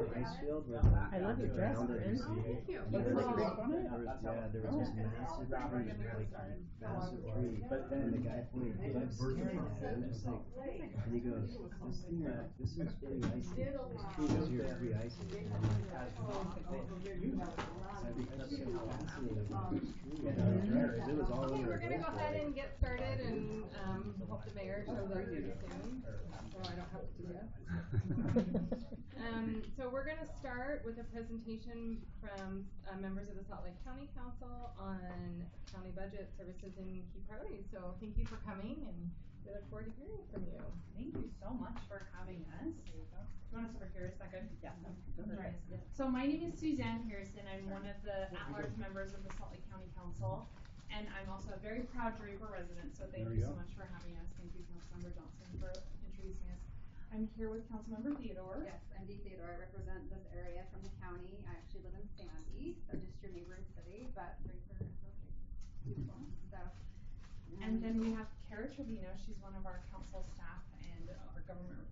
ice field with I love your dress, friend. Thank you. There was this Oh. massive tree, and the guy pointed, he was staring at it, I'm just like, and he goes, this is pretty icy. This tree is here, it's pretty icy. And I'm like, I become so fascinated with this tree. Because it was all Okay, over we're the gonna place. go ahead and get started and hope the mayor shows up pretty soon, so I don't have to do that. So we're gonna start with a presentation from members of the Salt Lake County Council on county budget, services, and key priorities. So thank you for coming, and we look forward to hearing from you. Thank you so much for having us. Do you want us over here? Is that good? Yeah. Right. So my name is Suzanne Harrison. I'm one of the at-large members of the Salt Lake County Council, and I'm also a very proud Draper resident. So thank you so much for having us. Thank you, Councilmember Johnson, for introducing us. I'm here with Councilmember Theodore. Yes, I'm Dee Theodore. I represent this area from the county. I actually live in Sandy, so just your neighboring city, but Draper is beautiful. So, and then we have Kara Trevino. She's one of our council staff and our government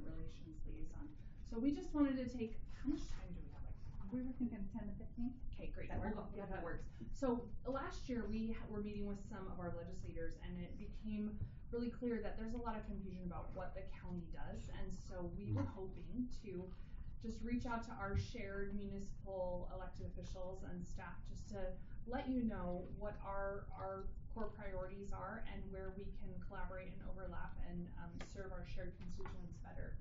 relations liaison. So we just wanted to take, how much time do we have? we were thinking 10 to 15. Okay, great. That works? Yeah, that works. So last year we were meeting with some of our legislators, and it became really clear that there's a lot of confusion about what the county does. And so we were hoping to just reach out to our shared municipal elected officials and staff just to let you know what our core priorities are and where we can collaborate and overlap and serve our shared constituents better.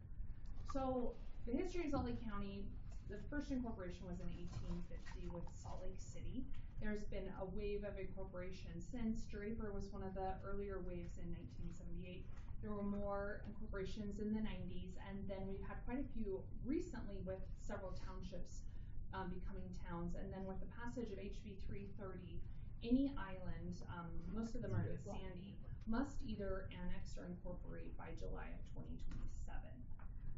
So the history of Salt Lake County, the first incorporation was in 1850 with Salt Lake City. There's been a wave of incorporation since. Draper was one of the earlier waves in 1978. There were more incorporations in the 90s, and then we've had quite a few recently with several townships becoming towns. And then with the passage of HB 330, any island, most of them are in Sandy, must either annex or incorporate by July of 2027.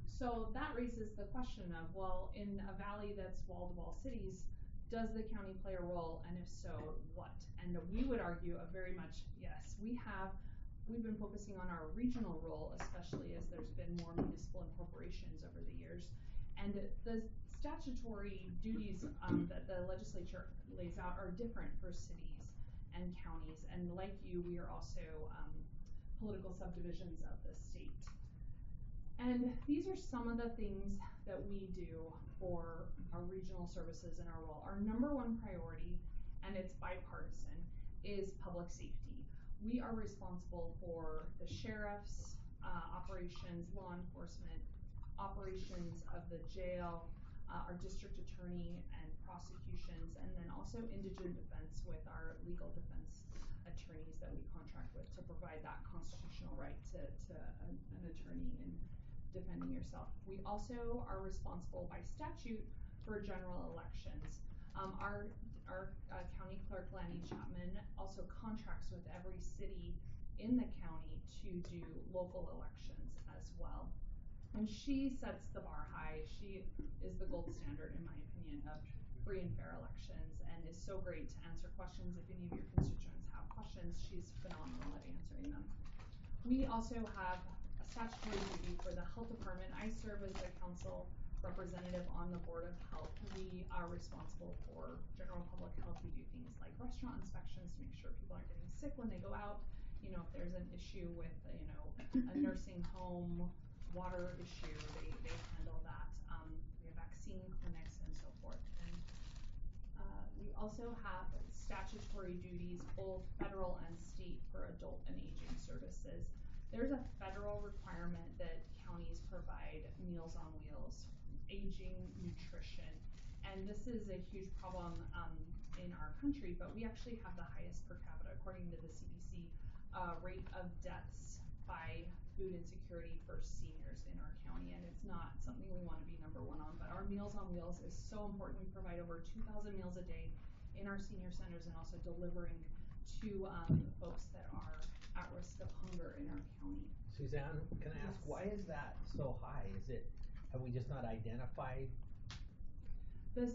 So that raises the question of, well, in a valley that's wall-to-wall cities, does the county play a role, and if so, what? And we would argue a very much yes. We've been focusing on our regional role, especially as there's been more municipal incorporations over the years. And the statutory duties that the legislature lays out are different for cities and counties. And like you, we are also political subdivisions of the state. And these are some of the things that we do for our regional services and our role. Our number one priority, and it's bipartisan, is public safety. We are responsible for the sheriff's operations, law enforcement, operations of the jail, our district attorney and prosecutions, and then also indigent defense with our legal defense attorneys that we contract with to provide that constitutional right to an attorney in defending yourself. We also are responsible by statute for general elections. Our county clerk, Lanny Chapman, also contracts with every city in the county to do local elections as well. And she sets the bar high. She is the gold standard, in my opinion, of free and fair elections, and is so great to answer questions. If any of your constituents have questions, she's phenomenal at answering them. We also have a statutory duty for the health department. I serve as the council representative on the Board of Health. We are responsible for general public health. We do things like restaurant inspections to make sure people aren't getting sick when they go out. You know, if there's an issue with, you know, a nursing home, water issue, they handle that. We have vaccine clinics and so forth. And we also have statutory duties, both federal and state, for adult and aging services. There's a federal requirement that counties provide Meals on Wheels, aging nutrition, and this is a huge problem in our country, but we actually have the highest per capita, according to the CDC, rate of deaths by food insecurity for seniors in our county, and it's not something we want to be number one on, but our Meals on Wheels is so important. We provide over 2,000 meals a day in our senior centers and also delivering to folks that are at risk of hunger in our county. Suzanne, can I ask, why is that so high? Have we just not identified the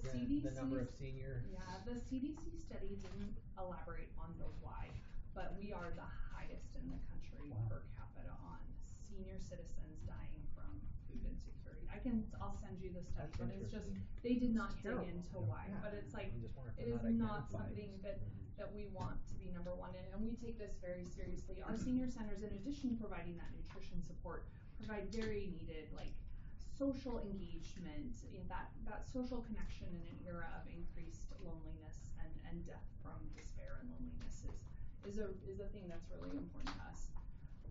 number of seniors? Yeah, the CDC study didn't elaborate on the why, but we are the highest in the country per capita on senior citizens dying from food insecurity. read. I'll send you the study, That's but it's just, interesting. they did not It's dig terrible. into Yeah. why, but it's like, I just wonder if it is they're not identified. something that we want to be number one in, and we take this very seriously. Our senior centers, in addition to providing that nutrition support, provide very needed, like, social engagement, that social connection in an era of increased loneliness and death from despair and loneliness is a thing that's really important to us.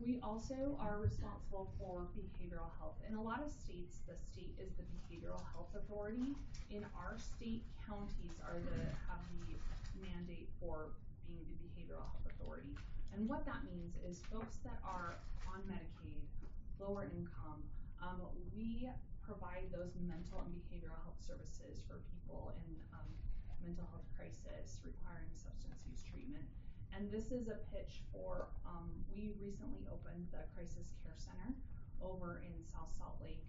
We also are responsible for behavioral health. In a lot of states, the state is the behavioral health authority. In our state, counties have the mandate for being the behavioral health authority. And what that means is folks that are on Medicaid, lower income, we provide those mental and behavioral health services for people in mental health crisis requiring substance use treatment. And this is a pitch for, we recently opened the Crisis Care Center over in South Salt Lake.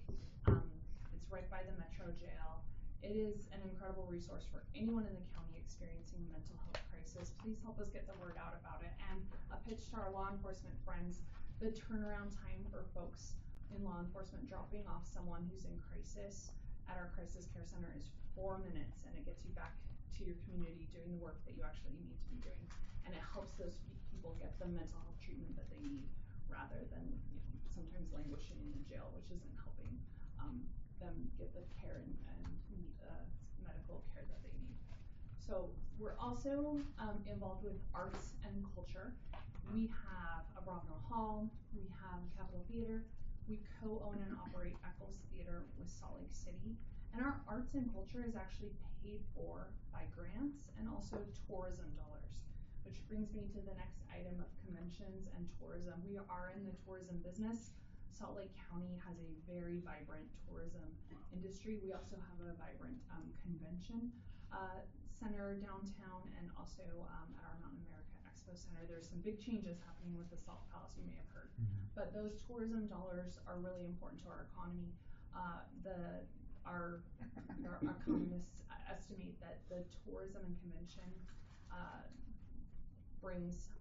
It's right by the Metro Jail. It is an incredible resource for anyone in the county experiencing a mental health crisis. Please help us get the word out about it. And a pitch to our law enforcement friends, the turnaround time for folks in law enforcement dropping off someone who's in crisis at our Crisis Care Center is 4 minutes, and it gets you back to your community doing the work that you actually need to be doing. And it helps those people get the mental health treatment that they need, rather than, sometimes languishing in the jail, which isn't helping them get the care and medical care that they need. So we're also involved with arts and culture. We have a Bravo Hall, we have a Capitol Theater, we co-own and operate Eccles Theater with Salt Lake City. And our arts and culture is actually paid for by grants and also tourism dollars. Which brings me to the next item of conventions and tourism. We are in the tourism business. Salt Lake County has a very vibrant tourism industry. We also have a vibrant convention center downtown, and also at our Mountain America Expo Center. There's some big changes happening with the Salt Palace, you may have heard. But those tourism dollars are really important to our economy. Our economists estimate that the tourism and convention brings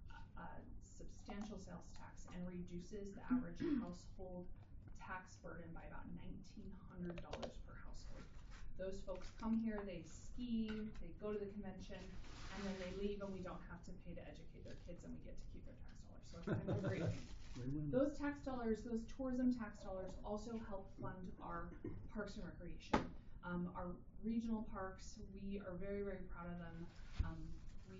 substantial sales tax and reduces the average household tax burden by about $1,900 per household. Those folks come here, they ski, they go to the convention, and then they leave, and we don't have to pay to educate their kids, and we get to keep their tax dollars. So it's kind of a great thing. Those tax dollars, those tourism tax dollars, also help fund our parks and recreation. Our regional parks, we are very, very proud of them.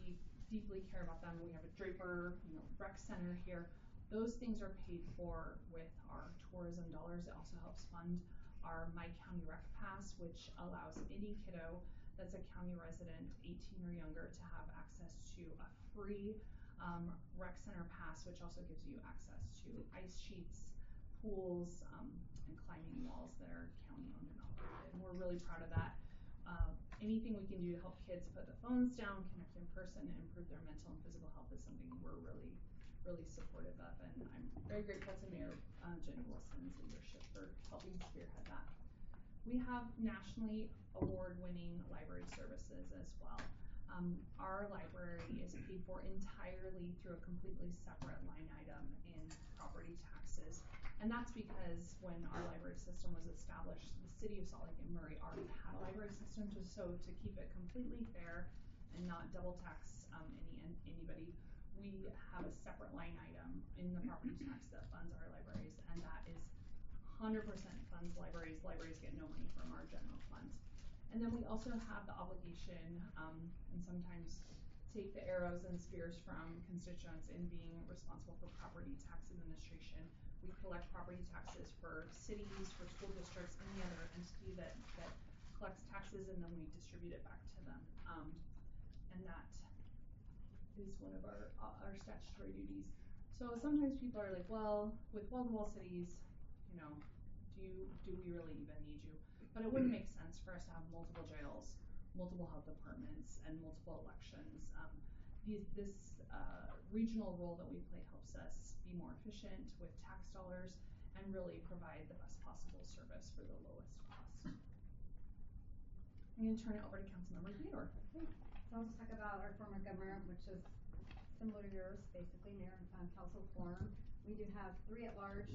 We deeply care about them. We have a Draper, rec center here. Those things are paid for with our tourism dollars. It also helps fund our My County Rec Pass, which allows any kiddo that's a county resident, 18 or younger, to have access to a free rec center pass, which also gives you access to ice sheets, pools, and climbing walls that are county owned and operated. And we're really proud of that. Anything we can do to help kids put the phones down, connect in person, and improve their mental and physical health is something we're really, really supportive of. And I'm very grateful to Mayor Jenny Wilson's leadership for helping spearhead that. We have nationally award-winning library services as well. Our library is paid for entirely through a completely separate line item in property taxes. And that's because when our library system was established, the city of Salt Lake and Murray already had a library system, to keep it completely fair and not double tax anybody, we have a separate line item in the property tax that funds our libraries, and that is 100% funds libraries. Libraries get no money from our general funds. And then we also have the obligation, and sometimes take the arrows and spears from constituents in being responsible for property tax administration. We collect property taxes for cities, for school districts, any other entity that collects taxes, and then we distribute it back to them. And that is one of our statutory duties. So sometimes people are like, well, with wall-to-wall cities, do we really even need you? But it wouldn't make sense for us to have multiple jails, multiple health departments, and multiple elections. This regional role that we play helps us be more efficient with tax dollars and really provide the best possible service for the lowest cost. I'm going to turn it over to Councilmember Theodore. Okay, so I'll just talk about our form of government, which is similar to yours, basically mayor and council form. We do have 3 at-large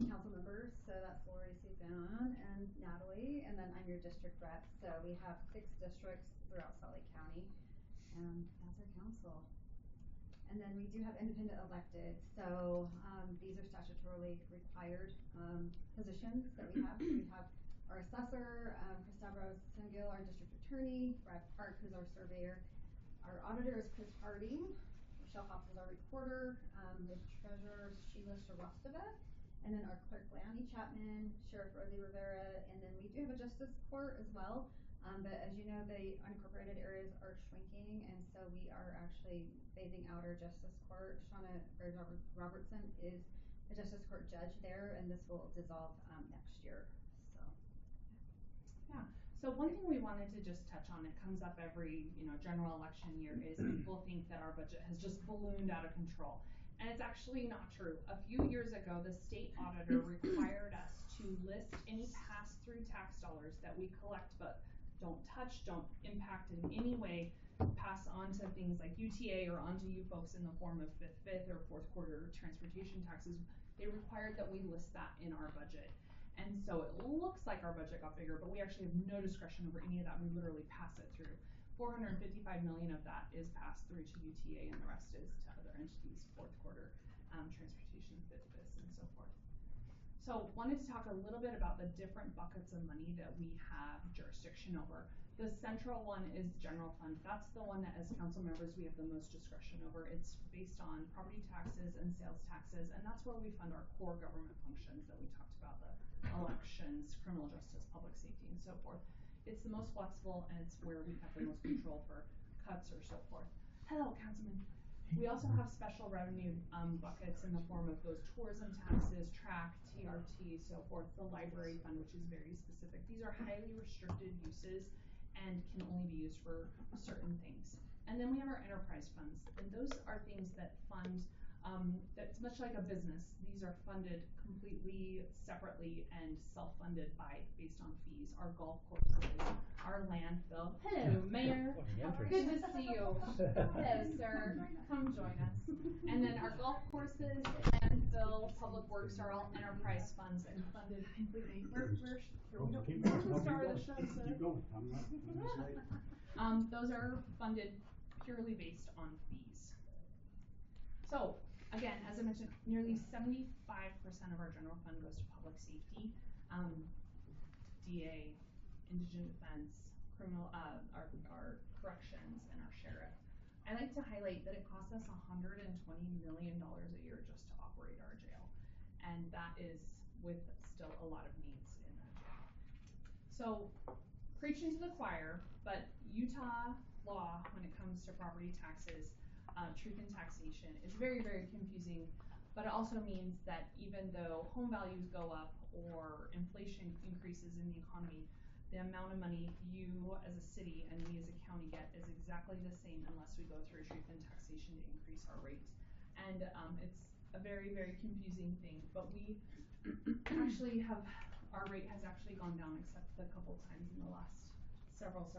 council members, so that's Lori, Suzanne, and Natalie, and then I'm your district rep, so we have 6 districts throughout Salt Lake County, and that's our council. And then we do have independent elected, so, these are statutorily required, positions that we have. We have our assessor, Christabra Sengil, our district attorney, Brad Park, who's our surveyor. Our auditor is Chris Harding, Michelle Hoff is our recorder, the treasurer is Sheila Sharostova, and then our clerk Leonie Chapman, Sheriff Rosie Rivera, and then we do have a justice court as well. But as you know, the unincorporated areas are shrinking, and so we are actually phasing out our justice court. Shauna Robertson is the justice court judge there, and this will dissolve next year. So. Yeah. So one thing we wanted to just touch on, it comes up every, general election year, is people think that our budget has just ballooned out of control. And it's actually not true. A few years ago, the state auditor required us to list any pass-through tax dollars that we collect but don't touch, don't impact in any way, pass on to things like UTA or onto you folks in the form of fifth or fourth quarter transportation taxes. They required that we list that in our budget. And so it looks like our budget got bigger, but we actually have no discretion over any of that. We literally pass it through. 455 million of that is passed through to UTA, and the rest is to other entities, fourth quarter, transportation, FIS, and so forth. So wanted to talk a little bit about the different buckets of money that we have jurisdiction over. The central one is general fund. That's the one that as council members we have the most discretion over. It's based on property taxes and sales taxes, and that's where we fund our core government functions that we talked about, the elections, criminal justice, public safety, and so forth. It's the most flexible, and it's where we have the most control for cuts or so forth. Hello, Councilman. We also have special revenue buckets in the form of those tourism taxes, track, TRT, so forth, the library fund, which is very specific. These are highly restricted uses and can only be used for certain things. And then we have our enterprise funds, and those are things that fund, that's much like a business. These are funded completely separately and self-funded based on fees. Our golf courses, our landfill. Hello, Mayor. Good to see you. Hello, sir. Come join us. And then our golf courses, landfill, public works are all enterprise funds and funded completely. Where's the star of the show, sir? Keep going. I'm just late. Those are funded purely based on fees. So, again, as I mentioned, nearly 75% of our general fund goes to public safety, DA, indigent defense, criminal, our corrections, and our sheriff. I like to highlight that it costs us $120 million a year just to operate our jail, and that is with still a lot of needs in that jail. So, preaching to the choir, but Utah law when it comes to property taxes, truth in taxation is very, very confusing, but it also means that even though home values go up or inflation increases in the economy, the amount of money you as a city and we as a county get is exactly the same unless we go through truth in taxation to increase our rate. And it's a very, very confusing thing, but we actually our rate has actually gone down except a couple times in the last several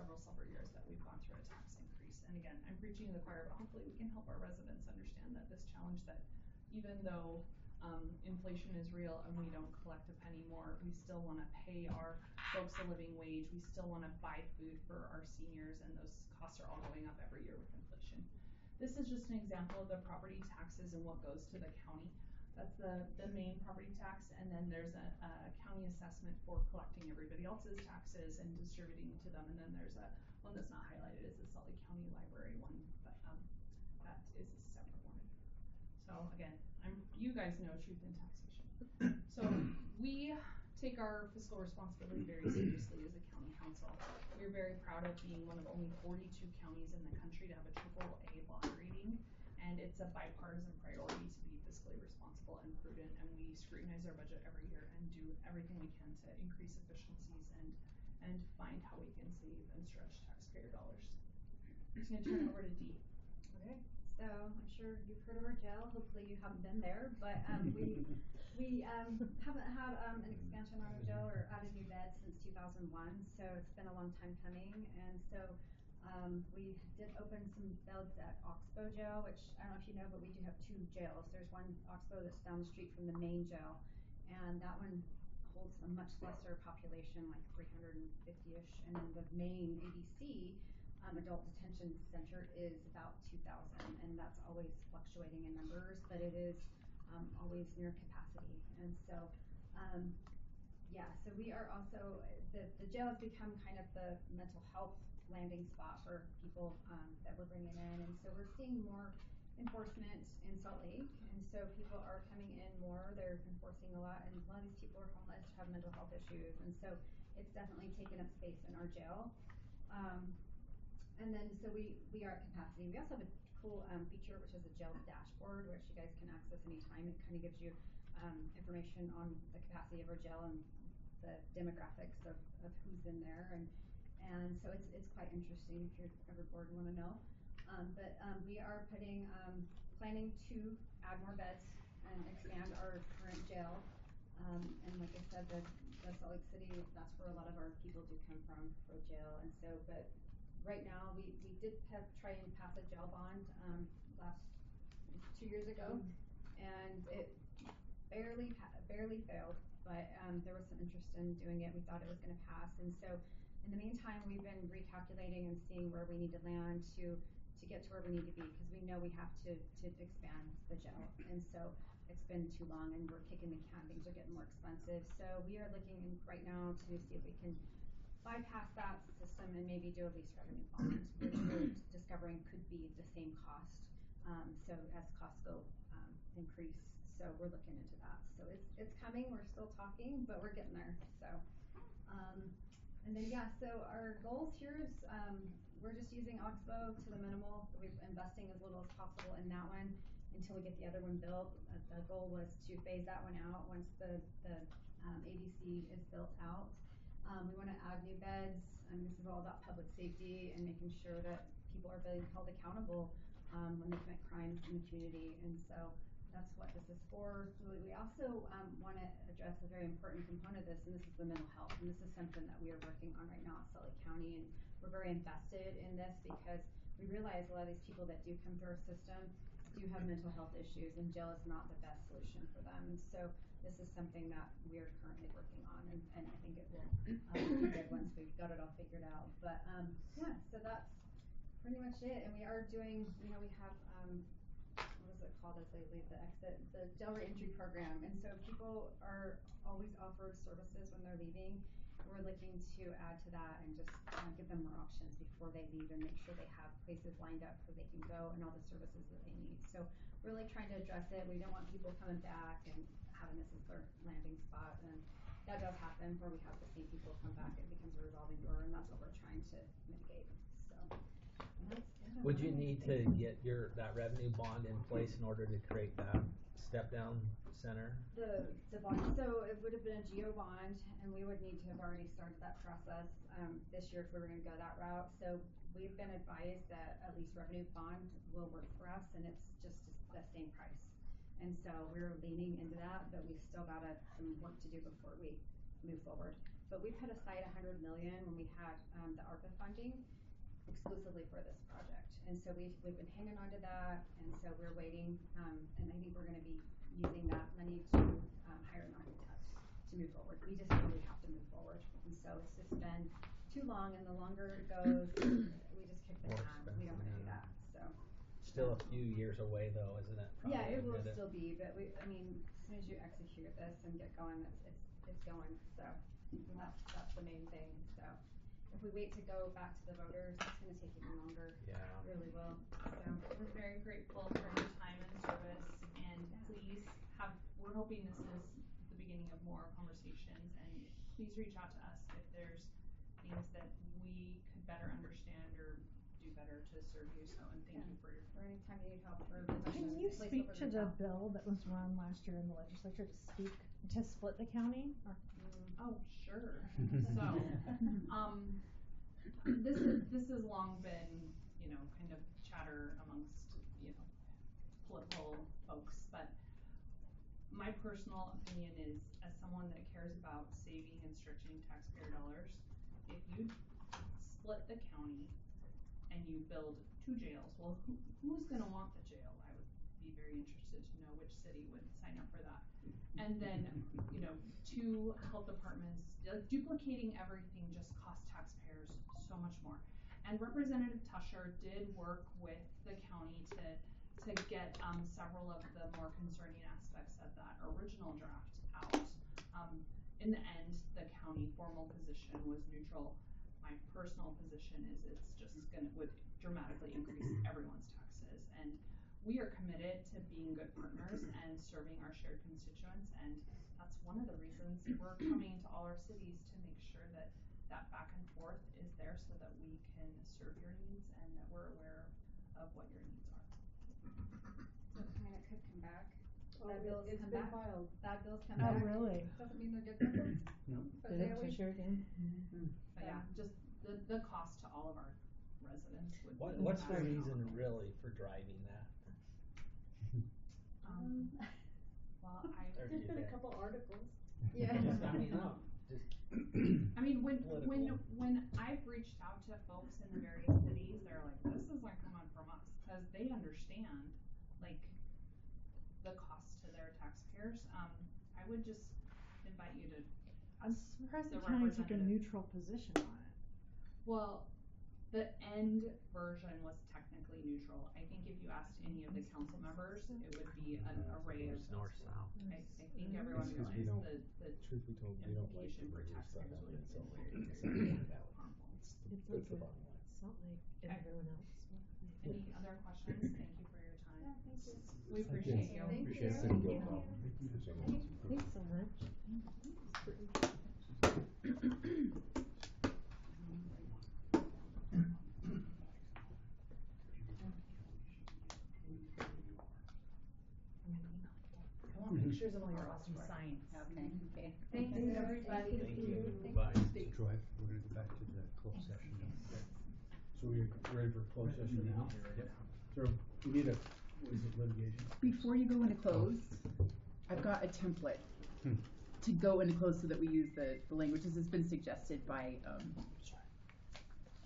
years that we've gone through a tax increase. And again, I'm preaching to the choir, but hopefully we can help our residents understand that this challenge that even though inflation is real and we don't collect a penny more, we still want to pay our folks a living wage. We still want to buy food for our seniors, and those costs are all going up every year with inflation. This is just an example of the property taxes and what goes to the county. That's the main property tax, and then there's a county assessment for collecting everybody else's taxes and distributing to them, and then there's one that's not highlighted is the Salt Lake County Library one, but that is a separate one. So again, you guys know truth in taxation. So we take our fiscal responsibility very seriously as a county council. We're very proud of being one of only 42 counties in the country to have a AAA bond rating, and it's a bipartisan priority to be fiscally responsible and prudent, and we scrutinize our budget every year and do everything we can to increase efficiencies and find how we can save and stretch taxpayer dollars. I'm just going to turn it over to Dee. Okay, so I'm sure you've heard of our jail. Hopefully you haven't been there, but we haven't had an expansion on our jail or added new beds since 2001, so it's been a long time coming. And so we did open some beds at Oxbow Jail, which I don't know if you know, but we do have 2 jails. There's one Oxbow that's down the street from the main jail, and that one holds a much lesser population, like 350-ish, and then the main ABC, adult detention center, is about 2,000, and that's always fluctuating in numbers, but it is always near capacity. And so yeah, so we are also, the jail has become kind of the mental health landing spot for people that we're bringing in, and so we're seeing more enforcement in Salt Lake, and so people are coming in more, they're enforcing a lot, and a lot of these people are homeless, have mental health issues, and so it's definitely taken up space in our jail. And then so we are at capacity. We also have a cool feature, which is a jail dashboard, which you guys can access anytime. It kind of gives you information on the capacity of our jail and the demographics of who's in there, and so it's quite interesting if you're ever bored and want to know. But we are planning to add more beds and expand our current jail. And like I said, the Salt Lake City, that's where a lot of our people do come from for jail. And so, but right now we did try and pass a jail bond 2 years ago, and it barely failed. But there was some interest in doing it. We thought it was going to pass, and so in the meantime, we've been recalculating and seeing where we need to land to get to where we need to be, because we know we have to expand the jail, and so it's been too long, and we're kicking the can. Things are getting more expensive, so we are looking right now to see if we can bypass that system and maybe do a lease revenue bond, which we're discovering could be the same cost. So as costs go increase, so we're looking into that. So it's coming. We're still talking, but we're getting there. So and then yeah, so our goals here is we're just using Oxbow to the minimal. We're investing as little as possible in that one until we get the other one built. The goal was to phase that one out once the ABC is built out. We want to add new beds, and this is all about public safety and making sure that people are being held accountable when they commit crimes in the community. And so that's what this is for. We also want to address a very important component of this, and this is the mental health. And this is something that we are working on right now at Salt Lake County, and we're very invested in this because we realize a lot of these people that do come through our system do have mental health issues, and jail is not the best solution for them. And so this is something that we are currently working on, and I think it will be good once we've got it all figured out. But yeah, so that's pretty much it. And we are doing, we have what is it called as they leave the exit, the jail reentry program. And so people are always offered services when they're leaving. We're looking to add to that and just give them more options before they leave and make sure they have places lined up where they can go and all the services that they need. So really trying to address it. We don't want people coming back and having this as their landing spot, and that does happen where we have the same people come back. It becomes a revolving door, and that's what we're trying to mitigate. So that's it. Would you need to get that revenue bond in place in order to create that step down center? The bond, so it would have been a GO bond, and we would need to have already started that process this year if we were going to go that route. So we've been advised that a lease revenue bond will work for us, and it's just the same price. And so we're leaning into that, but we've still got some work to do before we move forward. But we put aside $100 million when we had the ARPA funding exclusively for this project. And so we've been hanging on to that, and so we're waiting, and I think we're going to be using that money to hire an architect to move forward. We just really have to move forward, and so it's just been too long, and the longer it goes, we just kick the can. We don't want to do that. So still a few years away though, isn't it? Probably, yeah, it will still be, but I mean, as soon as you execute this and get going, it's going. So that's the main thing. So if we wait to go back to the voters, it's going to take even longer. Yeah, it really will. So we're very grateful for your time and service, and we're hoping this is the beginning of more conversations, and please reach out to us if there's things that we could better understand or do better to serve you. So, and thank you for your or anytime you need help. Can you speak to the bill that was run last year in the legislature to split the county? Oh, sure. So, this has long been, kind of chatter amongst, political folks, but my personal opinion is, as someone that cares about saving and stretching taxpayer dollars, if you split the county and you build 2 jails, well, who's going to want the jail, I would be be very interested to know which city would sign up for that. And then, you know, two health departments, duplicating everything just costs taxpayers so much more. And Representative Tusher did work with the county to get several of the more concerning aspects of that original draft out. In the end, the county formal position was neutral. My personal position is it's just would dramatically increase everyone's taxes. And we are committed to being good partners and serving our shared constituents, and that's one of the reasons we're coming to all our cities to make sure that that back and forth is there so that we can serve your needs and that we're aware of what your needs are. So kind of could come back. Oh, Bad bills it's come been back. filed. Bad bills come Oh, back. really? Doesn't mean they're good numbers. No. But they always. But yeah, just the cost to all of our residents would be. What's the reason astronomical. really for driving that? Well, Or There's do been a that? couple articles. Yeah. Just, I mean, no, just I mean, when Political. I've reached out to folks in the various cities, they're like, this isn't coming from us, cause they understand, like, the cost to their taxpayers. I would just invite you to I'm ask surprised the the county took a representative. neutral position on it. Well, the end version was technically neutral. I think if you asked any of the council members, it would be an array of north, those. south. I think everyone It's 'cause we don't- realized the Truth be told, we don't like implication the for way this stuff taxpayers would have happens, been so very it's valid. harmful. It's It's the okay. bottom line. It's not like Okay. everyone else. Any other questions? Thank you for your time. Yeah, thank you. We appreciate you. Thank Appreciate you. it. Thank No you. problem. Thanks so much. I want pictures of all your awesome signs. Okay. Thank you, everybody. Thank you. Thank Bye. Troy, we're gonna go back to the closed session. So we're ready for closed session now? Yep. So we need a, what is it, litigation? Before you go into closed, I've got a template to go into closed so that we use the language. This has been suggested by,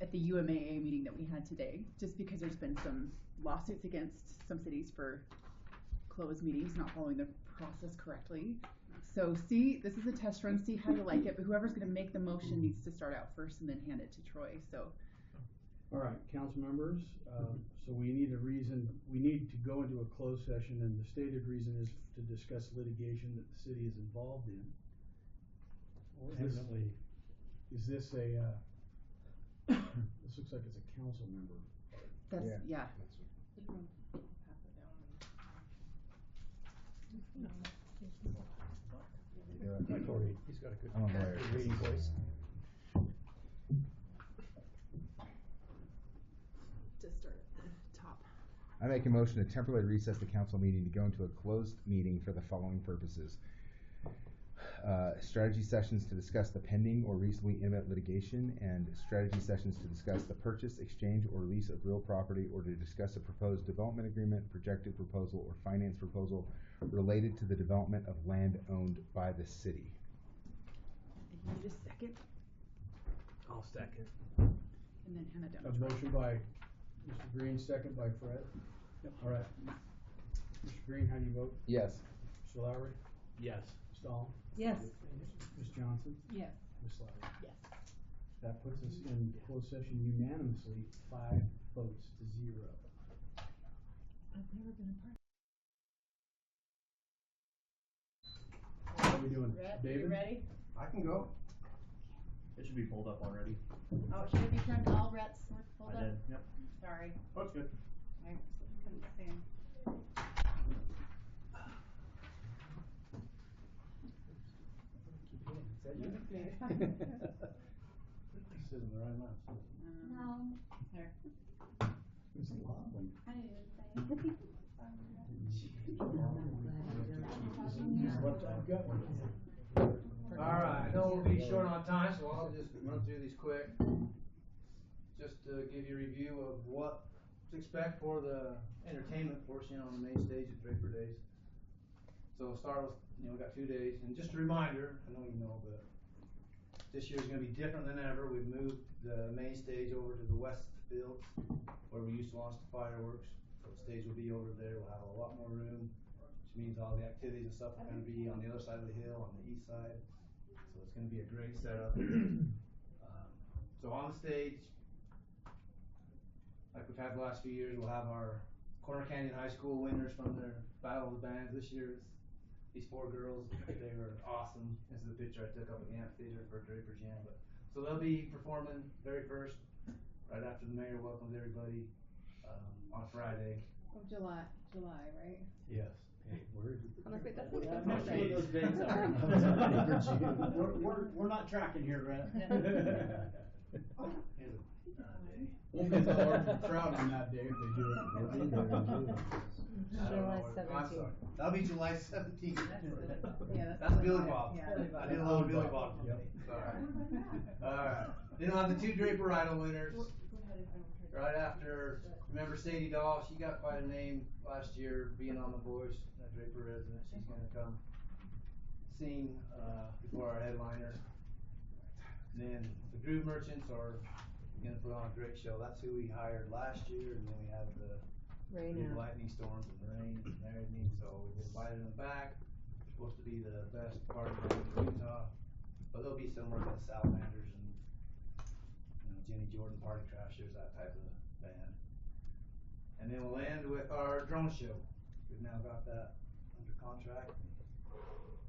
at the UMAA meeting that we had today, just because there's been some lawsuits against some cities for closed meetings, not following the process correctly. So see, this is a test run, see how you like it, but whoever's gonna make the motion needs to start out first and then hand it to Troy, so. All right, council members, so we need a reason, we need to go into a closed session, and the stated reason is to discuss litigation that the city is involved in. Evidently, is this a, this looks like it's a council member. That's, yeah. Yeah, I told you. He's got a good. I'm a lawyer. good reading voice. To start at the top. I make a motion to temporarily recess the council meeting to go into a closed meeting for the following purposes. Strategy sessions to discuss the pending or recently imminent litigation, and strategy sessions to discuss the purchase, exchange, or lease of real property, or to discuss a proposed development agreement, projected proposal, or finance proposal related to the development of land owned by the city. And you need a second, I'll second. and then hand it down A to Troy. motion by Mr. Green, second by Fred. All right. Mr. Green, how do you vote? Yes. Mr. Lowry? Yes. Ms. Dahl? Yes. Ms. Johnson? Yes. Ms. Lowry? Yes. That puts us in closed session unanimously, 5 votes to 0. I've never been a part. How are we doing? David? You ready? I can go. It should be pulled up already. Oh, should it be turned all rets were pulled I up? did, yep. Sorry, Oh, it's good. I couldn't see 'em. Is that you? Sitting where I'm at. No, there. There's a lot of them. I didn't say. What I've got. Alright, I know we'll be short on time, so I'll just run through these quick. Just to give you a review of what to expect for the entertainment portion on the main stage at Draper Days. So we'll start with, we got 2 days, and just a reminder, I know you know, but this year's gonna be different than ever. We've moved the main stage over to the west field, where we used to launch the fireworks. So So the stage will be over there, we'll have a lot more room, which means all the activities and stuff are gonna be on the other side of the hill, on the east side. So it's gonna be a great setup. So on the stage, like we've had the last few years, we'll have our Corner Canyon High School winners from their Battle of the Bands. This year, these 4 girls, they were awesome. This is the picture I took up at the amphitheater for Draper Jam. So they'll be performing very first, right after the mayor welcomes everybody, on Friday. Of July, right? Yes. I'm like, wait, that's What not happened right. to those dates are? We're not tracking here, Grant. We'll Won't be so hard for crowd on that day if they do it. I don't know July what- I'm 17th. sorry. That'll be July 17th. Yeah, That's Billy Bob. Yeah. I did a little Billy Bob for me. Sorry. Alright. Then we'll have the 2 Draper Idol winners. Right after, remember Sadie Dahl, she got quite a name last year being on The Voice, a Draper resident. She's gonna come sing, before our headliner. And then the Groove Merchants are gonna put on a great show. That's who we hired last year, and then we had the Rain big out. lightning storms and rain and everything, so we invited them back. They're supposed to be the best party band in Utah, but they'll be somewhere with Salamanders and, Jenny Jordan Party Crashers, that type of band. And then we'll end with our drone show. We've now got that under contract.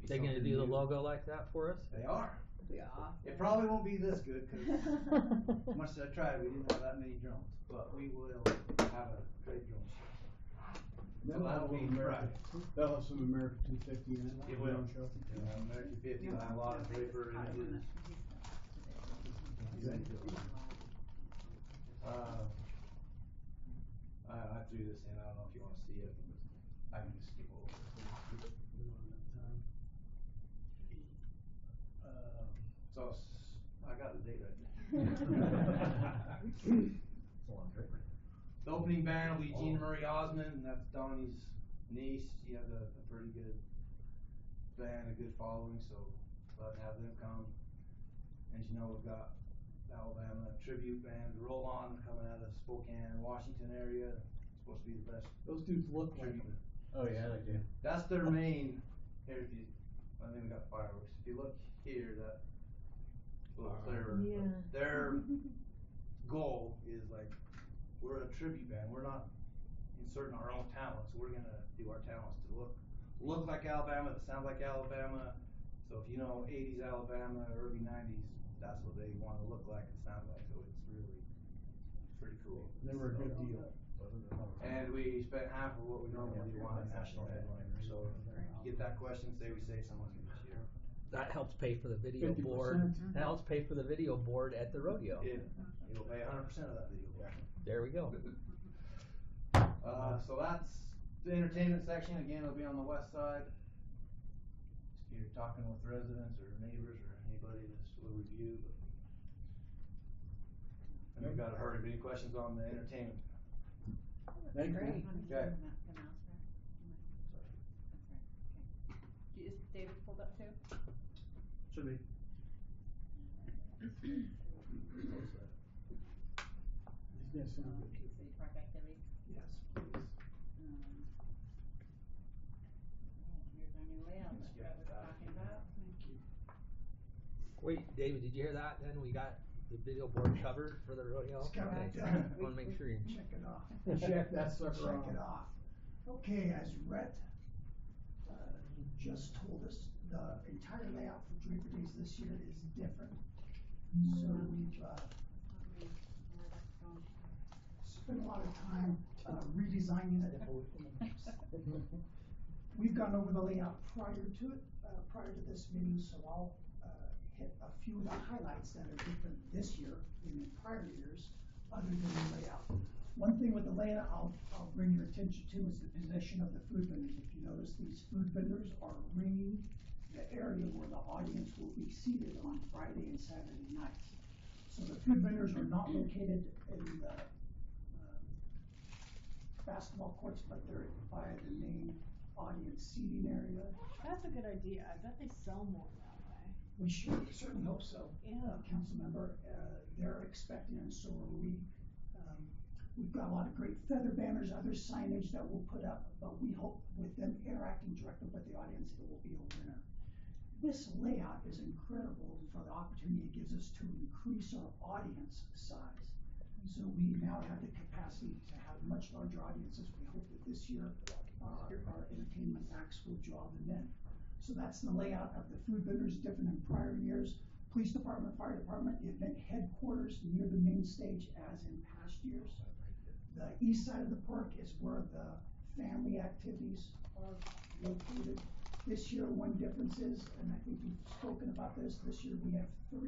Be They gonna something do the new. logo like that for us? They are. Yeah. It probably won't be this good, cause much as I tried, we didn't have that many drones, but we will have a great drone show. So that'll be Friday. They'll have some America 250 in it. It will. drone show. American 50 will have a lot of Draper images. I threw this in, I don't know if you wanna see it, I can just skip over it. So, I got the date right there. The opening band will be Jean Marie Osmond, and that's Donnie's niece. She has a pretty good band, a good following, so glad to have them come. And we've got the Alabama tribute band, Roll On, coming out of Spokane, Washington area. It's supposed to be the best. Those dudes look like tribute. them. Oh, yeah, they do. That's their main, here, I think we got fireworks. If you look here, that little clearer, Yeah. their goal is like, we're a tribute band, we're not inserting our own talents, we're gonna do our talents to look like Alabama, that sound like Alabama. So if you know 80s Alabama, early 90s, that's what they wanna look like and sound like, so it's really pretty cool. They were a good deal. And we spent half of what we normally do on a national headliner, so if you get that question, say we say someone's gonna this year. That helps pay for the video 50%. board. That helps pay for the video board at the rodeo. It'll pay 100% of that video. There we go. So that's the entertainment section. Again, it'll be on the west side. If you're talking with residents or neighbors or anybody, this will review. And we've got to hurry. Any questions on the entertainment? Thank you. Great. Okay. Is David pulled up too? Should be. These guys sound good. City park activity. Yes, please. Here's our new layout that Brett was talking about. Wait, David, did you hear that? Then we got the video board covered for the rodeo? It's got it Okay. done. Wanna make sure you. Check it off. Check that sucker Check it off. off. Okay, as Rhett just told us, the entire layout for Draper Days this year is different. So we've spent a lot of time redesigning it. We've gone over the layout prior to it, prior to this meeting, so I'll hit a few of the highlights that are different this year than in prior years, other than the layout. One thing with the layout I'll bring your attention to is the position of the food vendors. If you notice, these food vendors are ringing the area where the audience will be seated on Friday and Saturday nights. So the food vendors are not located in the basketball courts, but they're by the main audience seating area. That's a good idea. I bet they sell more that way. We should certainly hope so. Yeah. Council member, they're expecting, and so are we. We've got a lot of great feather banners, other signage that we'll put up, but we hope with them interacting directly with the audience, it will be a winner. This layout is incredible for the opportunity it gives us to increase our audience size. So we now have the capacity to have much larger audiences. We hope that this year our entertainment acts will draw them in. So that's the layout of the food vendors, different than prior years. Police department, fire department, event headquarters near the main stage as in past years. The east side of the park is where the family activities are located. This year, one difference is, and I think we've spoken about this year we have 3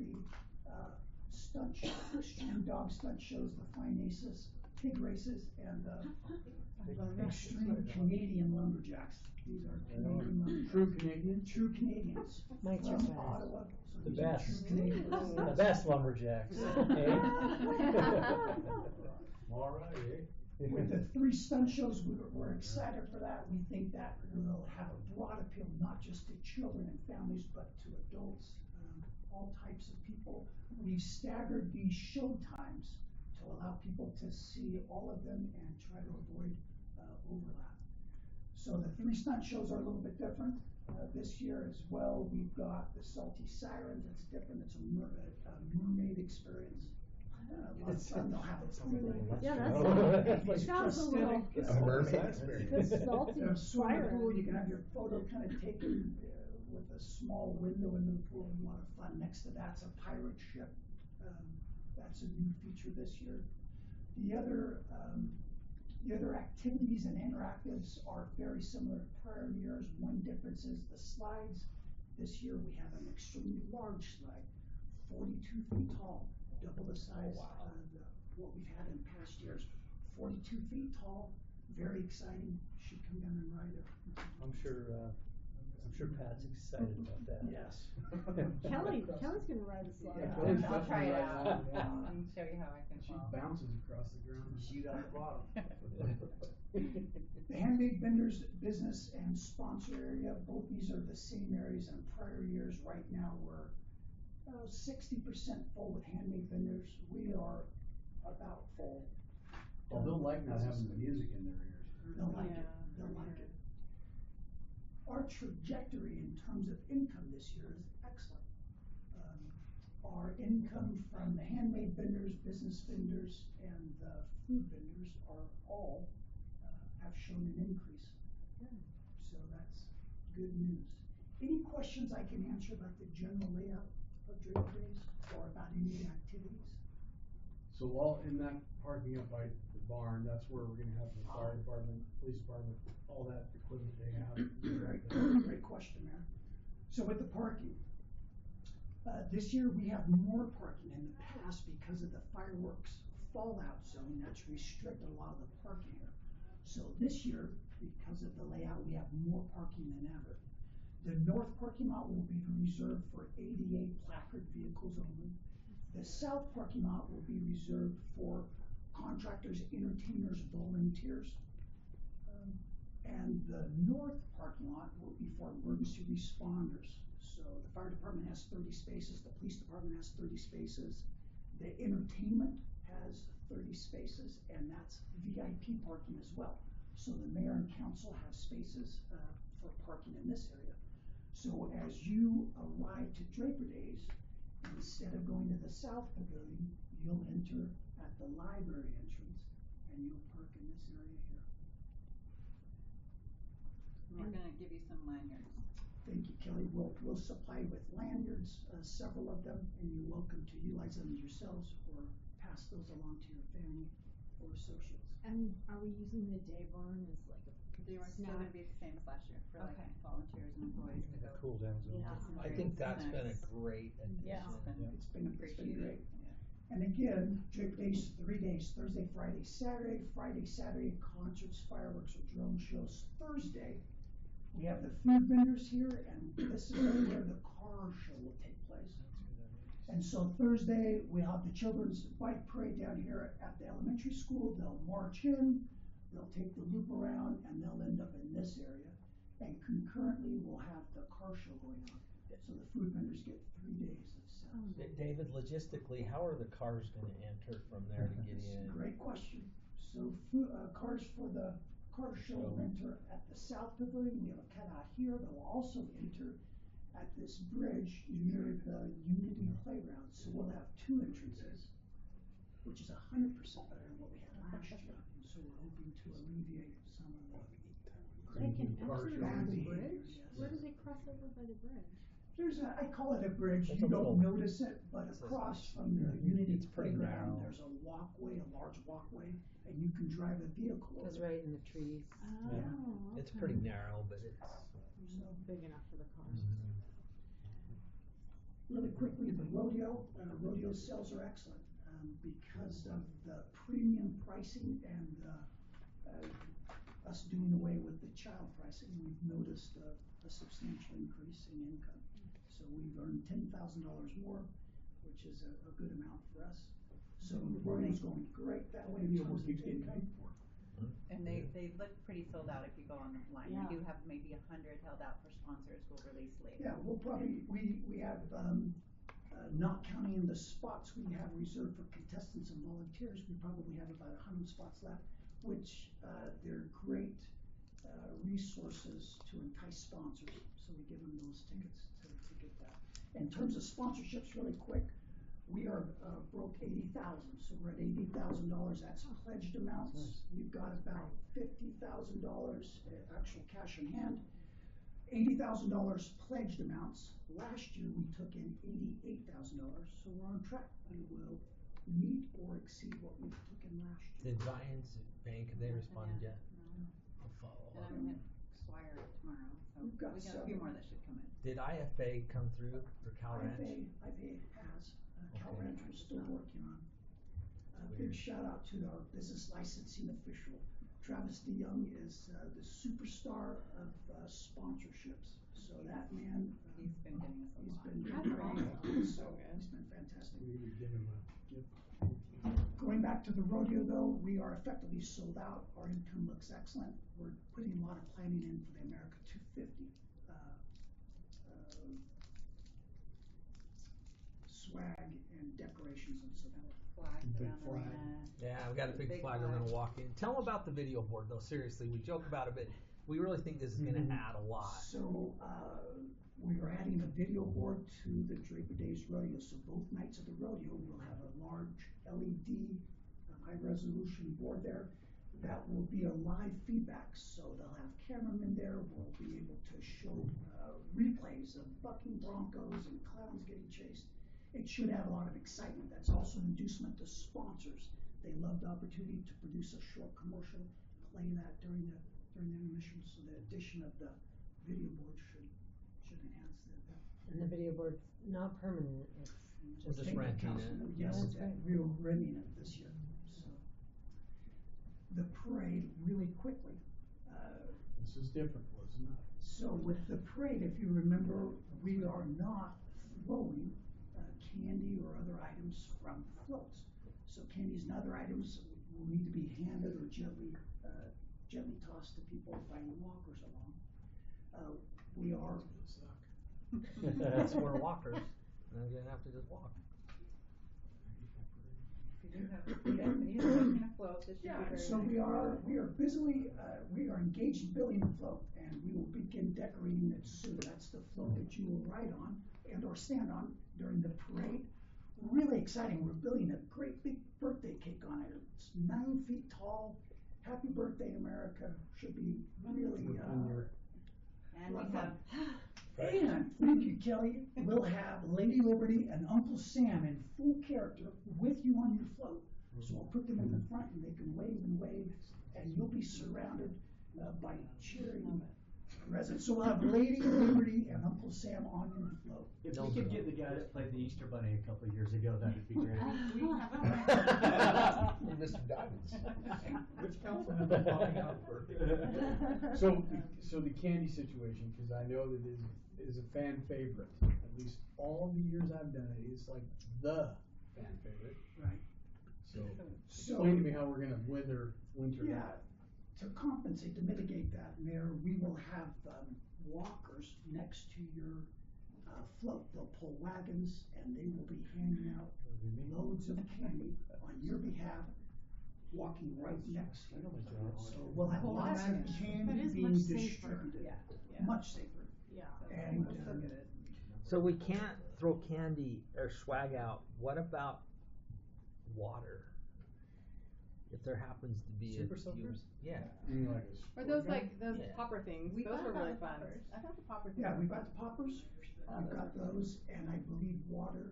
stunt shows, extreme dog stunt shows, the Fine Aces, pig races, and extreme Canadian lumberjacks. These are Canadian lumberjacks. True Canadians? True Canadians. Mike's from your best. Ottawa. So The these are best. true Canadians. The best lumberjacks. Alright, eh? With the 3 stunt shows, we're excited for that. We think that will have a broad appeal, not just to children and families, but to adults, all types of people. We've staggered these show times to allow people to see all of them and try to avoid overlap. So the 3 stunt shows are a little bit different. This year as well, we've got the Salty Sirens. It's different. It's a mermaid experience. A lot of fun. They'll have a pool. Yeah, It's sounds a little. prosthetic. A mermaid experience. The salty They have swimming pool. siren. You can have your photo kind of taken with a small window into the pool. A lot of fun. Next to that's a pirate ship. That's a new feature this year. The other activities and interactives are very similar to prior years. One difference is the slides. This year we have an extremely large slide, 42 feet tall, double the size of what we've had in past years. 42 feet tall, very exciting. Should come down and ride it. I'm sure Pat's excited about that. Yes. Kelly's gonna ride the slide. Yeah, Kelly's I'll try it definitely out right now. and show you how I can She fall. bounces across the ground and shoot out the bottom. The handmade vendors business and sponsor area, both these are the same areas in prior years. Right now, we're 60% full with handmade vendors. We are about full. Well, they'll like not having the music in their ears. They'll like it. They'll like it. Our trajectory in terms of income this year is excellent. Our income from the handmade vendors, business vendors, and the food vendors are all have shown an increase. So that's good news. Any questions I can answer about the general layout of Draper Days or about any of the activities? So all in that parking up by the barn, that's where we're gonna have the fire department, police department, all that equipment they have. Great question, Mayor. So with the parking, this year we have more parking in the past because of the fireworks fallout zone that's restricted a lot of the parking here. So this year, because of the layout, we have more parking than ever. The north parking lot will be reserved for ADA placard vehicles only. The south parking lot will be reserved for contractors, entertainers, volunteers. And the north parking lot will be for emergency responders. So the fire department has 30 spaces, the police department has 30 spaces, the entertainment has 30 spaces, and that's VIP parking as well. So the mayor and council have spaces for parking in this area. So as you arrive to Draper Days, instead of going to the south pavilion, you'll enter at the library entrance and you'll park in this area here. We're gonna give you some lanyards. Thank you, Kelly. We'll supply with lanyards, several of them, and you're welcome to utilize them yourselves or pass those along to your family or associates. And are we using the day barn as like a They were still gonna be the same as last year for like Okay. volunteers and employees to go. Cool down zone. Yeah. I think that's been a great addition. Yeah. It's been Appreciate great. it. And again, Draper Days, 3 days, Thursday, Friday, Saturday. Friday, Saturday, concerts, fireworks, or drone shows. Thursday, we have the food vendors here, and this is where the car show will take place. And so Thursday, we have the children's bike parade down here at the elementary school. They'll march in, they'll take the loop around, and they'll end up in this area. And concurrently, we'll have the car show going on. So the food vendors get 3 days of sales. David, logistically, how are the cars gonna enter from there to get in? Great question. So, cars for the car show will enter at the South Pavilion, we have a cutout here, they'll also enter at this bridge near the Unity Playground, so we'll have 2 entrances, which is 100% better than what we had last year, and so we're hoping to alleviate some of the They can car enter show by the behavior, bridge? yes. Where do they cross over by the bridge? There's I call it a bridge, It's you a don't little- notice it, but it's a- across from the Unity It's pretty Playground, narrow. there's a walkway, a large walkway, and you can drive a vehicle over Goes it. right in the trees. Oh, It's okay. pretty narrow, but it's. So, Big enough for the cars. really quickly, the rodeo sales are excellent, because of the premium pricing and, us doing away with the child pricing, we've noticed a substantial increase in income. So we've earned $10,000 more, which is a good amount for us. So the rodeo's going great that way in terms of income. And they look pretty sold out if you go online. Yeah. We do have maybe 100 held out for sponsors we'll release later. Yeah, we'll probably, we have, not counting the spots we have reserved for contestants and volunteers, we probably have about 100 spots left, which, they're great, resources to entice sponsors, so we give them those tickets to get that. In terms of sponsorships, really quick, we are, broke 80,000, so we're at $80,000, that's pledged amounts. We've got about $50,000 actual cash in hand. $80,000 pledged amounts. Last year, we took in $88,000, so we're on track. We will meet or exceed what we took in last year. Did Zions Bank, have they responded yet? No. I'll follow And up. I'm gonna Swire it tomorrow, so We've we got got a few several. more that should come in. Did IFA come through for Cal Ranch? IFA has, Cal Okay. Ranch we're still working on. Big Weird. shout out to our business licensing official. Travis DeYoung is, the superstar of, sponsorships. So that man, He's been getting us a he's lot. been That's doing awesome. so he's been fantastic. We would give him a gift. Going back to the rodeo though, we are effectively sold out. Our income looks excellent. We're putting a lot of planning in for the America 250. Swag and decorations and so that. Flag Big down flag. arena. Yeah, we got a big Big flag we're flag. gonna walk in. Tell them about the video board though, seriously, we joke about it, but we really think this is gonna Mhm. add a lot. So, we are adding a video board to the Draper Days Rodeo, so both nights of the rodeo, we'll have a large LED, high resolution board there. That will be a live feedback, so they'll have cameramen there, we'll be able to show, replays of bucking broncos and clowns getting chased. It should add a lot of excitement, that's also an inducement to sponsors. They love the opportunity to produce a short commercial, play that during the intermission, so the addition of the video board should enhance that. And the video board's not permanent, it's We're just. just Thank you, renting it. Councilman. Yes, That's right. we were renting it this year, so. The parade, really quickly, This is different, was it not? so with the parade, if you remember, we are not throwing, candy or other items from floats. So candies and other items will need to be handed or gently tossed to people finding walkers along. We are, That's where walkers, and they're gonna have to just walk. We do have, he's making a float, this should be yeah, very so nice. we are busily, we are engaged in building the float, and we will begin decorating it soon. That's the float that you will ride on and or stand on during the parade. Really exciting, we're building a great big birthday cake on it. It's 9 feet tall. Happy birthday, America, should be really, And we have, and thank you, Kelly. We'll have Lady Liberty and Uncle Sam in full character with you on your float. So we'll put them in the front and they can wave, and you'll be surrounded by cheering residents. So we'll have Lady Liberty and Uncle Sam on your float. If we could get the guy that played the Easter Bunny a couple of years ago, that'd be great. We have a. Mr. Diamonds. Which councilman is popping out for? So the candy situation, cause I know that it is a fan favorite, at least all the years I've done it, it's like the fan favorite. Right. So, So- explain to me how we're gonna winter Yeah, that. to compensate, to mitigate that, Mayor, we will have walkers next to your float. They'll pull wagons and they will be handing out loads of candy on your behalf. walking right next to it. So we'll have Well, lots of that's- candy that is being much safer. distributed. Yeah. Much safer. Yeah. And, Look at it. So we can't throw candy or swag out. What about water? If there happens to be Super a soakers? Yeah. You know, like a Or those squirt gun? like those Yeah. popper things. We Those thought were about really the fun. poppers. I thought the poppers. yeah, were we've fun. got the poppers, we've got those, and I believe water,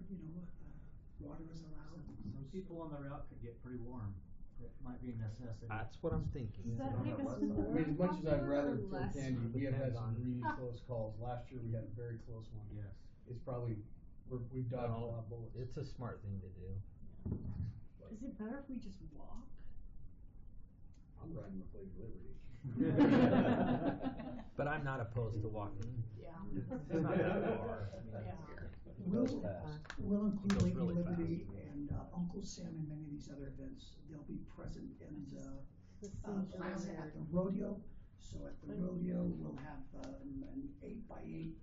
water is allowed. Some people on the route could get pretty warm. It might be a necessity. That's what I'm thinking. Does that Yeah. make us I mean, more as much as I'd rather popular or throw less? candy, we have had Depends some on- really close calls. Last year, we had a very close one. Yes. It's probably, we've dodged a lot of bullets. It's a smart thing to do. Is it better if we just walk? I'm riding the Pledge of Liberty. But I'm not opposed to walking. Yeah. It's not that far. I mean, Yeah. We'll, fast. we'll include Goes Lady really Liberty and Uncle Sam in many of these other events. They'll be present in the plaza at the rodeo. So at the rodeo, we'll have an 8x8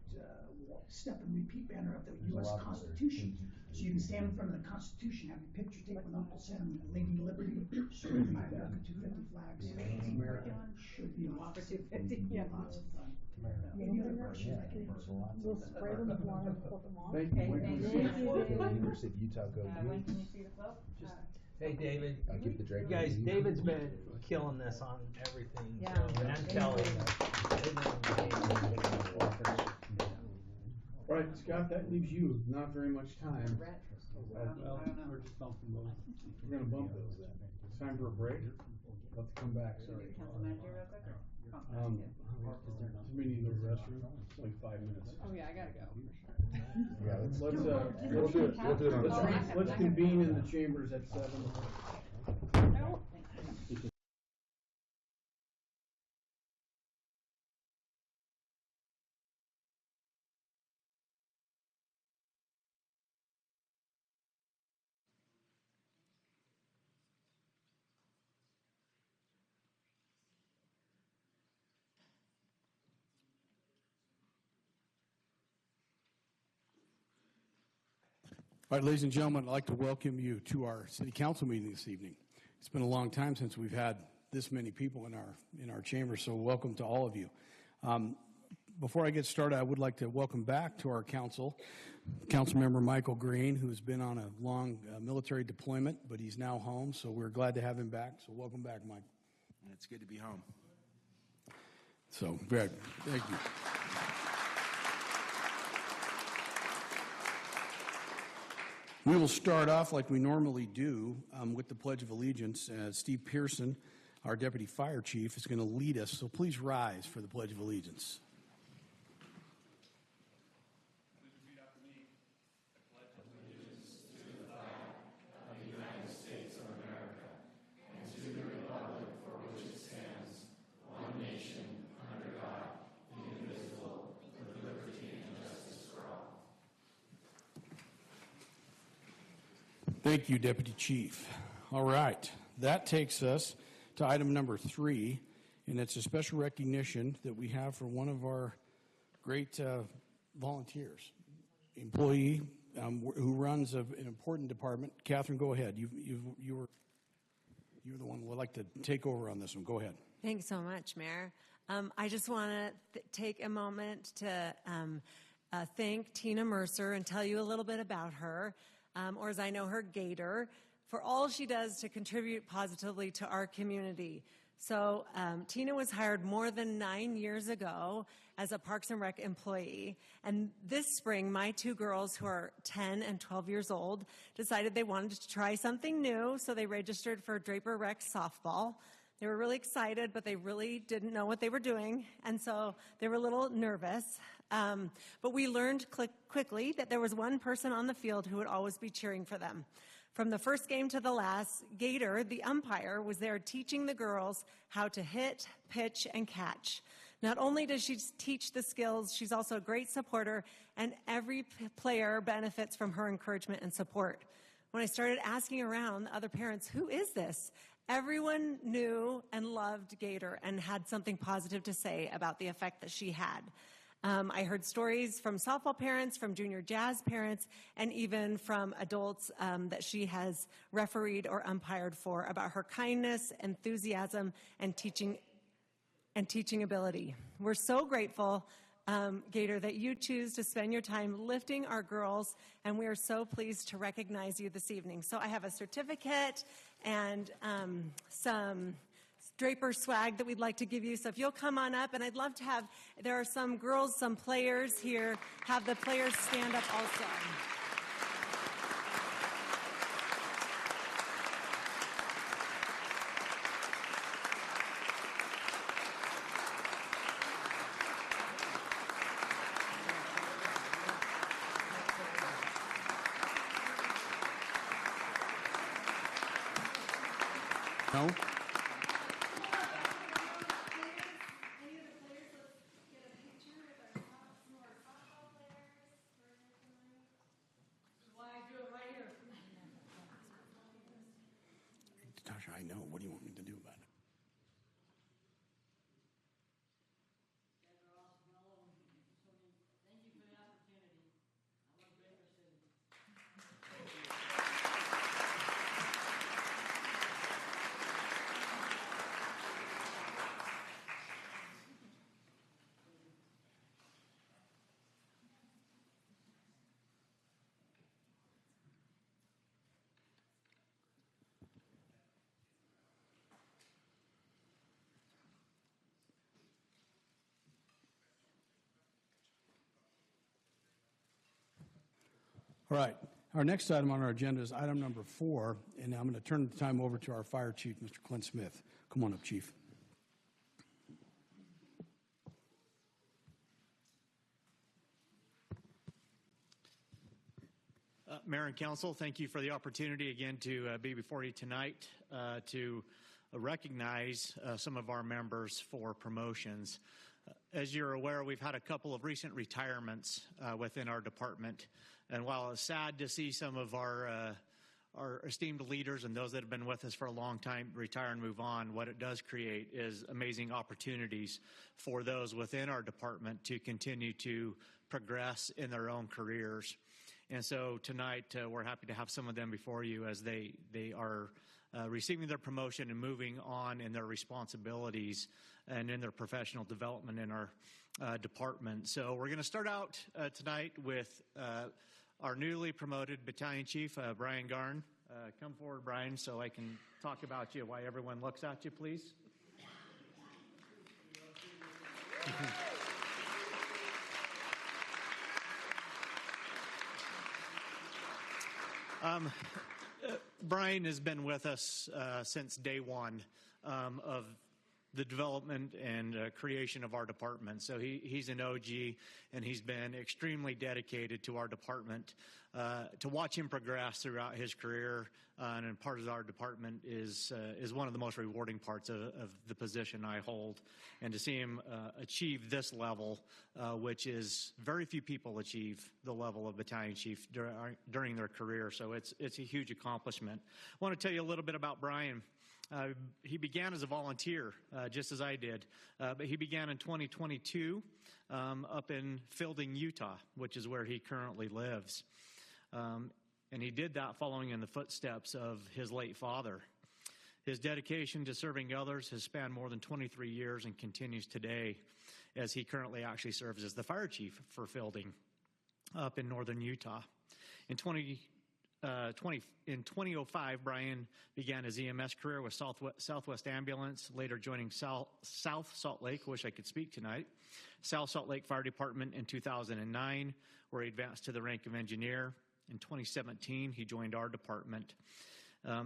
step and repeat banner of the There's a U.S. lot of other Constitution. things you can So you can stand in front of the Constitution, have your picture taken with Uncle Sam and Lady Liberty, show the America 250 flags. America. Should be lots of, 250, yeah. lots of fun. America. Any other questions I can answer? We'll spray them with water and flip them off. Thank you. Okay, When thank can we you. see the float? The University of Utah go When can Utes. you see the float? Hey, David. I'll give the Draper. You guys, the- David's been killing this on everything. Yeah. So, and Kelly. They've been- All right, Scott, that leaves you not very much time. Well, we're just bumping those. We're gonna bump those then. It's time for a break. Let's come back, sorry. Council manager real quick? Oh, Um, yeah. do we need to go to the restroom? It's like 5 minutes. Oh yeah, I gotta go for sure. Yeah, let's Let's, we'll do it on the Oh, side. let's convene in the chambers at 7. All right, ladies and gentlemen, I'd like to welcome you to our city council meeting this evening. It's been a long time since we've had this many people in our chamber, so welcome to all of you. Before I get started, I would like to welcome back to our council, Councilmember Michael Green, who's been on a long military deployment, but he's now home, so we're glad to have him back. So welcome back, Mike. It's good to be home. So, Brad, thank you. We will start off like we normally do with the Pledge of Allegiance. Steve Pearson, our Deputy Fire Chief, is going to lead us, so please rise for the Pledge of Allegiance. Thank you, Deputy Chief. All right, that takes us to item number 3, and it's a special recognition that we have for one of our great volunteers, employee who runs an important department. Catherine, go ahead. You're the one who would like to take over on this one. Go ahead. Thanks so much, Mayor. I just want to take a moment to thank Tina Mercer and tell you a little bit about her. Or as I know her, Gator, for all she does to contribute positively to our community. So Tina was hired more than 9 years ago as a Parks and Rec employee. And this spring, my 2 girls, who are 10 and 12 years old, decided they wanted to try something new, so they registered for Draper Rec softball. They were really excited, but they really didn't know what they were doing, and so they were a little nervous. But we learned quickly that there was one person on the field who would always be cheering for them. From the first game to the last, Gator, the umpire, was there teaching the girls how to hit, pitch, and catch. Not only does she teach the skills, she's also a great supporter, and every player benefits from her encouragement and support. When I started asking around other parents, who is this? Everyone knew and loved Gator and had something positive to say about the effect that she had. I heard stories from softball parents, from junior jazz parents, and even from adults that she has refereed or umpired for about her kindness, enthusiasm, and teaching ability. We're so grateful, Gator, that you choose to spend your time lifting our girls, and we are so pleased to recognize you this evening. So I have a certificate and some Draper swag that we'd like to give you. So if you'll come on up, and I'd love to have, there are some girls, some players here, have the players stand up also. No? Natasha, I know. What do you want me to do about it? All right. Our next item on our agenda is item number 4, and I'm going to turn the time over to our fire chief, Mr. Clint Smith. Come on up, Chief. Mayor and Council, thank you for the opportunity again to be before you tonight to recognize some of our members for promotions. As you're aware, we've had a couple of recent retirements within our department, and while it's sad to see some of our esteemed leaders and those that have been with us for a long time retire and move on, what it does create is amazing opportunities for those within our department to continue to progress in their own careers. And so tonight, we're happy to have some of them before you as they are receiving their promotion and moving on in their responsibilities and in their professional development in our department. So we're going to start out tonight with our newly promoted battalion chief, Brian Garn. Come forward, Brian, so I can talk about you, why everyone looks at you, please. Brian has been with us since day one of the development and creation of our department. So he's an OG, and he's been extremely dedicated to our department. To watch him progress throughout his career and part of our department is one of the most rewarding parts of the position I hold. And to see him achieve this level, which is very few people achieve the level of battalion chief during their career. So it's a huge accomplishment. I want to tell you a little bit about Brian. He began as a volunteer, just as I did, but he began in 2022 up in Fielding, Utah, which is where he currently lives. And he did that following in the footsteps of his late father. His dedication to serving others has spanned more than 23 years and continues today, as he currently actually serves as the fire chief for Fielding up in northern Utah. In 2005, Brian began his EMS career with Southwest Ambulance, later joining South Salt Lake, wish I could speak tonight, South Salt Lake Fire Department in 2009, where he advanced to the rank of engineer. In 2017, he joined our department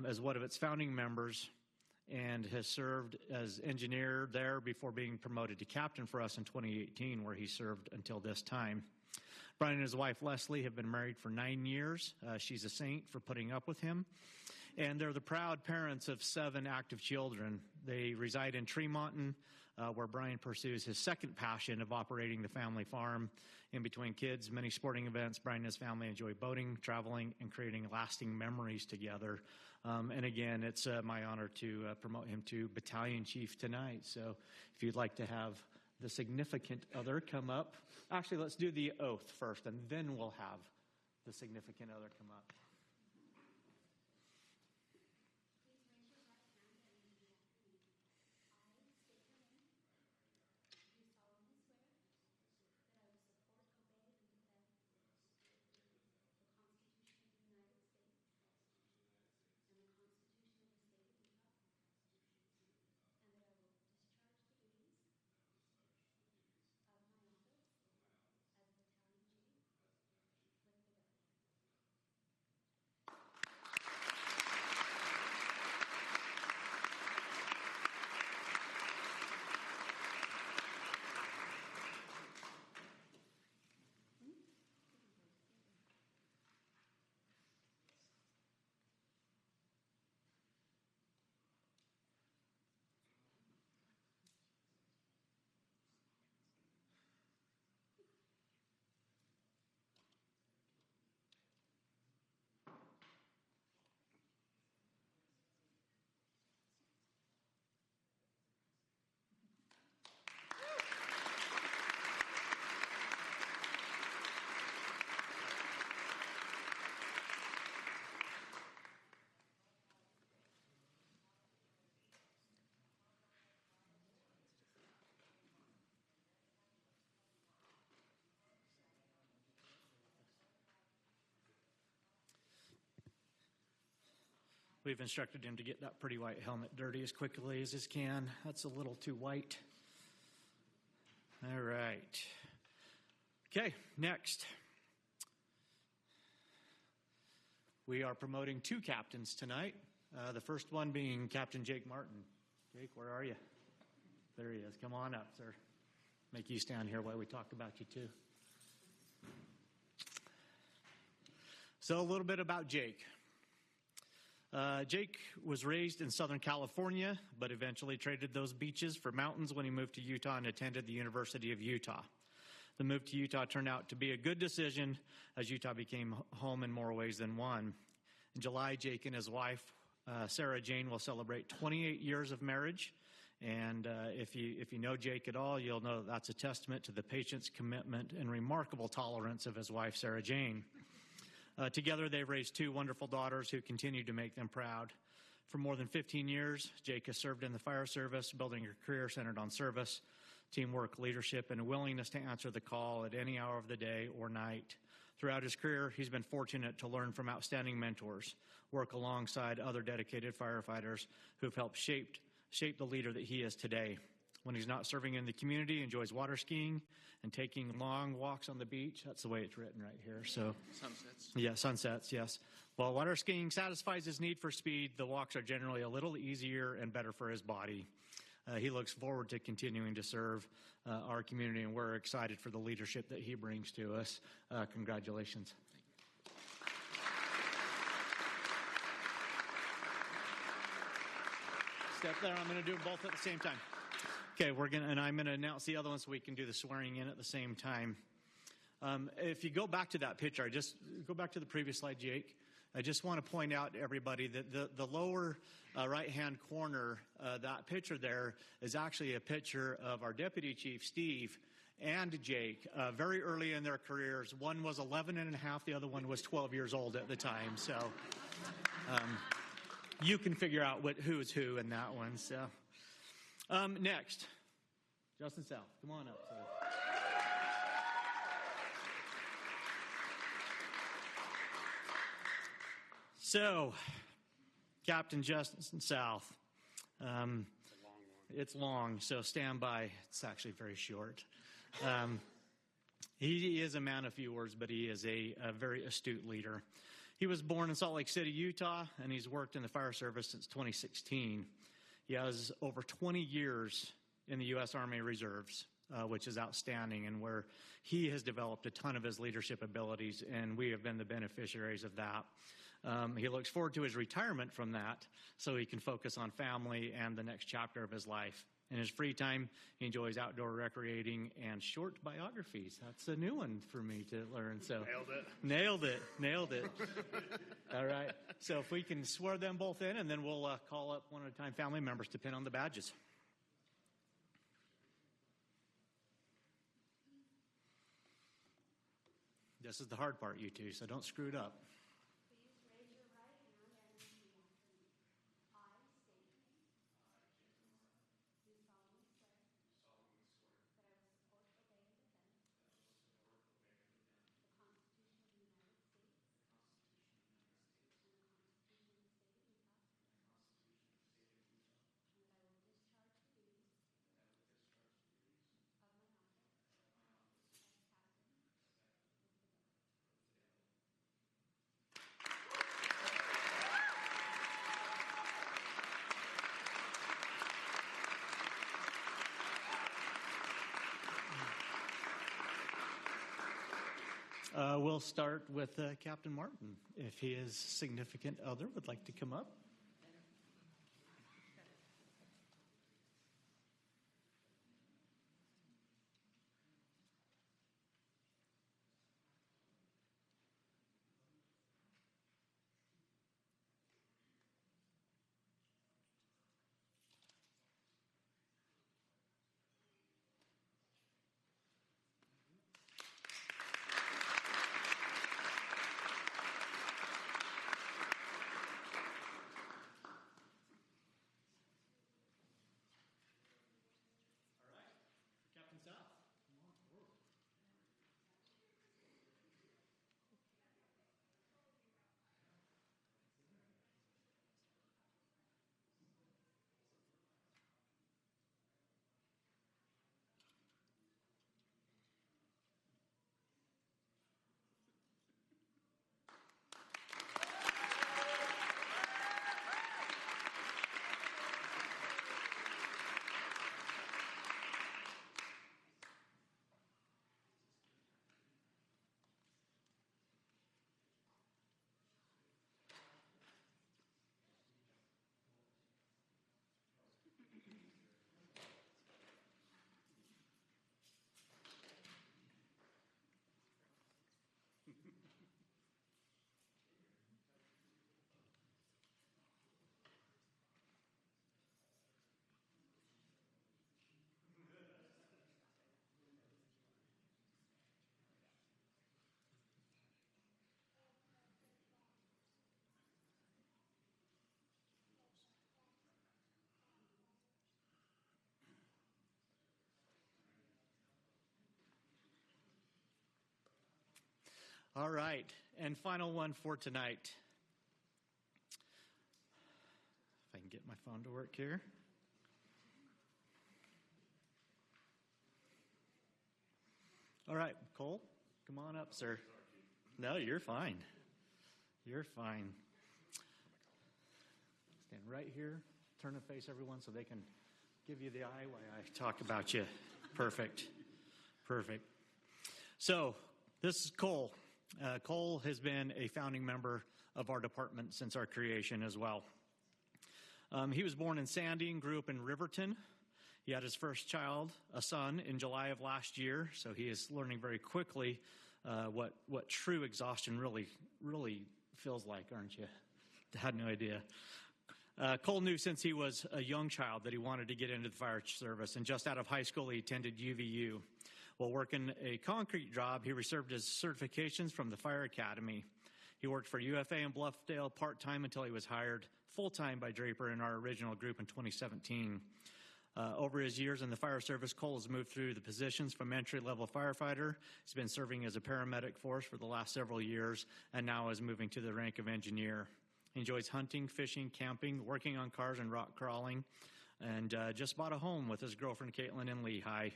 as one of its founding members and has served as engineer there before being promoted to captain for us in 2018, where he served until this time. Brian and his wife, Leslie, have been married for 9 years. She's a saint for putting up with him. And they're the proud parents of 7 active children. They reside in Tremonton, where Brian pursues his second passion of operating the family farm. In between kids, many sporting events, Brian and his family enjoy boating, traveling, and creating lasting memories together. And again, it's my honor to promote him to battalion chief tonight. So if you'd like to have the significant other come up. Actually, let's do the oath first, and then we'll have the significant other come up. We've instructed him to get that pretty white helmet dirty as quickly as he can. That's a little too white. All right. Okay, next. We are promoting 2 captains tonight. The first one being Captain Jake Martin. Jake, where are you? There he is. Come on up, sir. Make you stand here while we talk about you, too. So a little bit about Jake. Jake was raised in Southern California, but eventually traded those beaches for mountains when he moved to Utah and attended the University of Utah. The move to Utah turned out to be a good decision, as Utah became home in more ways than one. In July, Jake and his wife, Sarah Jane, will celebrate 28 years of marriage. And if you know Jake at all, you'll know that's a testament to the patience, commitment, and remarkable tolerance of his wife, Sarah Jane. Together, they've raised 2 wonderful daughters who continue to make them proud. For more than 15 years, Jake has served in the fire service, building a career centered on service, teamwork, leadership, and a willingness to answer the call at any hour of the day or night. Throughout his career, he's been fortunate to learn from outstanding mentors, work alongside other dedicated firefighters who've helped shape the leader that he is today. When he's not serving in the community, he enjoys water skiing and taking long walks on the beach. That's the way it's written right here. So Sunsets. Yeah, sunsets, yes. While water skiing satisfies his need for speed, the walks are generally a little easier and better for his body. He looks forward to continuing to serve our community, and we're excited for the leadership that he brings to us. Congratulations. Step there. I'm going to do them both at the same time. Okay, I'm going to announce the other one so we can do the swearing in at the same time. If you go back to that picture, just go back to the previous slide, Jake. I just want to point out to everybody that the lower right-hand corner, that picture there is actually a picture of our Deputy Chief, Steve, and Jake, very early in their careers. One was 11 and a half, the other one was 12 years old at the time. So you can figure out who's who in that one. So next, Justin South, come on up. So, Captain Justin South. It's long, so stand by. It's actually very short. He is a man of few words, but he is a very astute leader. He was born in Salt Lake City, Utah, and he's worked in the fire service since 2016. He has over 20 years in the U.S. Army Reserves, which is outstanding, and where he has developed a ton of his leadership abilities, and we have been the beneficiaries of that. He looks forward to his retirement from that so he can focus on family and the next chapter of his life. In his free time, he enjoys outdoor recreating and short biographies. That's a new one for me to learn. So Nailed it. All right. So if we can swear them both in, and then we'll call up one at a time family members to pin on the badges. This is the hard part, you two, so don't screw it up. Please raise your right hand and repeat after me. I state your name. Do solemnly swear. That I will support, obey, and defend. The Constitution of the United States. And the Constitution of the State of Utah. And that I will discharge the duties. Of my office. As captain. With fidelity. We'll start with Captain Martin, if his significant other would like to come up. All right, and final one for tonight. If I can get my phone to work here. All right, Cole, come on up, sir. No, you're fine. You're fine. Stand right here. Turn and face everyone so they can give you the eye while I talk about you. Perfect. Perfect. So, this is Cole. Cole has been a founding member of our department since our creation as well. He was born in Sandy and grew up in Riverton. He had his first child, a son, in July of last year, so he is learning very quickly what true exhaustion really feels like, aren't you? Had no idea. Cole knew since he was a young child that he wanted to get into the fire service, and just out of high school he attended UVU. While working a concrete job, he received his certifications from the Fire Academy. He worked for UFA in Bluffdale part-time until he was hired full-time by Draper in our original group in 2017. Over his years in the fire service, Cole has moved through the positions from entry-level firefighter. He's been serving as a paramedic force for the last several years, and now is moving to the rank of engineer. He enjoys hunting, fishing, camping, working on cars, and rock crawling, and just bought a home with his girlfriend, Caitlin, in Lehigh,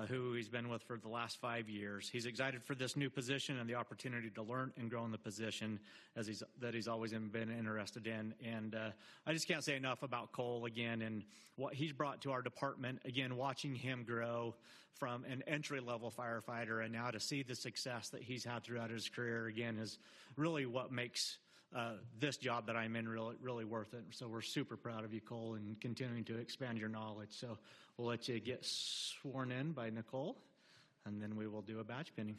who he's been with for the last 5 years. He's excited for this new position and the opportunity to learn and grow in the position that he's always been interested in. And I just can't say enough about Cole again and what he's brought to our department. Again, watching him grow from an entry-level firefighter and now to see the success that he's had throughout his career, again, is really what makes this job that I'm in really worth it. So we're super proud of you, Cole, and continuing to expand your knowledge. So we'll let you get sworn in by Nicole, and then we will do a badge pinning.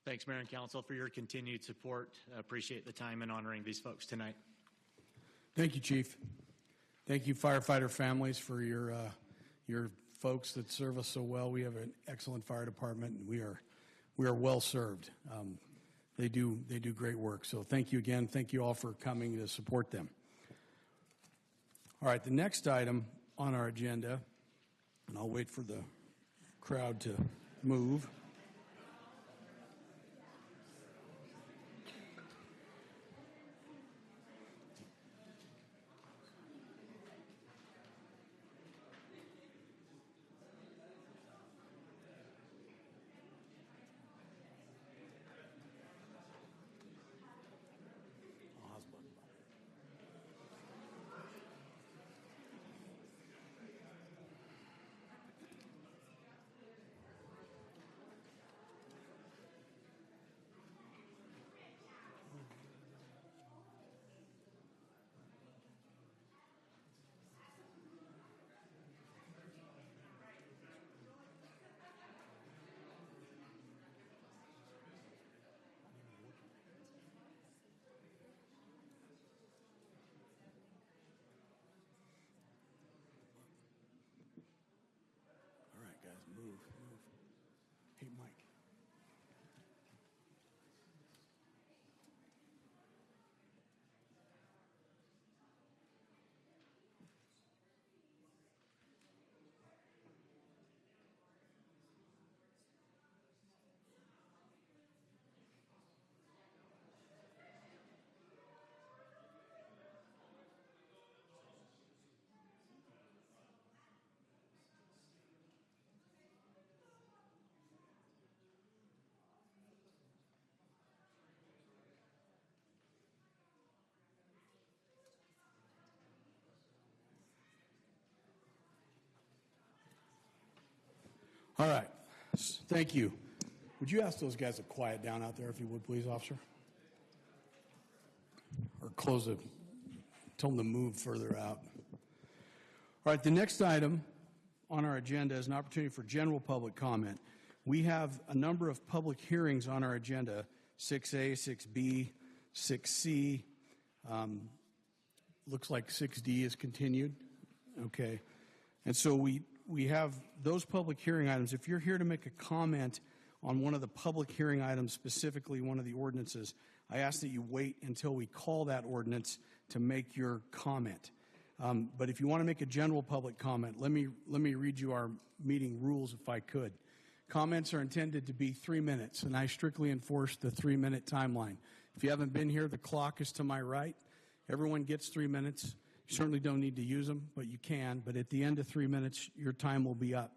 Thanks, Mayor and Council, for your continued support. I appreciate the time and honoring these folks tonight. Thank you, Chief. Thank you, firefighter families, for your folks that serve us so well. We have an excellent fire department, and we are well served. They do great work. So thank you again. Thank you all for coming to support them. All right, the next item on our agenda, and I'll wait for the crowd to move. All right, guys, move. Hey, Mike. All right. Thank you. Would you ask those guys to quiet down out there, if you would, please, officer? Or close it. Tell them to move further out. All right. The next item on our agenda is an opportunity for general public comment. We have a number of public hearings on our agenda, 6A, 6B, 6C. Looks like 6D is continued. Okay. And so we have those public hearing items. If you're here to make a comment on one of the public hearing items, specifically one of the ordinances, I ask that you wait until we call that ordinance to make your comment. But if you want to make a general public comment, let me read you our meeting rules if I could. Comments are intended to be 3 minutes, and I strictly enforce the 3-minute timeline. If you haven't been here, the clock is to my right. Everyone gets 3 minutes. You certainly don't need to use them, but you can. But at the end of 3 minutes, your time will be up.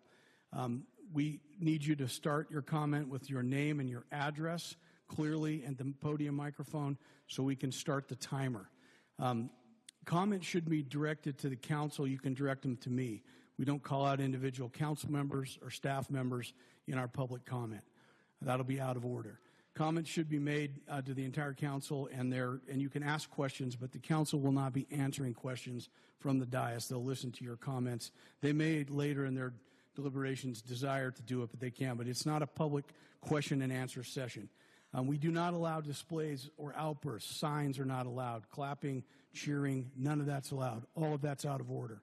We need you to start your comment with your name and your address clearly and the podium microphone so we can start the timer. Comments should be directed to the council. You can direct them to me. We don't call out individual council members or staff members in our public comment. That'll be out of order. Comments should be made to the entire council, and you can ask questions, but the council will not be answering questions from the dais. They'll listen to your comments. They may later in their deliberations desire to do it, but they can. But it's not a public question and answer session. We do not allow displays or outbursts. Signs are not allowed. Clapping, cheering, none of that's allowed. All of that's out of order.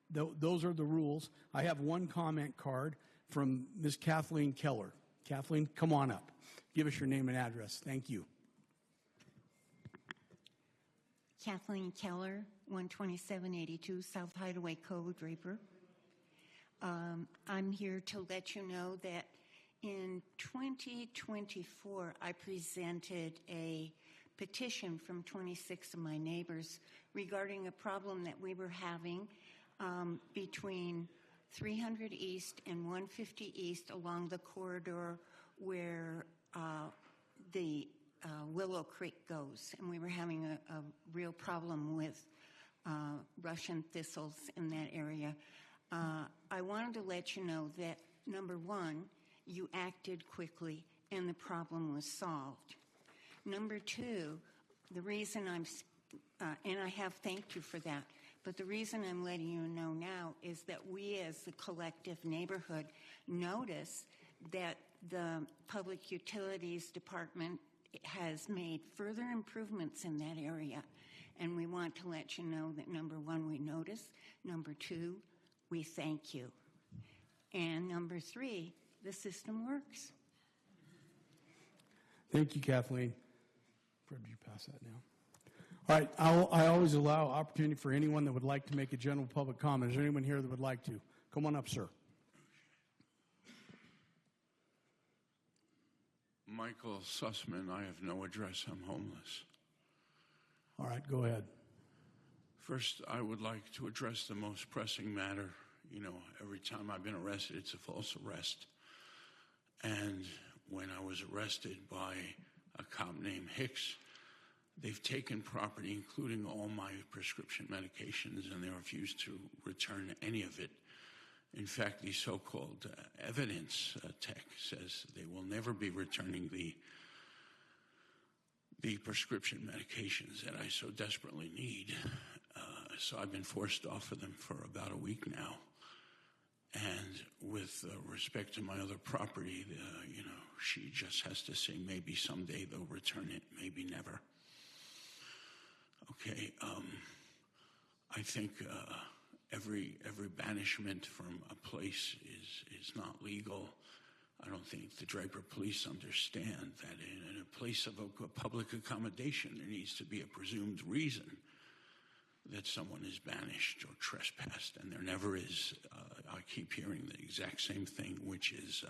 Those are the rules. I have one comment card from Ms. Kathleen Keller. Kathleen, come on up. Give us your name and address. Thank you. Kathleen Keller, 12782 South Hideaway Code, Draper. I'm here to let you know that in 2024, I presented a petition from 26 of my neighbors regarding a problem that we were having between 300 East and 150 East along the corridor where the Willow Creek goes. And we were having a real problem with Russian thistles in that area. I wanted to let you know that, number one, you acted quickly and the problem was solved. Number two, the reason and I have thanked you for that, but the reason I'm letting you know now is that we as the collective neighborhood notice that the Public Utilities Department has made further improvements in that area, and we want to let you know that number one, we notice, number two, we thank you, and number three, the system works. Thank you, Kathleen. Fred, would you pass that now? All right, I always allow opportunity for anyone that would like to make a general public comment. Is there anyone here that would like to? Come on up, sir. Michael Sussman, I have no address, I'm homeless. All right, go ahead. First, I would like to address the most pressing matter. You know, every time I've been arrested, it's a false arrest. And when I was arrested by a cop named Hicks, they've taken property, including all my prescription medications, and they refuse to return any of it. In fact, the so-called evidence tech says they will never be returning the prescription medications that I so desperately need. So I've been forced off of them for about a week now. And with respect to my other property, you know, she just has to say maybe someday they'll return it, maybe never. Okay, I think every banishment from a place is not legal. I don't think the Draper police understand that in a place of a public accommodation, there needs to be a presumed reason that someone is banished or trespassed, and there never is. I keep hearing the exact same thing, which is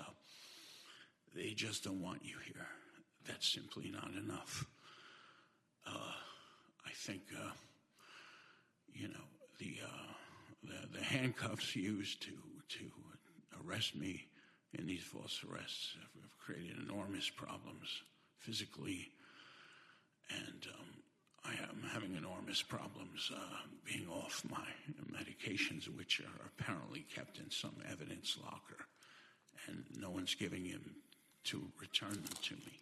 they just don't want you here. That's simply not enough. I think, you know, the handcuffs used to arrest me in these false arrests have created enormous problems physically, and I am having enormous problems being off my medications, which are apparently kept in some evidence locker, and no one's giving him to return them to me.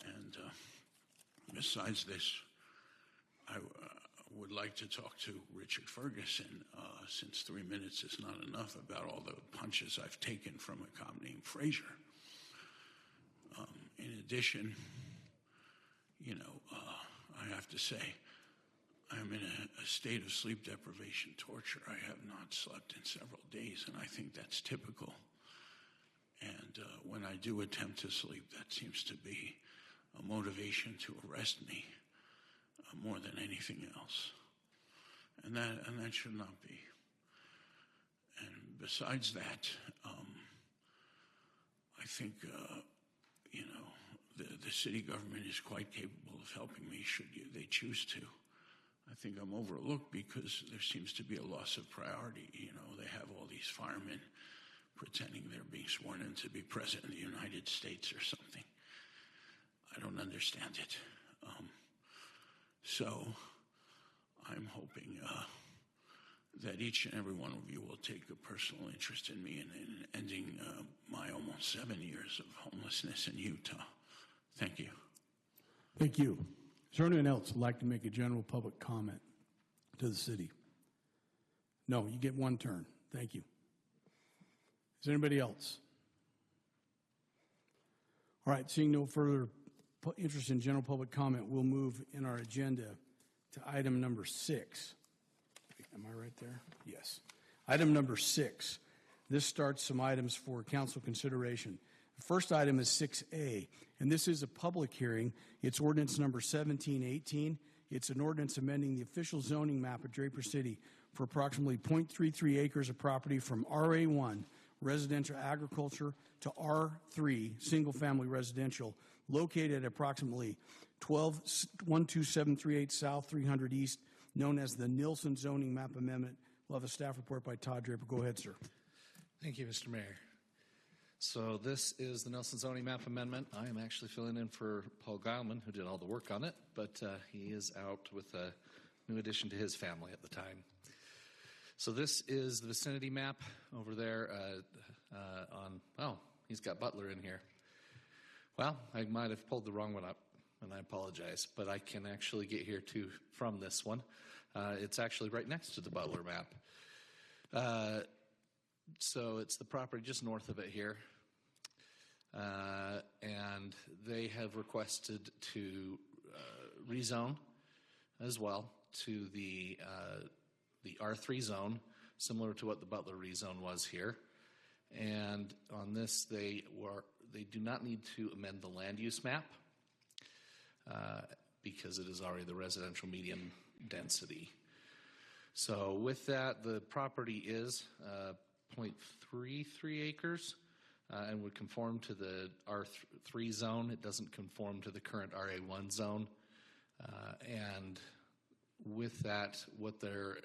And besides this, I would like to talk to Richard Ferguson, since 3 minutes is not enough, about all the punches I've taken from a cop named Frazier. In addition, you know, I have to say, I'm in a state of sleep deprivation torture. I have not slept in several days, and I think that's typical. And when I do attempt to sleep, that seems to be a motivation to arrest me more than anything else. And that should not be. And besides that, I think, you know, the city government is quite capable of helping me should they choose to. I think I'm overlooked because there seems to be a loss of priority. You know, they have all these firemen pretending they're being sworn in to be president of the United States or something. I don't understand it. So I'm hoping that each and every one of you will take a personal interest in me in ending my almost 7 years of homelessness in Utah. Thank you. Thank you. Is there anyone else who'd like to make a general public comment to the city? No, you get one turn. Thank you. Is there anybody else? All right, seeing no further interest in general public comment, we'll move in our agenda to item number 6. Am I right there? Yes. Item number 6. This starts some items for council consideration. The first item is 6A, and this is a public hearing. It's ordinance number 1718. It's an ordinance amending the official zoning map of Draper City for approximately 0.33 acres of property from RA1, residential agriculture, to R3, single-family residential, located at approximately 12738 South 300 East, known as the Nilsen Zoning Map Amendment. We'll have a staff report by Todd Draper. Go ahead, sir. Thank you, Mr. Mayor. So this is the Nelson Zoning Map Amendment. I am actually filling in for Paul Geilman, who did all the work on it, but he is out with a new addition to his family at the time. So this is the vicinity map over there he's got Butler in here. Well, I might have pulled the wrong one up, and I apologize, but I can actually get here from this one. It's actually right next to the Butler map. So it's the property just north of it here. And they have requested to rezone as well to the R3 zone, similar to what the Butler rezone was here. And on this, they do not need to amend the land use map because it is already the residential medium density. So with that, the property is 0.33 acres and would conform to the R3 zone. It doesn't conform to the current RA1 zone. And with that, what they're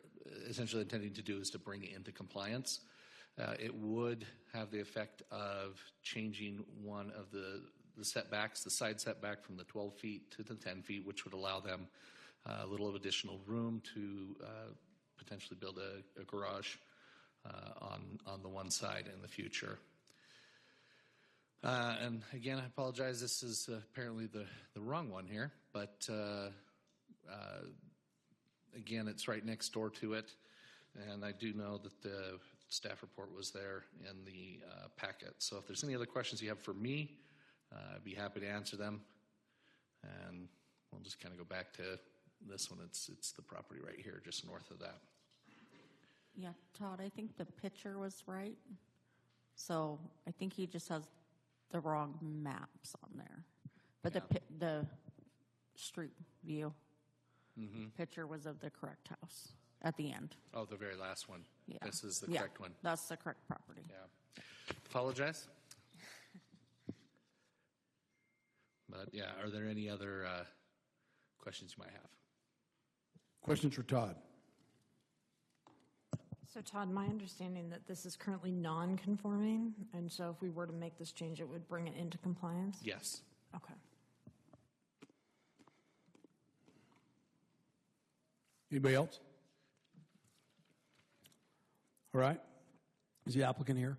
essentially intending to do is to bring it into compliance. It would have the effect of changing one of the setbacks, the side setback from the 12 feet to the 10 feet, which would allow them a little of additional room to potentially build a garage on the one side in the future. And again, I apologize, this is apparently the wrong one here, but again, it's right next door to it, and I do know that the staff report was there in the packet. So if there's any other questions you have for me, I'd be happy to answer them, and we'll just kind of go back to this one. It's the property right here, just north of that. Yeah, Todd, I think the picture was right. So I think he just has the wrong maps on there. But the street view picture was of the correct house at the end. Oh, the very last one. Yeah. This is the correct one. That's the correct property. Yeah. Apologize. But yeah, are there any other questions you might have? Questions for Todd? So Todd, my understanding that this is currently non-conforming, and so if we were to make this change, it would bring it into compliance? Yes. Okay. Anybody else? All right. Is the applicant here?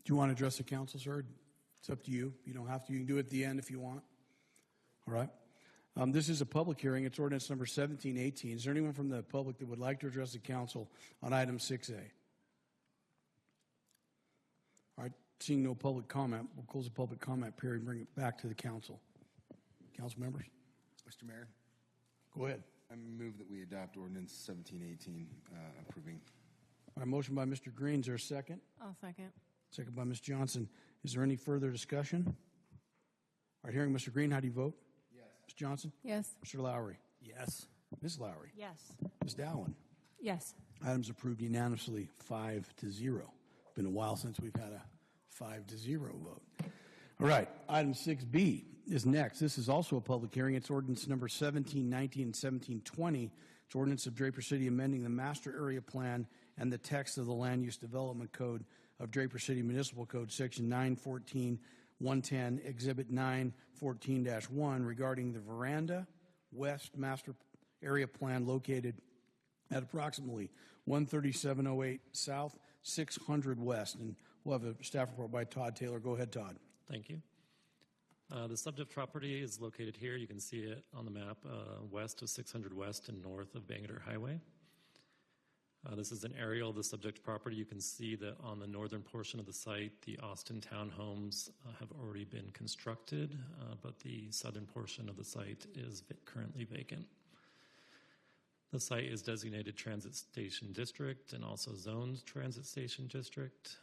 Do you want to address the council, sir? It's up to you. You don't have to. You can do it at the end if you want. All right. This is a public hearing. It's ordinance number 1718. Is there anyone from the public that would like to address the council on item 6A? All right. Seeing no public comment, we'll close the public comment period and bring it back to the council. Council members? Mr. Mayor? Go ahead. I move that we adopt ordinance 1718 approving. All right, motion by Mr. Green. Is there a second? I'll second. Second by Ms. Johnson. Is there any further discussion? All right, hearing Mr. Green, how do you vote? Yes. Ms. Johnson? Yes. Mr. Lowry? Yes. Ms. Lowry? Yes. Ms. Dowling? Yes. Items approved unanimously, 5-0. Been a while since we've had a 5-0 vote. All right, item 6B is next. This is also a public hearing. It's ordinance number 1719 and 1720. It's ordinance of Draper City amending the master area plan and the text of the Land Use Development Code of Draper City Municipal Code, Section 914-110, Exhibit 914-1, regarding the Veranda West Master Area Plan located at approximately 13708 South, 600 West. And we'll have a staff report by Todd Taylor. Go ahead, Todd. Thank you. The subject property is located here. You can see it on the map, west of 600 West and north of Bangor Highway. This is an aerial of the subject property. You can see that on the northern portion of the site, the Austin townhomes have already been constructed, but the southern portion of the site is currently vacant. The site is designated Transit Station District and also zoned Transit Station District.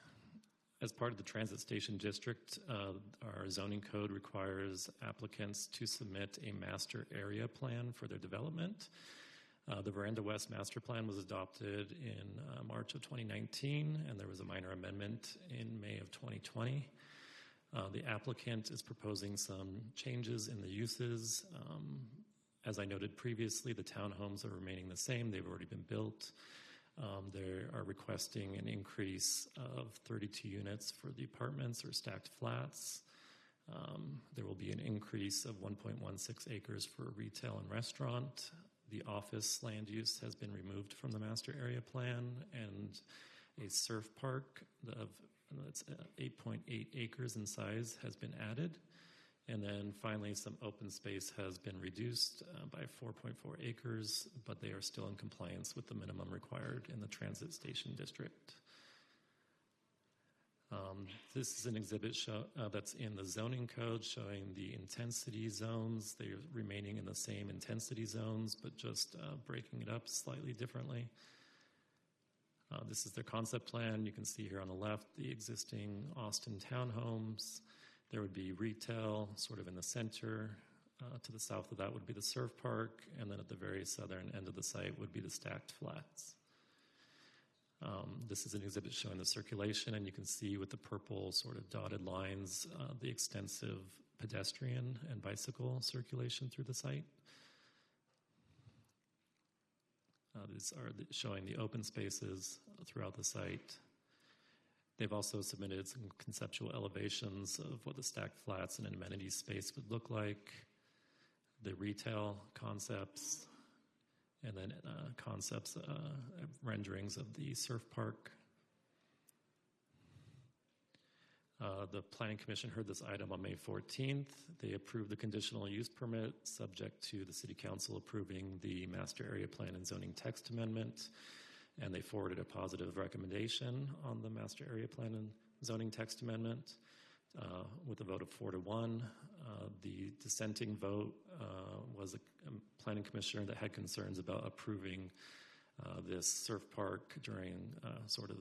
As part of the Transit Station District, our zoning code requires applicants to submit a master area plan for their development. The Veranda West Master Plan was adopted in March of 2019, and there was a minor amendment in May of 2020. The applicant is proposing some changes in the uses. As I noted previously, the townhomes are remaining the same. They've already been built. They are requesting an increase of 32 units for the apartments or stacked flats. There will be an increase of 1.16 acres for retail and restaurant. The office land use has been removed from the master area plan, and a surf park that's 8.8 acres in size has been added. And then finally, some open space has been reduced by 4.4 acres, but they are still in compliance with the minimum required in the transit station district. This is an exhibit that's in the zoning code showing the intensity zones. They're remaining in the same intensity zones, but just breaking it up slightly differently. This is their concept plan. You can see here on the left the existing Austin townhomes. There would be retail sort of in the center. To the south of that would be the surf park, and then at the very southern end of the site would be the stacked flats. This is an exhibit showing the circulation, and you can see with the purple sort of dotted lines the extensive pedestrian and bicycle circulation through the site. These are showing the open spaces throughout the site. They've also submitted some conceptual elevations of what the stacked flats and amenity space would look like, the retail concepts, and then concepts, renderings of the surf park. The Planning Commission heard this item on May 14th. They approved the conditional use permit subject to the City Council approving the Master Area Plan and Zoning Text Amendment, and they forwarded a positive recommendation on the Master Area Plan and Zoning Text Amendment with a vote of 4-1. The dissenting vote was a planning commissioner that had concerns about approving this surf park during sort of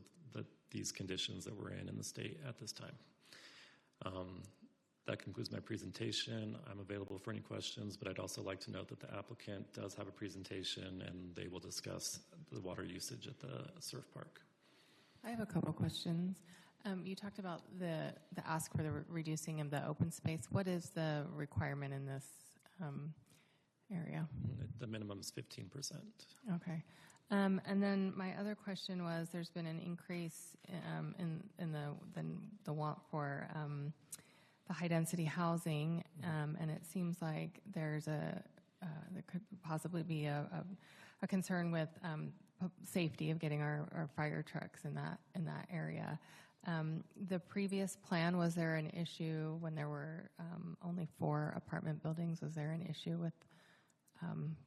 these conditions that we're in the state at this time. That concludes my presentation. I'm available for any questions, but I'd also like to note that the applicant does have a presentation and they will discuss the water usage at the surf park. I have a couple questions. You talked about the ask for the reducing of the open space. What is the requirement in this area? The minimum is 15%. Okay. And then my other question was, there's been an increase in the want for the high density housing, and it seems like there could possibly be a concern with safety of getting our fire trucks in that area. The previous plan, was there an issue when there were only 4 apartment buildings? Was there an issue with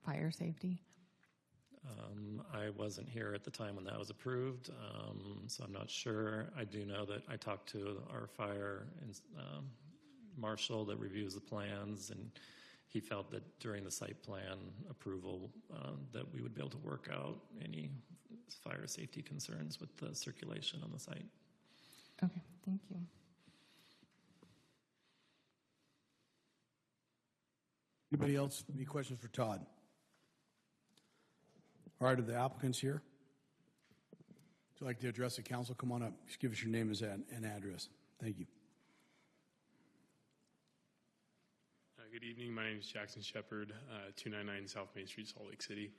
fire safety? I wasn't here at the time when that was approved, so I'm not sure. I do know that I talked to our fire marshal that reviews the plans, and he felt that during the site plan approval that we would be able to work out any fire safety concerns with the circulation on the site. Okay, thank you. Anybody else? Any questions for Todd? All right, are the applicants here? Would you like to address the council? Come on up. Just give us your name and address. Thank you. Good evening. My name is Jackson Shepard, 299 South Main Street, Salt Lake City.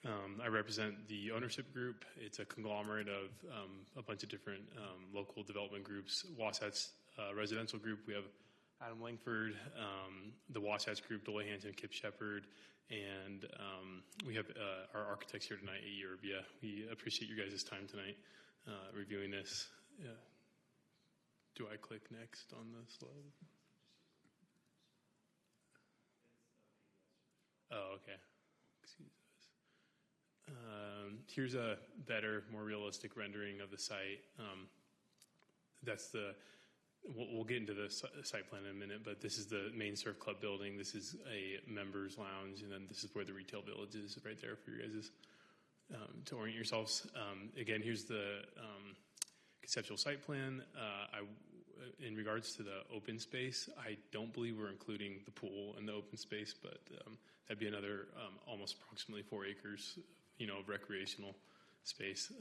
I represent the ownership group. It's a conglomerate of a bunch of different local development groups. Wasatch residential group, we have Adam Langford, the Wasatch group, Dole Hanson, Kip Shepard, and we have our architects here tonight, A.E. Urbia. We appreciate you guys' time tonight reviewing this. Yeah. Do I click next on the slide? Oh, okay. Excuse us. Here's a better, more realistic rendering of the site. That's we'll get into the site plan in a minute, but this is the main surf club building. This is a members lounge, and then this is where the retail village is right there for you guys to orient yourselves. Again, here's the conceptual site plan. In regards to the open space, I don't believe we're including the pool in the open space, but that'd be another almost approximately 4 acres, of recreational space.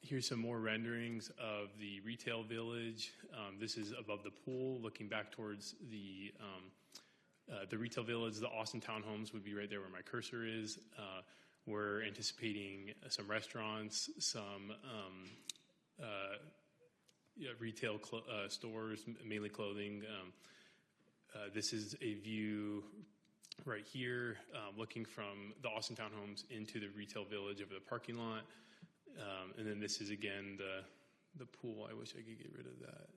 Here's some more renderings of the retail village. This is above the pool, looking back towards the retail village. The Austin townhomes would be right there where my cursor is. We're anticipating some restaurants, some retail stores, mainly clothing. This is a view right here, looking from the Austin townhomes into the retail village over the parking lot. And then this is again the pool. I wish I could get rid of that.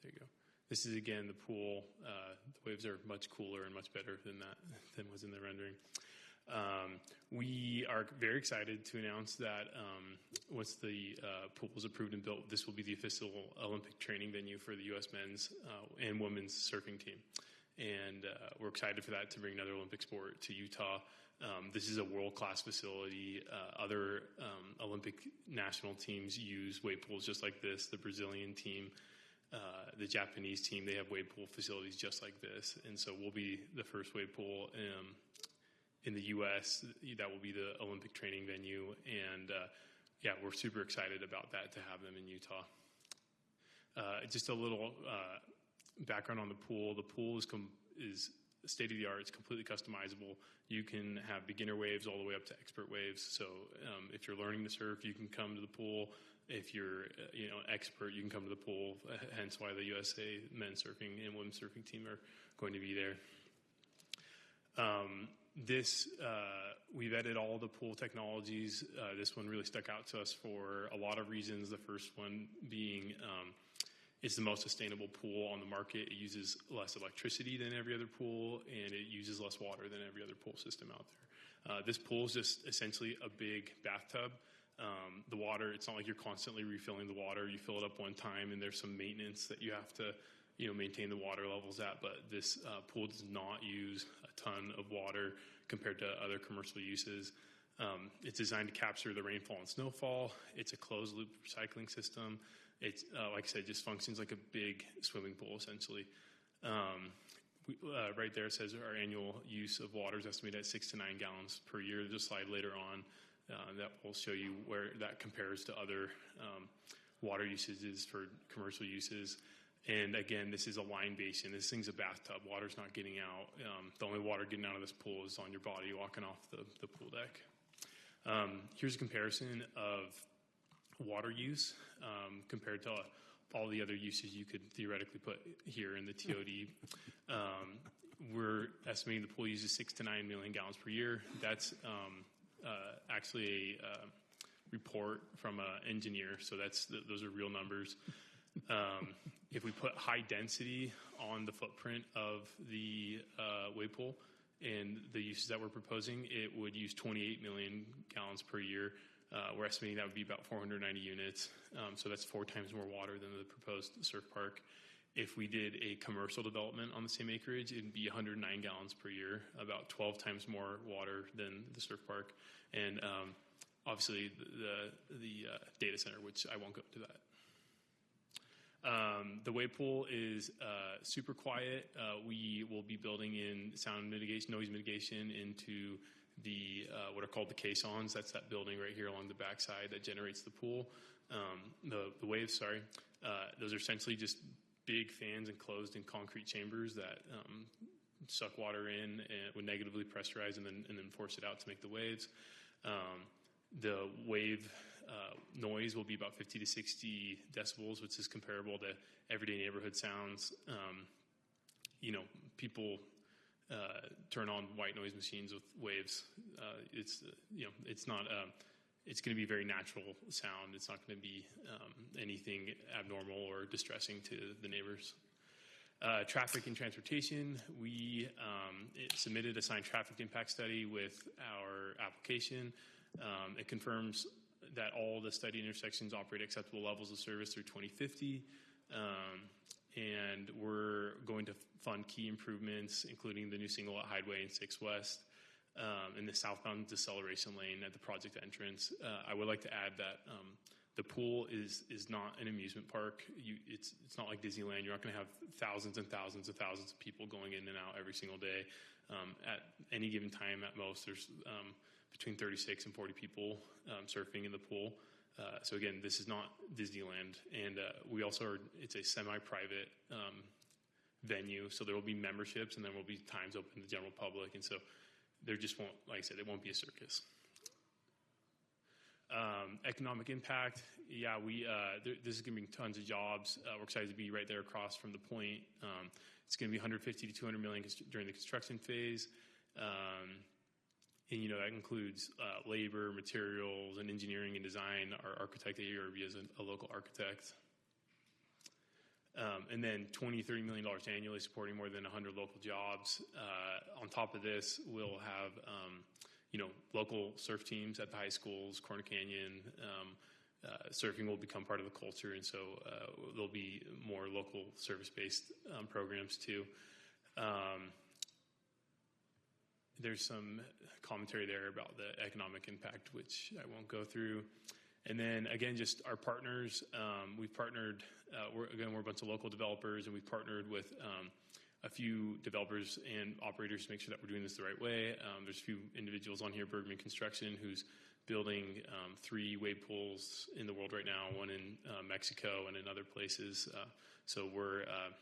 There you go. This is again the pool. The waves are much cooler and much better than was in the rendering. We are very excited to announce that once the pool is approved and built, this will be the official Olympic training venue for the U.S. men's and women's surfing team. And we're excited for that to bring another Olympic sport to Utah. This is a world-class facility. Other Olympic national teams use wave pools just like this. The Brazilian team, the Japanese team, they have wave pool facilities just like this. And so we'll be the first wave pool in the U.S. That will be the Olympic training venue. And yeah, we're super excited about that, to have them in Utah. Just a little background on the pool. The pool is state-of-the-art. It's completely customizable. You can have beginner waves all the way up to expert waves. So if you're learning to surf, you can come to the pool. If you're expert, you can come to the pool. Hence why the USA men's surfing and women's surfing team are going to be there. We vetted all the pool technologies. This one really stuck out to us for a lot of reasons. The first one being it's the most sustainable pool on the market. It uses less electricity than every other pool, and it uses less water than every other pool system out there. This pool is just essentially a big bathtub. The water, it's not like you're constantly refilling the water. You fill it up one time, and there's some maintenance that you have to maintain the water levels at, but this pool does not use a ton of water compared to other commercial uses. It's designed to capture the rainfall and snowfall. It's a closed loop recycling system. It's, like I said, just functions like a big swimming pool, essentially. Right there it says our annual use of water is estimated at 6 to 9 gallons per year. There's a slide later on that will show you where that compares to other water usages for commercial uses. And again, this is a line basin. This thing's a bathtub. Water's not getting out. The only water getting out of this pool is on your body walking off the pool deck. Here's a comparison of water use compared to all the other uses you could theoretically put here in the TOD. We're estimating the pool uses 6 to 9 million gallons per year. That's actually a report from an engineer, so those are real numbers. If we put high density on the footprint of the wave pool and the uses that we're proposing, it would use 28 million gallons per year. We're estimating that would be about 490 units. So that's 4 times more water than the proposed surf park. If we did a commercial development on the same acreage, it'd be 109 gallons per year, about 12 times more water than the surf park. And obviously the data center, which I won't go into that. The wave pool is super quiet. We will be building in sound mitigation, noise mitigation into the what are called the caissons. That's that building right here along the backside that generates the pool. The waves, those are essentially just big fans enclosed in concrete chambers that suck water in and would negatively pressurize and then force it out to make the waves. The wave noise will be about 50 to 60 decibels, which is comparable to everyday neighborhood sounds. People turn on white noise machines with waves. It's not. It's going to be very natural sound. It's not going to be anything abnormal or distressing to the neighbors. Traffic and transportation. We submitted a signed traffic impact study with our application. It confirms that all the study intersections operate at acceptable levels of service through 2050. And we're going to fund key improvements, including the new single at Highway and 6 West, and the southbound deceleration lane at the project entrance. I would like to add that the pool is not an amusement park. It's not like Disneyland. You're not going to have thousands and thousands of thousands of people going in and out every single day. At any given time, at most, there's between 36 and 40 people surfing in the pool. So again, this is not Disneyland, and we also it's a semi-private venue, so there will be memberships, and there will be times open to the general public, and so there just won't, like I said, it won't be a circus. Economic impact, yeah, this is going to bring tons of jobs. We're excited to be right there across from the point. It's going to be 150 to 200 million during the construction phase. And, that includes labor, materials, and engineering and design. Our architect at ERB is a local architect. And then $20-30 million annually supporting more than 100 local jobs. On top of this, we'll have local surf teams at the high schools, Corner Canyon. Surfing will become part of the culture, and so there'll be more local service-based programs too. There's some commentary there about the economic impact, which I won't go through. And then again, just our partners. We've partnered. We're a bunch of local developers, and we've partnered with a few developers and operators to make sure that we're doing this the right way. There's a few individuals on here, Bergman Construction, who's building 3 wave pools in the world right now, one in Mexico and in other places. So we're a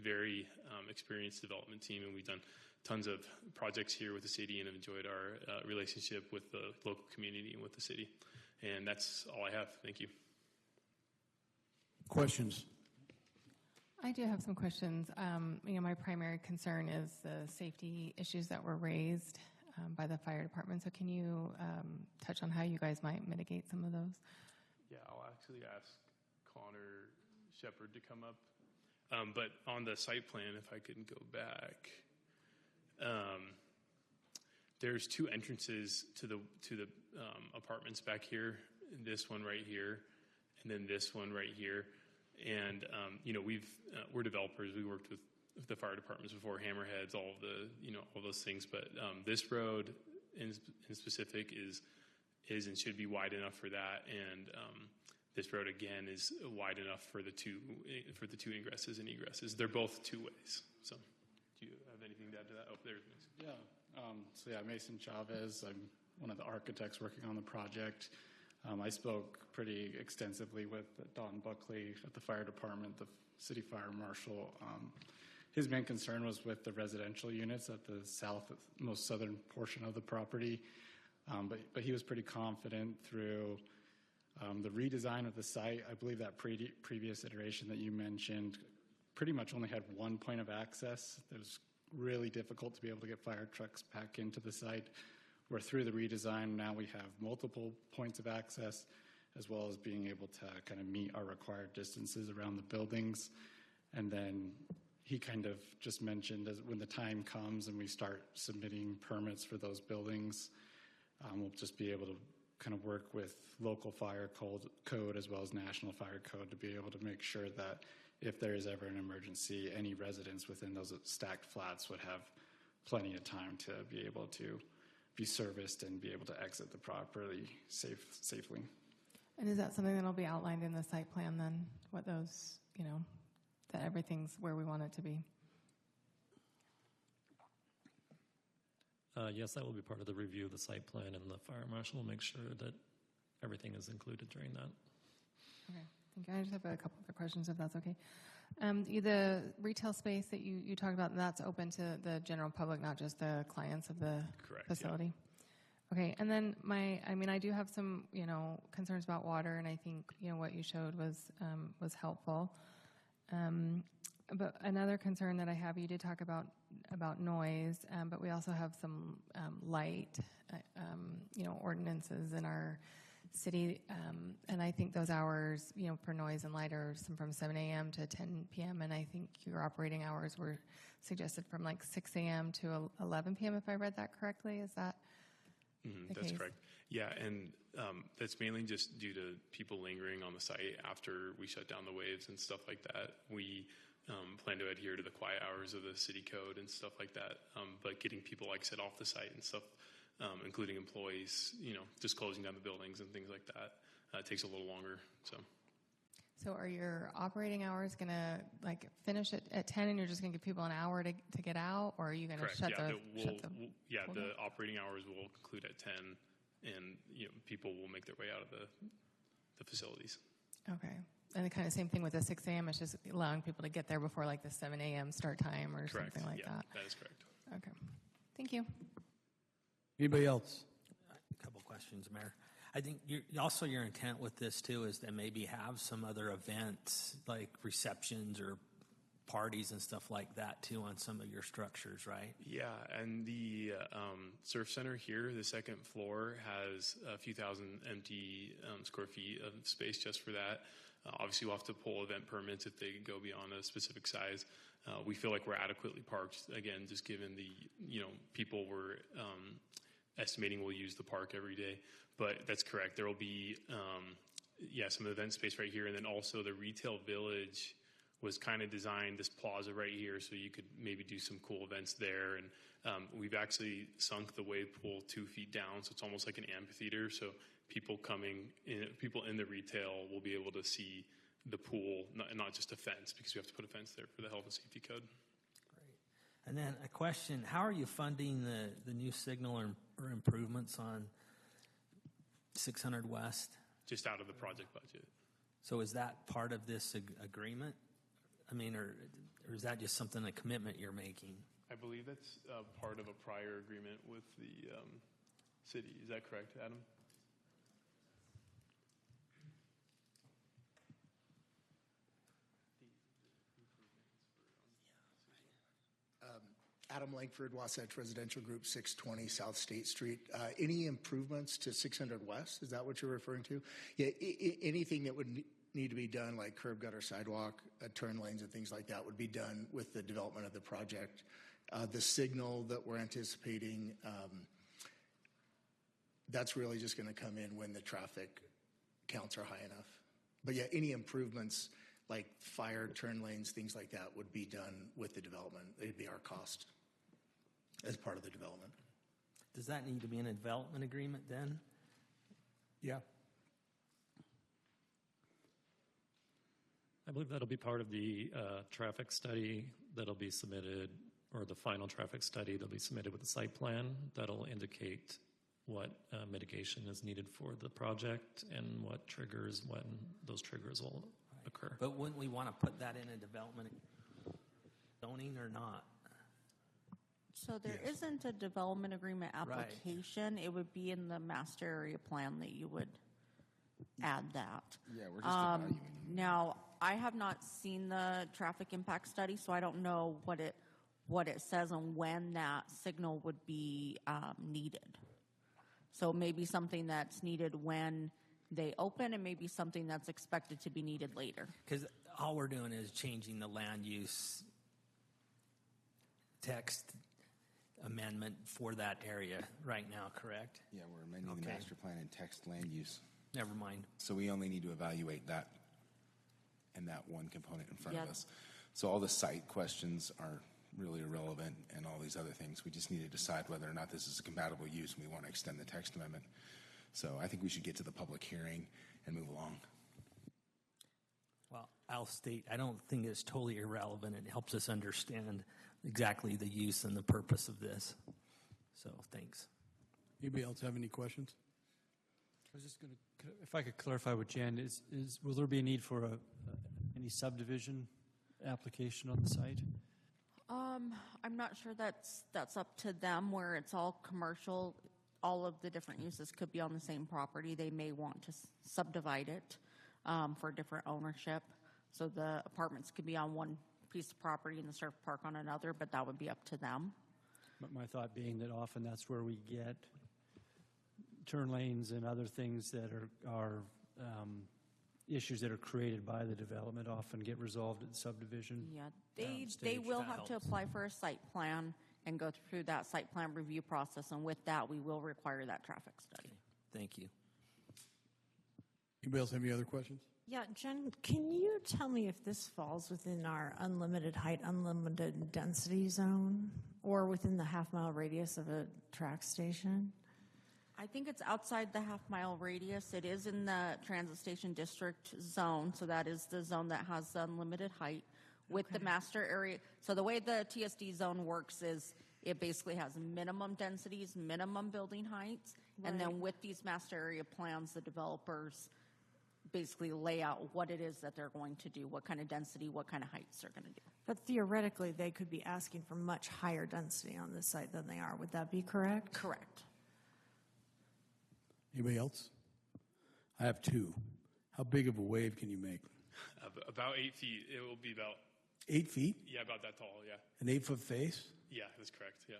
very experienced development team, and we've done tons of projects here with the city and have enjoyed our relationship with the local community and with the city. And that's all I have. Thank you. Questions? I do have some questions. My primary concern is the safety issues that were raised by the fire department. So can you touch on how you guys might mitigate some of those? Yeah, I'll actually ask Connor Shepard to come up. But on the site plan, if I can go back, there's 2 entrances to the apartments back here. This one right here, and then this one right here. And we're developers. We worked with the fire departments before, Hammerheads, all of the all those things. But this road in specific is and should be wide enough for that. And this road again is wide enough for the two ingresses and egresses. They're both 2 ways. So, do you have anything to add to that? Oh, there's Mason. Yeah. Mason Chavez. I'm one of the architects working on the project. I spoke pretty extensively with Don Buckley at the fire department, the city fire marshal. His main concern was with the residential units at the most southern portion of the property. But he was pretty confident through the redesign of the site. I believe that previous iteration that you mentioned pretty much only had 1 point of access. It was really difficult to be able to get fire trucks back into the site. Where through the redesign, now we have multiple points of access, as well as being able to kind of meet our required distances around the buildings. And then he kind of just mentioned as when the time comes and we start submitting permits for those buildings, we'll just be able to kind of work with local fire code as well as national fire code to be able to make sure that if there is ever an emergency, any residents within those stacked flats would have plenty of time to be able to be serviced and be able to exit the property safely. And is that something that will be outlined in the site plan then? What those, that everything's where we want it to be? Yes, that will be part of the review of the site plan, and the fire marshal will make sure that everything is included during that. Okay, thank you. I just have a couple other questions, if that's okay. The retail space that you talked about, that's open to the general public, not just the clients of the facility? Yeah. Okay, and then I do have some, concerns about water, and I think, what you showed was helpful. But another concern that I have, you did talk about noise, but we also have some light, ordinances in our city, and I think those hours, for noise and light are from 7 a.m. to 10 p.m., and I think your operating hours were suggested from like 6 a.m. to 11 p.m., if I read that correctly. Is that the That's case? correct. Yeah, and that's mainly just due to people lingering on the site after we shut down the waves and stuff like that. We plan to adhere to the quiet hours of the city code and stuff like that, but getting people, like I said, off the site and stuff, including employees, just closing down the buildings and things like that, takes a little longer. So are your operating hours going to finish at 10 and you're just going to give people an hour to get out, or are you going to shut the the operating hours will conclude at 10, and people will make their way out of the facilities. Okay. And the kind of same thing with the 6 a.m. It's just allowing people to get there before the 7 a.m. start time or Correct. something like that. That is correct. Okay. Thank you. Anybody else? A couple questions, Mayor. I think also your intent with this too is to maybe have some other events like receptions or parties and stuff like that too on some of your structures, right? Yeah, and the surf center here, the second floor, has a few thousand empty square feet of space just for that. Obviously, we'll have to pull event permits if they go beyond a specific size. We feel like we're adequately parked, again, just given the, people were estimating we'll use the park every day. But that's correct. There will be, some event space right here. And then also the retail village was kind of designed, this plaza right here, so you could maybe do some cool events there. And we've actually sunk the wave pool 2 feet down, so it's almost like an amphitheater. So people in the retail will be able to see the pool, not just a fence, because we have to put a fence there for the health and safety code. And then a question, how are you funding the new signal or improvements on 600 West? Just out of the project budget. So is that part of this agreement? I mean, or is that just something, a commitment you're making? I believe that's part of a prior agreement with the city. Is that correct, Adam? Adam Langford, Wasatch Residential Group, 620 South State Street. Any improvements to 600 West? Is that what you're referring to? Yeah, anything that would need to be done, like curb, gutter, sidewalk, turn lanes, and things like that, would be done with the development of the project. The signal that we're anticipating, that's really just going to come in when the traffic counts are high enough. But yeah, any improvements like fire, turn lanes, things like that would be done with the development. It'd be our cost as part of the development. Does that need to be in a development agreement then? Yeah. I believe that'll be part of the traffic study that'll be submitted, or the final traffic study that'll be submitted with the site plan. That'll indicate what mitigation is needed for the project and what triggers, when those triggers will occur. But wouldn't we want to put that in a development zoning or not? So there isn't a development agreement application. It would be in the master area plan that you would add that. Yeah, we're just evaluating. Now, I have not seen the traffic impact study, so I don't know what it says on when that signal would be needed. So maybe something that's needed when they open, and maybe something that's expected to be needed later. Because all we're doing is changing the land use text amendment for that area right now, correct? Yeah, we're amending the master plan and text land use. Never mind. So we only need to evaluate that and that one component in front of us. So all the site questions are really irrelevant, and all these other things. We just need to decide whether or not this is a compatible use, and we want to extend the text amendment. So I think we should get to the public hearing and move along. Well, I'll state, I don't think it's totally irrelevant. It helps us understand exactly the use and the purpose of this. So thanks. Anybody else have any questions? I was just going to, if I could clarify with Jen, will there be a need for any subdivision application on the site? I'm not sure that's up to them, where it's all commercial. All of the different uses could be on the same property. They may want to subdivide it for different ownership. So the apartments could be on one piece of property and the surf park on another, but that would be up to them. But my thought being that often that's where we get turn lanes and other things that are issues that are created by the development often get resolved at subdivision. Yeah, they will have to apply for a site plan and go through that site plan review process, and with that, we will require that traffic study. Thank you. Anybody else have any other questions? Yeah, Jen, can you tell me if this falls within our unlimited height, unlimited density zone, or within the half-mile radius of a track station? I think it's outside the half-mile radius. It is in the transit station district zone, so that is the zone that has the unlimited height with the master area. So the way the TSD zone works is it basically has minimum densities, minimum building heights, and then with these master area plans, the developers basically lay out what it is that they're going to do, what kind of density, what kind of heights they're going to do. But theoretically, they could be asking for much higher density on this site than they are. Would that be correct? Correct. Anybody else? I have two. How big of a wave can you make? About 8 feet. It will be about 8 feet? Yeah, about that tall. Yeah. An 8-foot face? Yeah, that's correct. Yeah.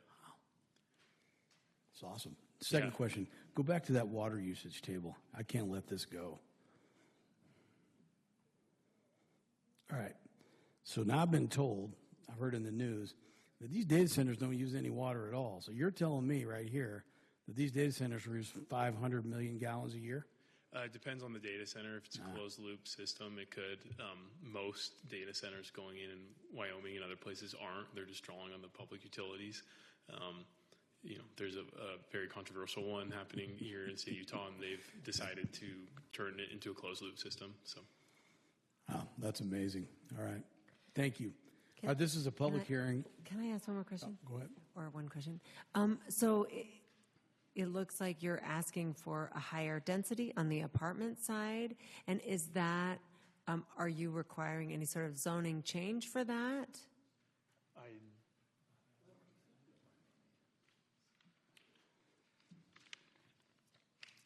It's awesome. Second question. Go back to that water usage table. I can't let this go. All right. So now I've been told, I've heard in the news, that these data centers don't use any water at all. So you're telling me right here that these data centers produce 500 million gallons a year? It depends on the data center. If it's a closed loop system, it could. Most data centers going in Wyoming and other places aren't. They're just drawing on the public utilities. There's a very controversial one happening here in the state of Utah, and they've decided to turn it into a closed loop system. So, Oh, that's amazing. All right. Thank you. All right, this is a public hearing. Can I ask one more question? Go ahead. Or one question. It looks like you're asking for a higher density on the apartment side. And is that, are you requiring any sort of zoning change for that?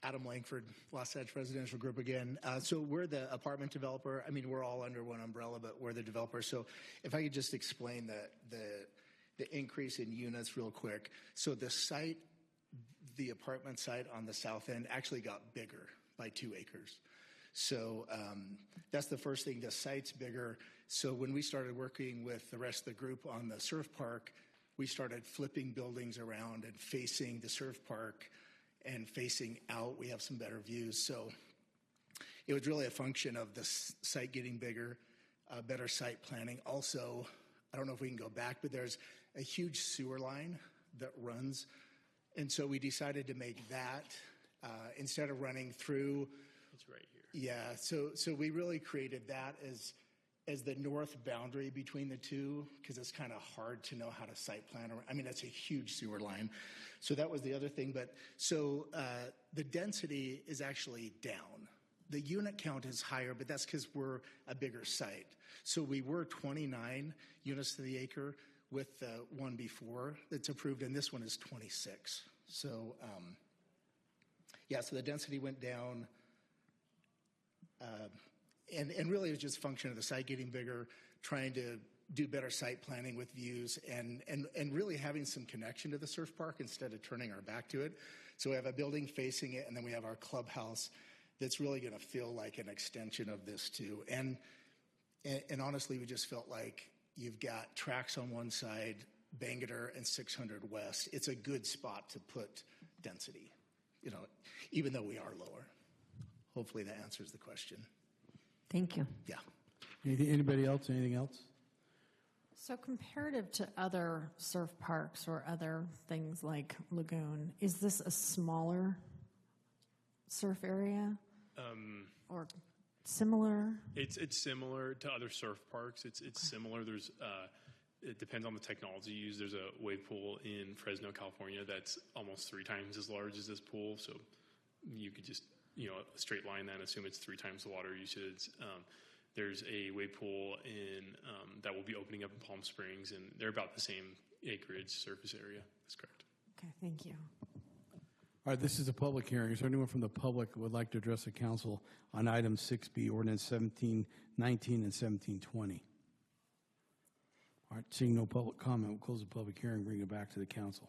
Adam Langford, Wasatch Residential Group again. So we're the apartment developer. I mean, we're all under one umbrella, but we're the developer. So if I could just explain the increase in units real quick. So the apartment site on the south end actually got bigger by 2 acres. So that's the first thing. The site's bigger. So when we started working with the rest of the group on the surf park, we started flipping buildings around and facing the surf park and facing out. We have some better views. So it was really a function of the site getting bigger, better site planning. Also, I don't know if we can go back, but there's a huge sewer line that runs. And so we decided to make that instead of running through. it's right here. Yeah, so we really created that as the north boundary between the two, because it's kind of hard to know how to site plan. I mean, that's a huge sewer line. So that was the other thing. But so the density is actually down. The unit count is higher, but that's because we're a bigger site. So we were 29 units to the acre with the one before that's approved, and this one is 26. So, so the density went down. And really it was just a function of the site getting bigger, trying to do better site planning with views, and really having some connection to the surf park instead of turning our back to it. So we have a building facing it, and then we have our clubhouse that's really going to feel like an extension of this too. And honestly, we just felt like you've got tracks on one side, Bangerter and 600 West. It's a good spot to put density, even though we are lower. Hopefully that answers the question. Thank you. Yeah. Anybody else? Anything else? So comparative to other surf parks or other things like Lagoon, is this a smaller surf area or similar? It's similar to other surf parks. It's similar. There's it depends on the technology used. There's a wave pool in Fresno, California that's almost 3 times as large as this pool. So you could just a straight line then assume it's 3 times the water usage. There's a wave pool that will be opening up in Palm Springs, and they're about the same acreage surface area. That's correct. Okay, thank you. All right, this is a public hearing. Is there anyone from the public who would like to address the council on item 6B, ordinance 1719 and 1720? All right, seeing no public comment, we'll close the public hearing, bring it back to the council.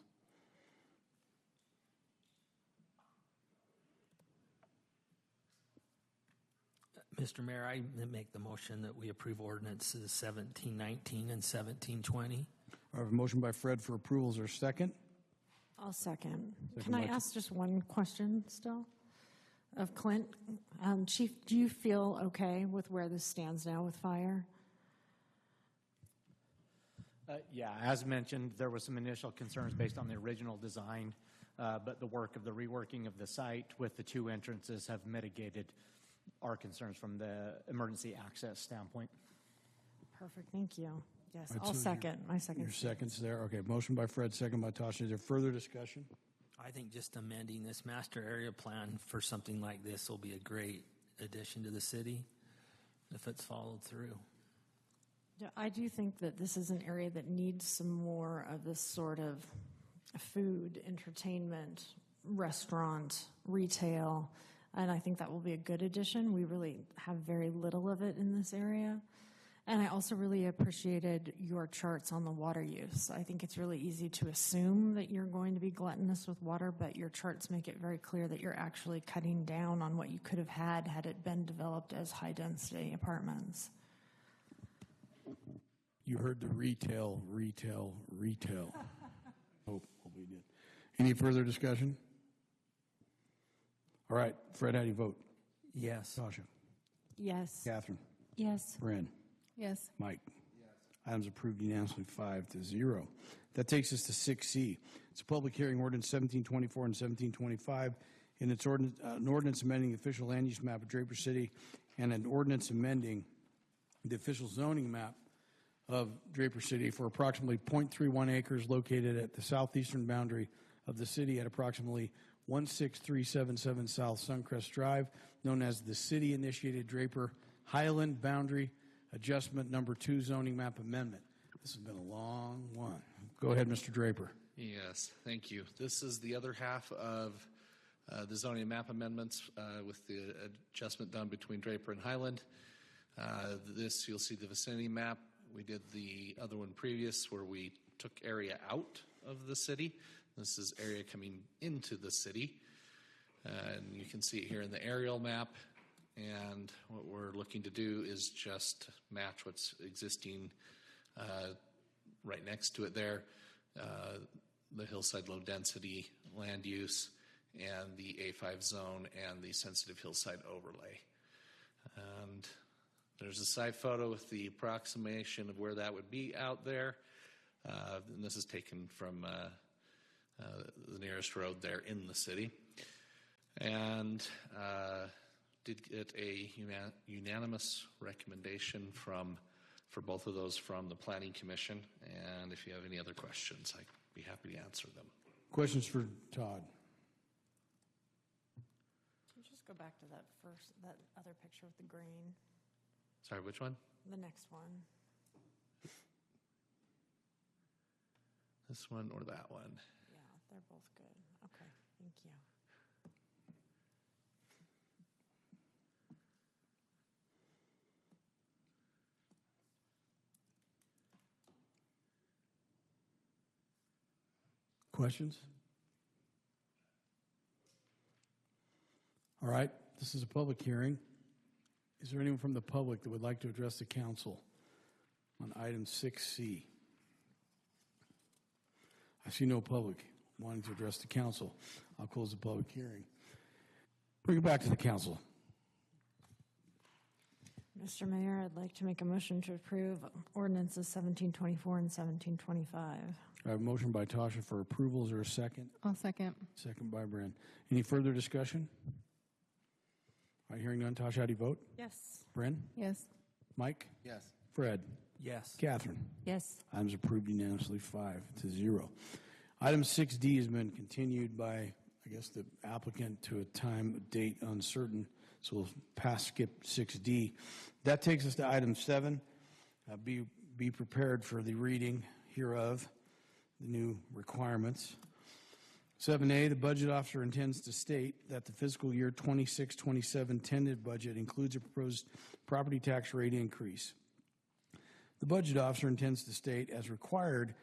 Mr. Mayor, I make the motion that we approve ordinances 1719 and 1720. I have a motion by Fred for approval. Is there a second? I'll second. Second Can I by- ask just one question still of Clint? Chief, do you feel okay with where this stands now with fire? Yeah, as mentioned, there was some initial concerns based on the original design, but the reworking of the site with the 2 entrances have mitigated our concerns from the emergency access standpoint. Perfect, thank you. Yes, All right, I'll so second. My second. Your second's there. Okay, motion by Fred, second by Tasha. Is there further discussion? I think just amending this master area plan for something like this will be a great addition to the city if it's followed through. Yeah, I do think that this is an area that needs some more of this sort of food, entertainment, restaurant, retail, and I think that will be a good addition. We really have very little of it in this area. And I also really appreciated your charts on the water use. I think it's really easy to assume that you're going to be gluttonous with water, but your charts make it very clear that you're actually cutting down on what you could have had it been developed as high-density apartments. You heard the retail. Hope we did. Any further discussion? All right, Fred, how do you vote? Yes. Tasha? Yes. Catherine? Yes. Bryn? Yes. Mike? Items approved unanimously 5-0. That takes us to 6C. It's a public hearing, ordinance 1724 and 1725, and it's an ordinance amending the official land use map of Draper City and an ordinance amending the official zoning map of Draper City for approximately 0.31 acres located at the southeastern boundary of the city at approximately 16377 South Suncrest Drive, known as the city-initiated Draper Highland Boundary Adjustment Number 2 zoning map amendment. This has been a long one. Go ahead, Mr. Draper. Yes, thank you. This is the other half of the zoning map amendments with the adjustment done between Draper and Highland. This, you'll see the vicinity map. We did the other one previous where we took area out of the city. This is area coming into the city. And you can see it here in the aerial map. And what we're looking to do is just match what's existing right next to it there, the hillside low density land use and the A5 zone and the sensitive hillside overlay. And there's a side photo with the approximation of where that would be out there. And this is taken from the nearest road there in the city. And did get a unanimous recommendation for both of those from the Planning Commission. And if you have any other questions, I'd be happy to answer them. Questions for Todd? Can you just go back to that other picture with the green? Sorry, which one? The next one. This one or that one? Yeah, they're both good. Okay, thank you. Questions? All right, this is a public hearing. Is there anyone from the public that would like to address the council on item 6C? I see no public wanting to address the council. I'll close the public hearing. Bring it back to the council. Mr. Mayor, I'd like to make a motion to approve ordinances 1724 and 1725. I have a motion by Tasha for approval. Is there a second? I'll second. Second by Bryn. Any further discussion? All right, hearing none. Tasha, how do you vote? Yes. Bryn? Yes. Mike? Yes. Fred? Yes. Catherine? Yes. Items approved unanimously 5-0. Item 6D has been continued by, I guess, the applicant to a time, date uncertain. So we'll skip 6D. That takes us to item 7. Be prepared for the reading hereof, the new requirements. 7A, the budget officer intends to state that the fiscal year 26-27 tentative budget includes a proposed property tax rate increase. The budget officer intends to state, as a required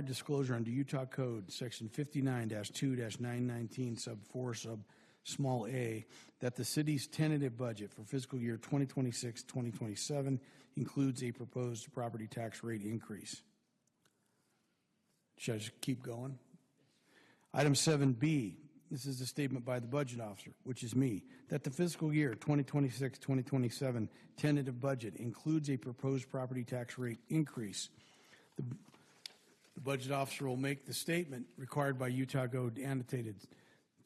disclosure under Utah Code, Section 59-2-919, sub 4, sub small a, that the city's tentative budget for fiscal year 2026-2027 includes a proposed property tax rate increase. Should I just keep going? Item 7B, this is a statement by the budget officer, which is me, that the fiscal year 2026-2027 tentative budget includes a proposed property tax rate increase. The budget officer will make the statement required by Utah Code annotated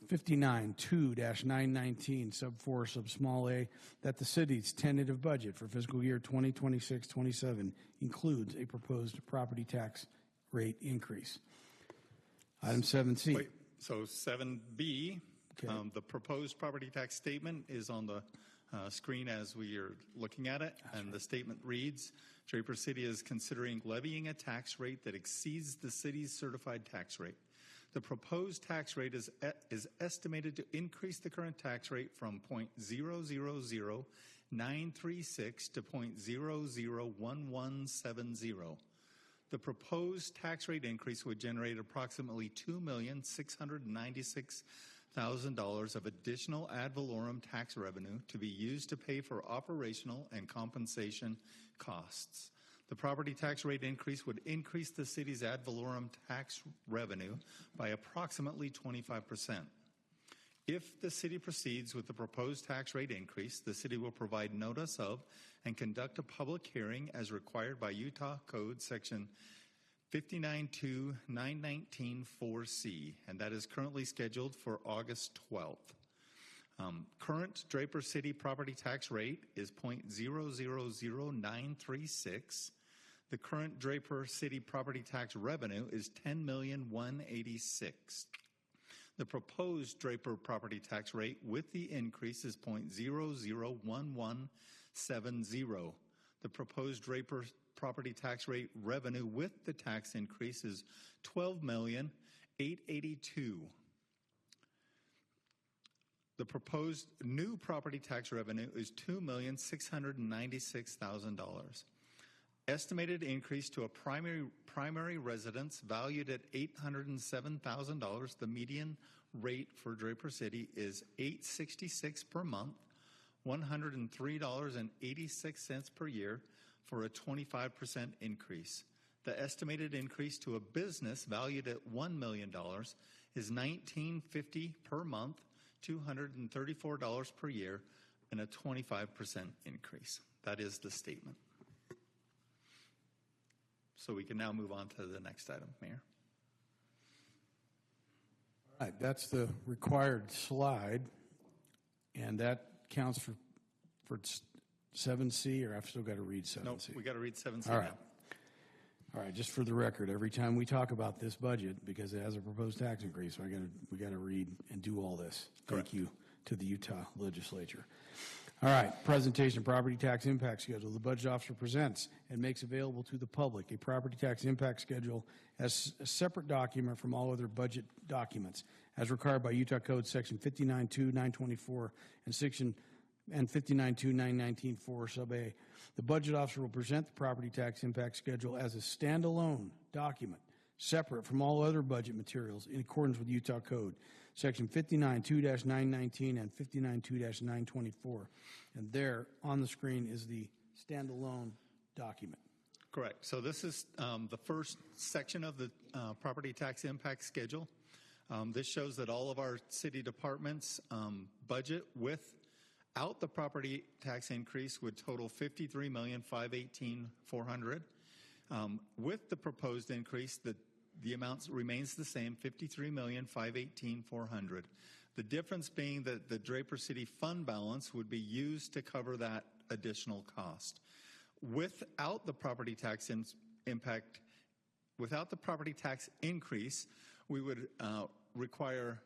59-2-919, sub 4, sub small a, that the city's tentative budget for fiscal year 2026-27 includes a proposed property tax rate increase. Item 7C. Wait, so 7B, Okay. The proposed property tax statement is on the screen as we are looking at it, and the statement reads, Draper City is considering levying a tax rate that exceeds the city's certified tax rate. The proposed tax rate is estimated to increase the current tax rate from 0.000936 to 0.001170. The proposed tax rate increase would generate approximately $2,696,000 of additional ad valorem tax revenue to be used to pay for operational and compensation costs. The property tax rate increase would increase the city's ad valorem tax revenue by approximately 25%. If the city proceeds with the proposed tax rate increase, the city will provide notice of and conduct a public hearing as required by Utah Code Section 592919-4C, and that is currently scheduled for August 12th. Current Draper City property tax rate is .000936. The current Draper City property tax revenue is $10,186,000. The proposed Draper property tax rate with the increase is .001170. The proposed Draper property tax rate revenue with the tax increase is $12,882,000. The proposed new property tax revenue is $2,696,000. Estimated increase to a primary residence valued at $807,000. The median rate for Draper City is $866 per month, $103.86 per year for a 25% increase. The estimated increase to a business valued at $1 million is $1950 per month, $234 per year, and a 25% increase. That is the statement. So we can now move on to the next item, Mayor. All right, that's the required slide, and that counts for 7C, or I've still got to read 7C? No, we got to read 7C All right. now. All right, just for the record, every time we talk about this budget, because it has a proposed tax increase, we got to read and do all this. Correct. Thank you to the Utah legislature. All right, presentation of property tax impact schedule. The budget officer presents and makes available to the public a property tax impact schedule as a separate document from all other budget documents, as required by Utah Code Section 592924 and 592919-4 sub A. The budget officer will present the property tax impact schedule as a standalone document, separate from all other budget materials in accordance with Utah Code Section 59.2-919 and 59.2-924. And there on the screen is the standalone document. Correct. So this is the first section of the property tax impact schedule. This shows that all of our city departments' budget without the property tax increase would total $53,518,400. With the proposed increase, the amount remains the same, $53,518,400. The difference being that the Draper City fund balance would be used to cover that additional cost. Without the property tax increase, we would require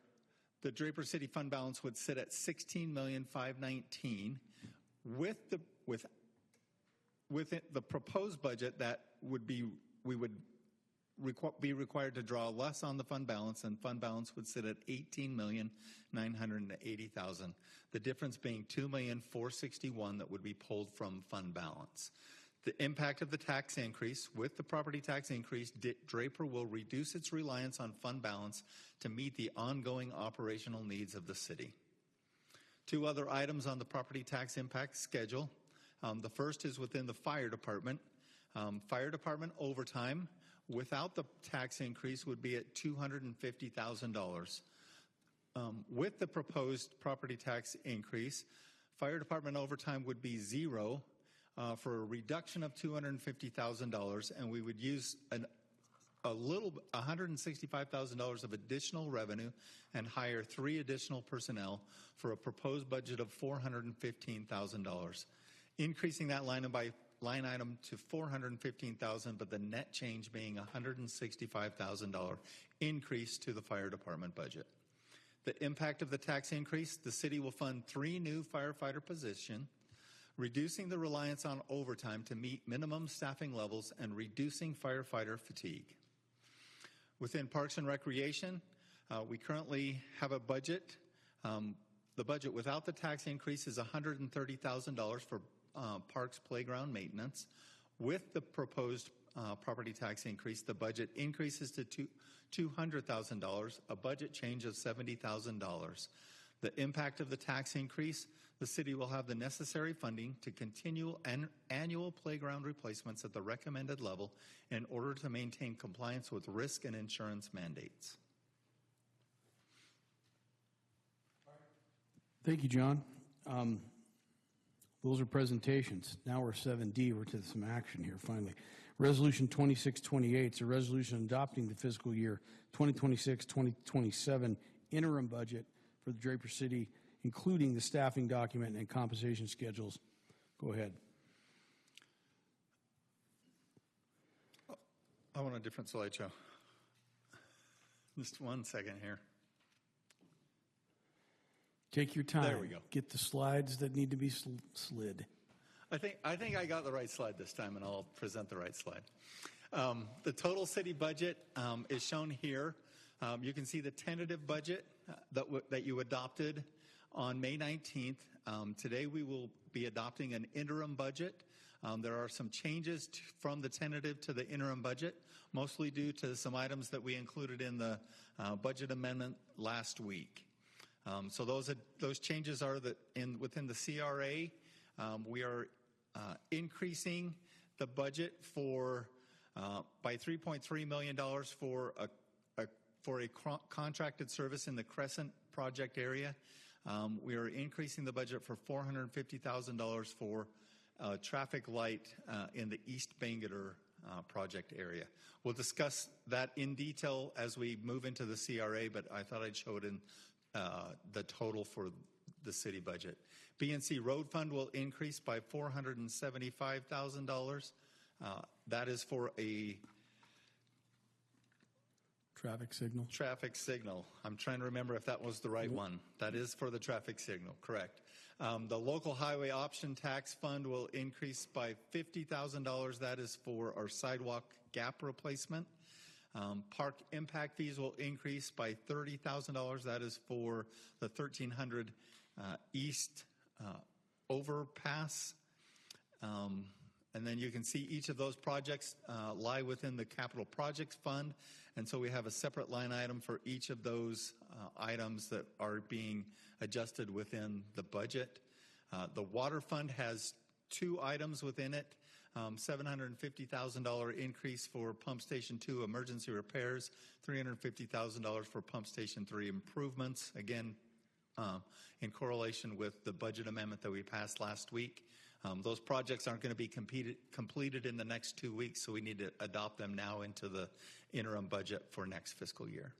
the Draper City fund balance would sit at $16,519,000. With the proposed budget, that would be we would be required to draw less on the fund balance, and fund balance would sit at $18,980,000. The difference being $2,461,000 that would be pulled from fund balance. The impact of the tax increase: with the property tax increase, Draper will reduce its reliance on fund balance to meet the ongoing operational needs of the city. Two other items on the property tax impact schedule. The first is within the fire department. Fire department overtime without the tax increase would be at $250,000. With the proposed property tax increase, fire department overtime would be zero for a reduction of $250,000, and we would use $165,000 of additional revenue and hire 3 additional personnel for a proposed budget of $415,000. Increasing that line item to $415,000, but the net change being $165,000 increase to the fire department budget. The impact of the tax increase: the city will fund 3 new firefighter positions, reducing the reliance on overtime to meet minimum staffing levels and reducing firefighter fatigue. Within Parks and Recreation, we currently have a budget. The budget without the tax increase is $130,000 for parks playground maintenance. With the proposed property tax increase, the budget increases to $200,000, a budget change of $70,000. The impact of the tax increase: the city will have the necessary funding to continue annual playground replacements at the recommended level in order to maintain compliance with risk and insurance mandates. Thank you, John. Those are presentations. Now we're 7D. We're to some action here, finally. Resolution 2628 is a resolution adopting the fiscal year 2026-2027 interim budget for the Draper City, including the staffing document and compensation schedules. Go ahead. I want a different slideshow. Just 1 second here. Take your time. There we go. Get the slides that need to be slid. I think I got the right slide this time, and I'll present the right slide. The total city budget is shown here. You can see the tentative budget that you adopted on May 19th. Today we will be adopting an interim budget. There are some changes from the tentative to the interim budget, mostly due to some items that we included in the budget amendment last week. So those changes are that within the CRA, we are increasing the budget by $3.3 million for a contracted service in the Crescent project area. We are increasing the budget for $450,000 for traffic light in the East Bangerter project area. We'll discuss that in detail as we move into the CRA, but I thought I'd show it in the total for the city budget. BNC Road Fund will increase by $475,000. That is for a traffic signal. Traffic signal. I'm trying to remember if that was the right one. That is for the traffic signal, correct. The local highway option tax fund will increase by $50,000. That is for our sidewalk gap replacement. Park impact fees will increase by $30,000. That is for the 1300 East overpass. And then you can see each of those projects lie within the capital projects fund. And so we have a separate line item for each of those items that are being adjusted within the budget. The water fund has 2 items within it. $750,000 increase for Pump Station 2 emergency repairs, $350,000 for Pump Station 3 improvements, again, in correlation with the budget amendment that we passed last week. Those projects aren't going to be completed in the next 2 weeks, so we need to adopt them now into the interim budget for next fiscal year.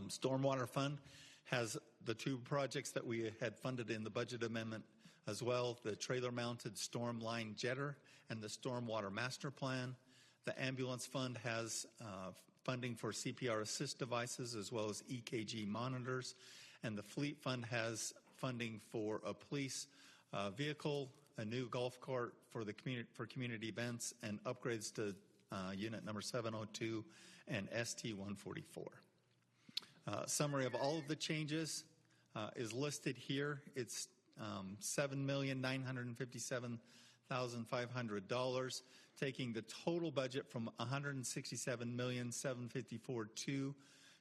Stormwater Fund has the 2 projects that we had funded in the budget amendment as well, the trailer-mounted storm line jetter and the stormwater master plan. The ambulance fund has funding for CPR assist devices as well as EKG monitors. And the fleet fund has funding for a police vehicle, a new golf cart for community events, and upgrades to unit number 702 and ST-144. Summary of all of the changes is listed here. It's $7,957,500, taking the total budget from $167,754,200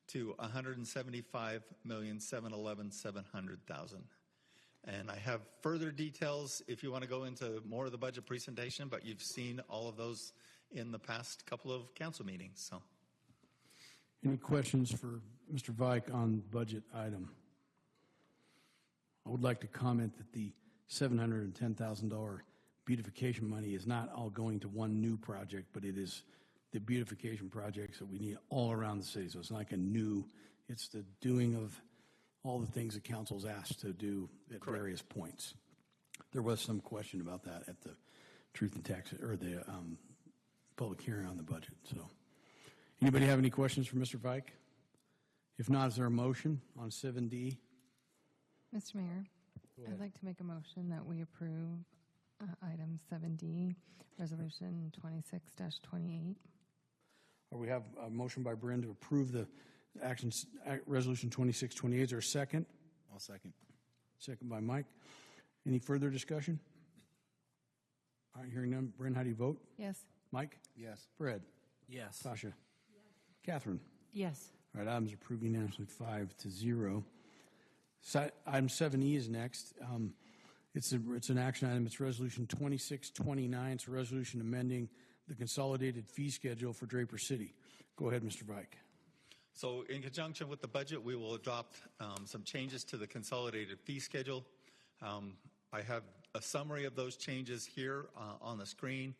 to $175,711,700. And I have further details if you want to go into more of the budget presentation, but you've seen all of those in the past couple of council meetings. So, any questions for Mr. Vike on budget item? I would like to comment that the $710,000 beautification money is not all going to one new project, but it is the beautification projects that we need all around the city. So it's like it's the doing of all the things the council's asked to do at various points. There was some question about that at the truth and tax or the public hearing on the budget. So, anybody have any questions for Mr. Vike? If not, is there a motion on 7D? Mr. Mayor, I'd like to make a motion that we approve item 7D, resolution 26-28. We have a motion by Bryn to approve the resolution 2628. Is there a second? I'll second. Second by Mike. Any further discussion? All right, hearing none. Bryn, how do you vote? Yes. Mike? Yes. Fred? Yes. Tasha? Yes. Catherine? Yes. All right, items approved unanimously 5-0. Item 7E is next. It's an action item. It's resolution 2629. It's a resolution amending the consolidated fee schedule for Draper City. Go ahead, Mr. Vike. So in conjunction with the budget, we will adopt some changes to the consolidated fee schedule. I have a summary of those changes here on the screen.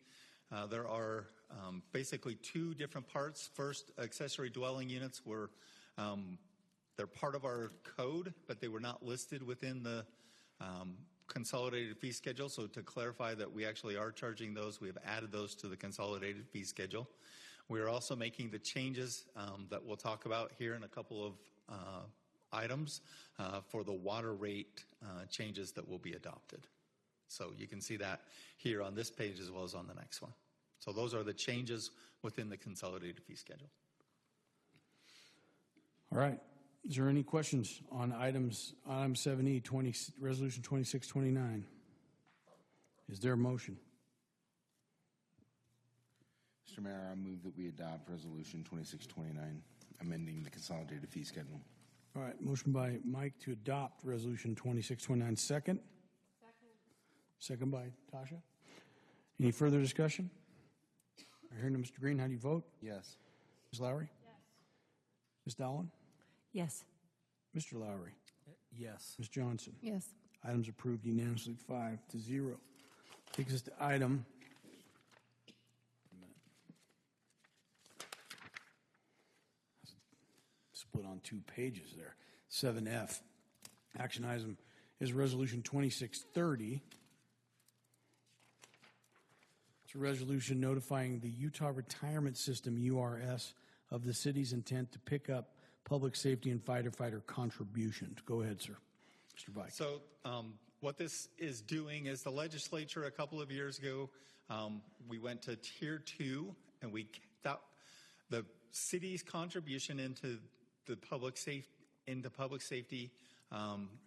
There are basically two different parts. First, accessory dwelling units were, they're part of our code, but they were not listed within the consolidated fee schedule. So to clarify that we actually are charging those, we have added those to the consolidated fee schedule. We are also making the changes that we'll talk about here in a couple of items for the water rate changes that will be adopted. So you can see that here on this page as well as on the next one. So those are the changes within the consolidated fee schedule. All right. Is there any questions on item 7E, Resolution 2629? Is there a motion? Mr. Mayor, I move that we adopt Resolution 2629, amending the consolidated fee schedule. All right. Motion by Mike to adopt Resolution 2629. Second? Second by Tasha. Any further discussion? I hear Mr. Green. How do you vote? Yes. Ms. Lowry? Yes. Ms. Dowling? Yes. Mr. Lowry? Yes. Ms. Johnson? Yes. Items approved unanimously 5-0. Takes us to item split on 2 pages there. 7F. Action item is Resolution 2630. It's a resolution notifying the Utah Retirement System, URS, of the city's intent to pick up public safety and firefighter contributions. Go ahead, sir. Mr. Vike. So what this is doing is the legislature a couple of years ago, we went to Tier 2, and we kept the city's contribution into the public safety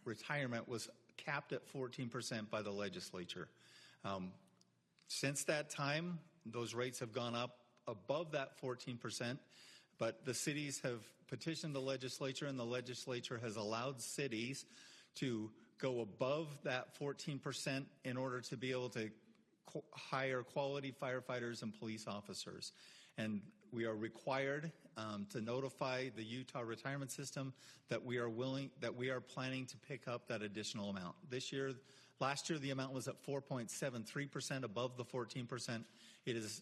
retirement was capped at 14% by the legislature. Since that time, those rates have gone up above that 14%, but the cities have petitioned the legislature, and the legislature has allowed cities to go above that 14% in order to be able to hire quality firefighters and police officers. And we are required to notify the Utah Retirement System that we are planning to pick up that additional amount. Last year, the amount was at 4.73% above the 14%. It is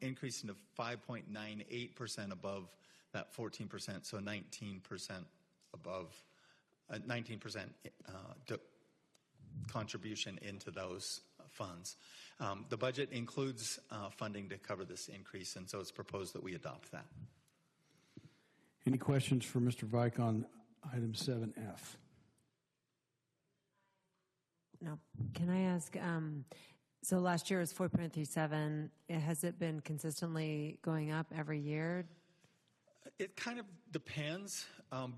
increasing to 5.98% above that 14%, so 19% above, 19% contribution into those funds. The budget includes funding to cover this increase, and so it's proposed that we adopt that. Any questions for Mr. Vike on item 7F? No. Can I ask, so last year was 4.37. Has it been consistently going up every year? It kind of depends.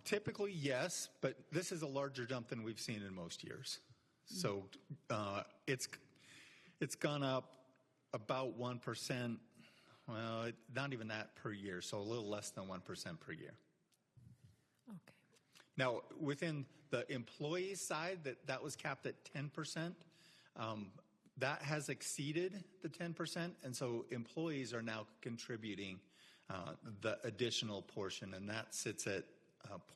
Typically, yes, but this is a larger jump than we've seen in most years. So it's gone up about 1%. Well, not even that per year, so a little less than 1% per year. Okay. Now, within the employee side, that was capped at 10%. That has exceeded the 10%, and so employees are now contributing the additional portion, and that sits at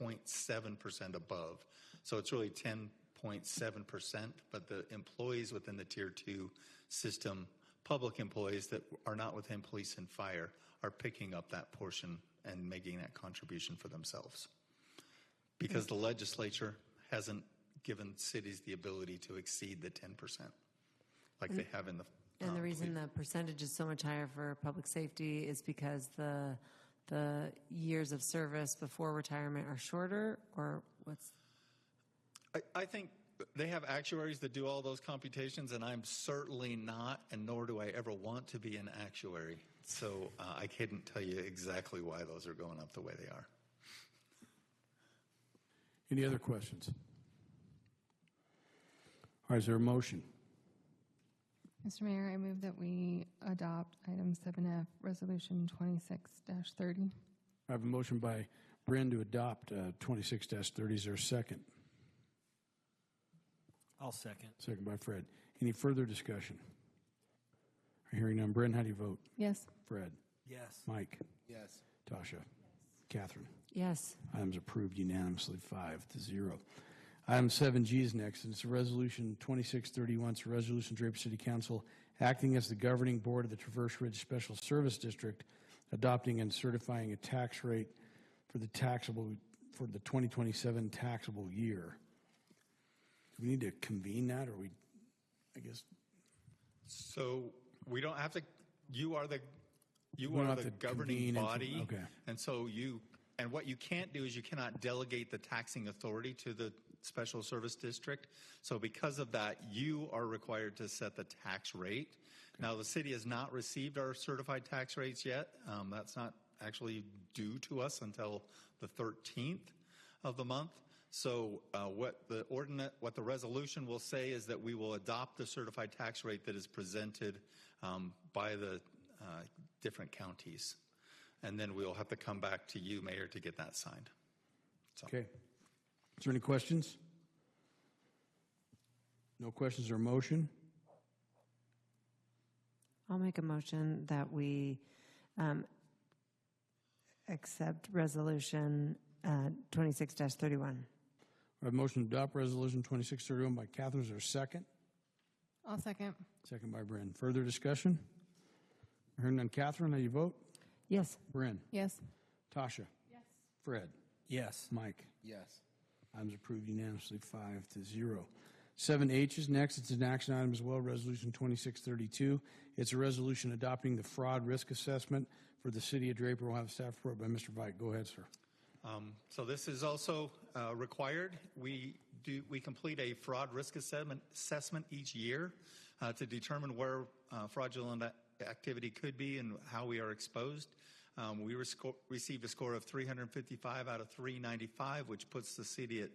0.7% above. So it's really 10.7%, but the employees within the Tier 2 system, public employees that are not within police and fire, are picking up that portion and making that contribution for themselves. Because the legislature hasn't given cities the ability to exceed the 10% like they have in the And the reason the percentage is so much higher for public safety is because the years of service before retirement are shorter, or what's? I think they have actuaries that do all those computations, and I'm certainly not, and nor do I ever want to be an actuary. So I couldn't tell you exactly why those are going up the way they are. Any other questions? All right, is there a motion? Mr. Mayor, I move that we adopt item 7F, resolution 26-30. I have a motion by Bryn to adopt 26-30. Is there a second? I'll second. Second by Fred. Any further discussion? Hearing none. Bryn, how do you vote? Yes. Fred? Yes. Mike? Yes. Tasha? Catherine. Yes. Item's approved unanimously, 5-0. Item 7G is next, and it's a resolution 2631. It's a resolution, Draper City Council acting as the governing board of the Traverse Ridge Special Service District, adopting and certifying a tax rate for the 2027 taxable year. Do we need to convene that, or I guess? So we don't have to, you are the don't have to governing convene and- body. okay. And so and what you can't do is you cannot delegate the taxing authority to the special service district. So because of that, you are required to set the tax rate. Now, the city has not received our certified tax rates yet. That's not actually due to us until the 13th of the month. So what the resolution will say is that we will adopt the certified tax rate that is presented by the different counties. And then we'll have to come back to you, Mayor, to get that signed. So. Okay. Is there any questions? No questions or motion? I'll make a motion that we accept resolution 26-31. I have a motion to adopt resolution 2631 by Catherine. Is there a second? I'll second. Second by Bryn. Further discussion? Hearing none. Catherine, how do you vote? Yes. Bryn. Yes. Tasha. Yes. Fred. Yes. Mike. Yes. Items approved unanimously, 5-0. 7H is next. It's an action item as well, Resolution 2632. It's a resolution adopting the fraud risk assessment for the city of Draper. We'll have a staff report by Mr. Vike. Go ahead, sir. So this is also required. We complete a fraud risk assessment each year to determine where fraudulent activity could be and how we are exposed. We received a score of 355 out of 395, which puts the city at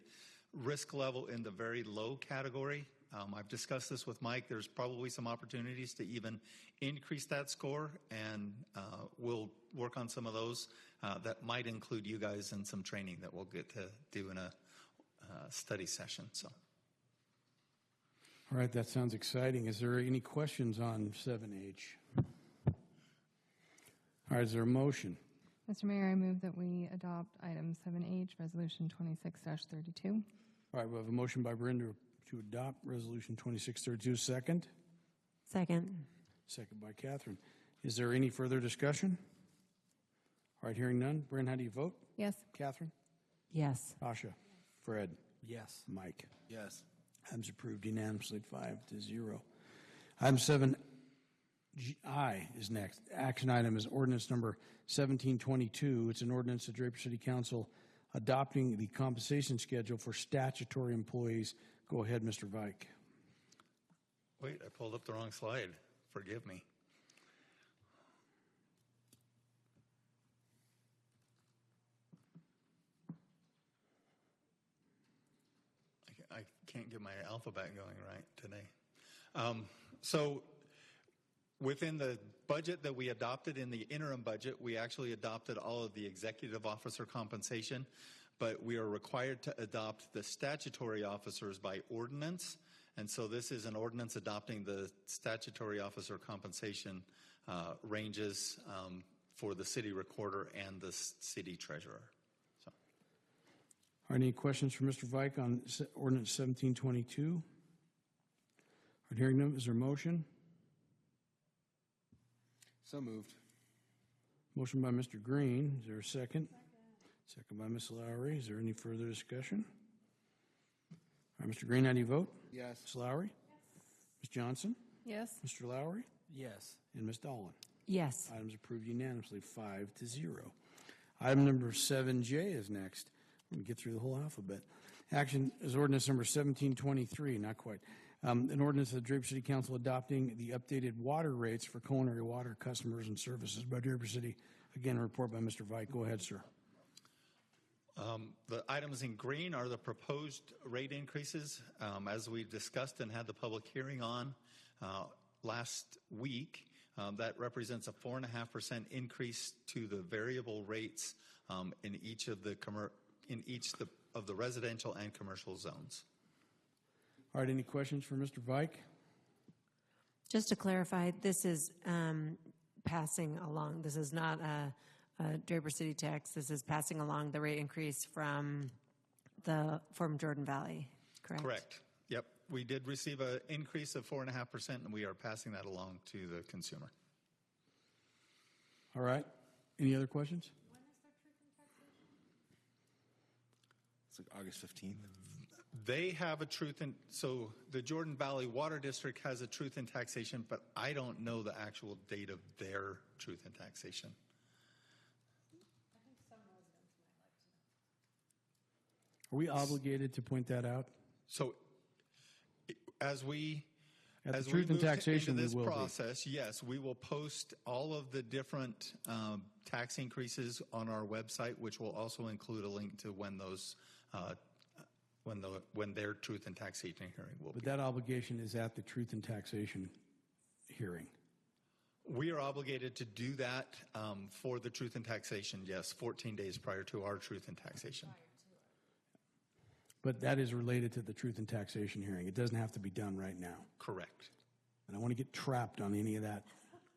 risk level in the very low category. I've discussed this with Mike. There's probably some opportunities to even increase that score, and we'll work on some of those. That might include you guys in some training that we'll get to do in a study session. So. All right, that sounds exciting. Is there any questions on 7H? All right, is there a motion? Mr. Mayor, I move that we adopt item 7H, resolution 26-32. All right, we have a motion by Brenda to adopt resolution 2632. Second? Second. Second by Catherine. Is there any further discussion? All right, hearing none. Bryn, how do you vote? Yes. Catherine? Yes. Tasha? Fred? Yes. Mike? Yes. Items approved unanimously, 5-0. Item 7I is next. Action item is ordinance number 1722. It's an ordinance of Draper City Council adopting the compensation schedule for statutory employees. Go ahead, Mr. Vike. Wait, I pulled up the wrong slide. Forgive me. I can't get my alphabet going right today. So within the budget that we adopted in the interim budget, we actually adopted all of the executive officer compensation, but we are required to adopt the statutory officers by ordinance. And so this is an ordinance adopting the statutory officer compensation ranges for the city recorder and the city treasurer. So. Are any questions for Mr. Vike on ordinance 1722? Are hearing none, is there a motion? So moved. Motion by Mr. Green. Is there a second? Second by Ms. Lowry. Is there any further discussion? All right, Mr. Green, how do you vote? Yes. Ms. Lowry? Yes. Ms. Johnson? Yes. Mr. Lowry? Yes. And Ms. Dolan? Yes. Items approved unanimously, 5-0. Item number 7J is next. Let me get through the whole alphabet. Action is ordinance number 1723, not quite. An ordinance of the Draper City Council adopting the updated water rates for culinary water customers and services by Draper City. Again, a report by Mr. Vike. Go ahead, sir. The items in green are the proposed rate increases. As we discussed and had the public hearing on last week, that represents a 4.5% increase to the variable rates in each of the of the residential and commercial zones. All right, any questions for Mr. Vike? Just to clarify, this is passing along. This is not Draper City Texas is passing along the rate increase from Jordan Valley, correct? Correct. Yep. We did receive an increase of 4.5%, and we are passing that along to the consumer. All right. Any other questions? It's like August 15th. They have a truth in, so the Jordan Valley Water District has a truth in taxation, but I don't know the actual date of their truth in taxation. Are we obligated to point that out? So as we At the as truth we and move taxation, into we this will be. process, yes, we will post all of the different tax increases on our website, which will also include a link to when those when their truth and taxation hearing will But be. that obligation is at the truth and taxation hearing. We are obligated to do that for the truth and taxation, yes, 14 days prior to our truth and taxation. But that is related to the truth and taxation hearing. It doesn't have to be done right now. Correct. And I want to get trapped on any of that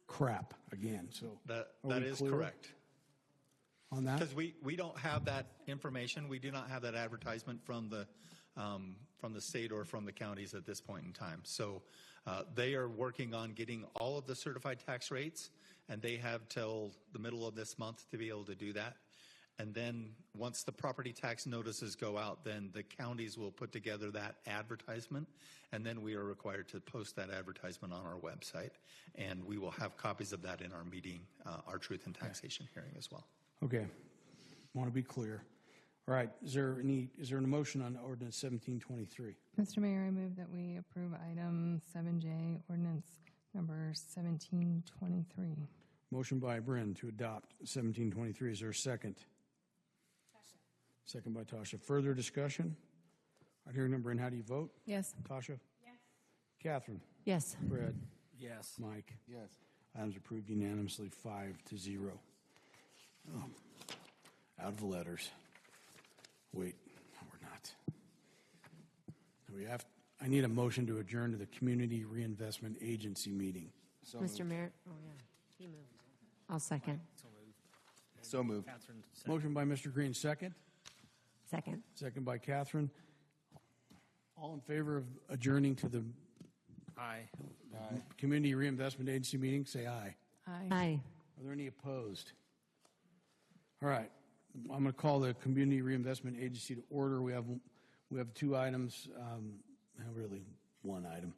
crap again. So That are we is clear correct. on that? Because we don't have that information. We do not have that advertisement from the state or from the counties at this point in time. So they are working on getting all of the certified tax rates, and they have till the middle of this month to be able to do that. And then once the property tax notices go out, then the counties will put together that advertisement, and then we are required to post that advertisement on our website. And we will have copies of that in our meeting, our truth and taxation hearing as well. Okay. Want to be clear. All right. Is there an emotion on ordinance 1723? Mr. Mayor, I move that we approve item 7J, ordinance number 1723. Motion by Bryn to adopt 1723. Is there a second? Second by Tasha. Further discussion? All right, hearing none. Bryn, how do you vote? Yes. Tasha? Yes. Catherine? Yes. Brad? Yes. Mike? Yes. Items approved unanimously 5-0. Oh, out of the letters. Wait, no, we're not. I need a motion to adjourn to the Community Reinvestment Agency meeting. So Mr. moved. Mayor, oh yeah, he moved. I'll second. So moved. Catherine, Motion by Mr. Green, second. Second. Second by Catherine. All in favor of adjourning to the Aye. Community Reinvestment Agency meeting, say aye. Aye. Aye. Are there any opposed? All right. I'm going to call the Community Reinvestment Agency to order. We have two items, really one item.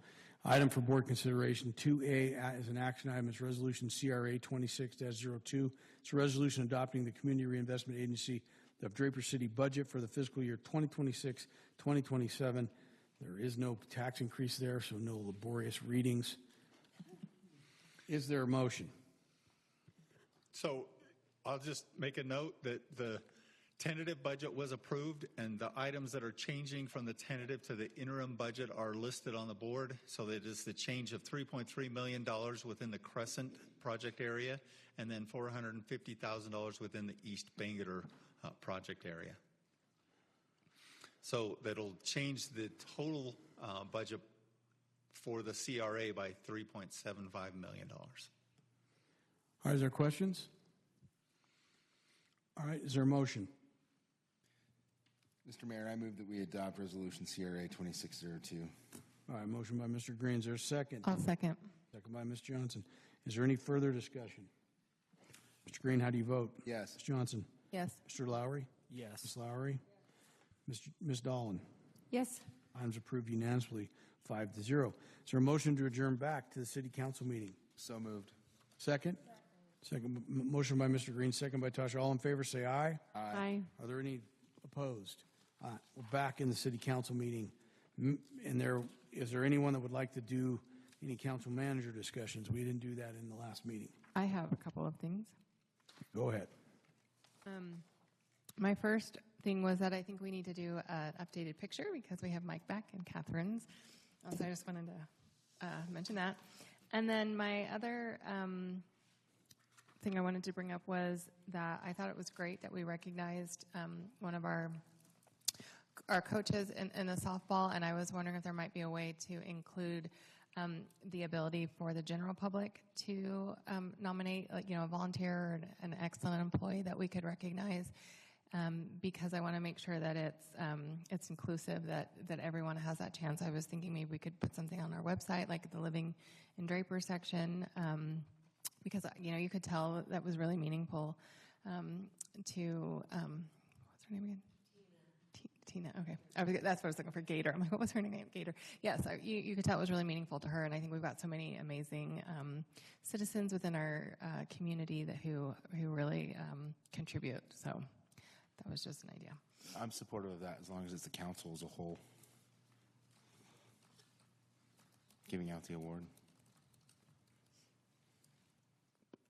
Item for board consideration 2A is an action item. It's resolution CRA 26-02. It's a resolution adopting the Community Reinvestment Agency of Draper City budget for the fiscal year 2026-2027. There is no tax increase there, so no laborious readings. Is there a motion? So I'll just make a note that the tentative budget was approved, and the items that are changing from the tentative to the interim budget are listed on the board. So that is the change of $3.3 million within the Crescent project area, and then $450,000 within the East Bangor project area. So that'll change the total budget for the CRA by $3.75 million. All right, is there questions? All right, is there a motion? Mr. Mayor, I move that we adopt resolution CRA 2602. All right, motion by Mr. Green. Is there a second? I'll second. Second by Ms. Johnson. Is there any further discussion? Mr. Green, how do you vote? Yes. Ms. Johnson? Yes. Mr. Lowry? Yes. Ms. Lowry? Ms. Dolan? Yes. Items approved unanimously 5-0. Is there a motion to adjourn back to the city council meeting? So moved. Second? Second. Motion by Mr. Green, second by Tasha. All in favor, say aye. Aye. Are there any opposed? We're back in the city council meeting. And is there anyone that would like to do any council manager discussions? We didn't do that in the last meeting. I have a couple of things. Go ahead. My first thing was that I think we need to do an updated picture because we have Mike back and Catherine's. So I just wanted to mention that. And then my other thing I wanted to bring up was that I thought it was great that we recognized one of our coaches in the softball, and I was wondering if there might be a way to include the ability for the general public to nominate, a volunteer or an excellent employee that we could recognize, because I want to make sure that it's inclusive, that everyone has that chance. I was thinking maybe we could put something on our website, like the Living in Draper section, because you could tell that was really meaningful to what's her name again? Tina. Okay, that's what I was looking for. Gator. I'm like, what was her name? Gator. Yes, you could tell it was really meaningful to her, and I think we've got so many amazing citizens within our community who really contribute. So that was just an idea. I'm supportive of that as long as it's the council as a whole giving out the award.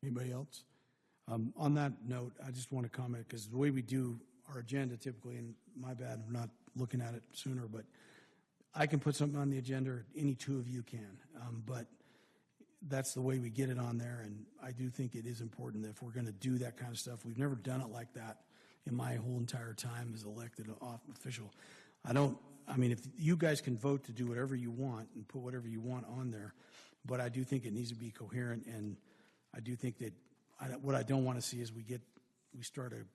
Anybody else? On that note, I just want to comment, because the way we do our agenda typically, and my bad, I'm not looking at it sooner, but I can put something on the agenda, or any two of you can. But that's the way we get it on there, and I do think it is important that if we're going to do that kind of stuff, we've never done it like that in my whole entire time as elected official. If you guys can vote to do whatever you want and put whatever you want on there, but I do think it needs to be coherent, and I do think that what I don't want to see is we start a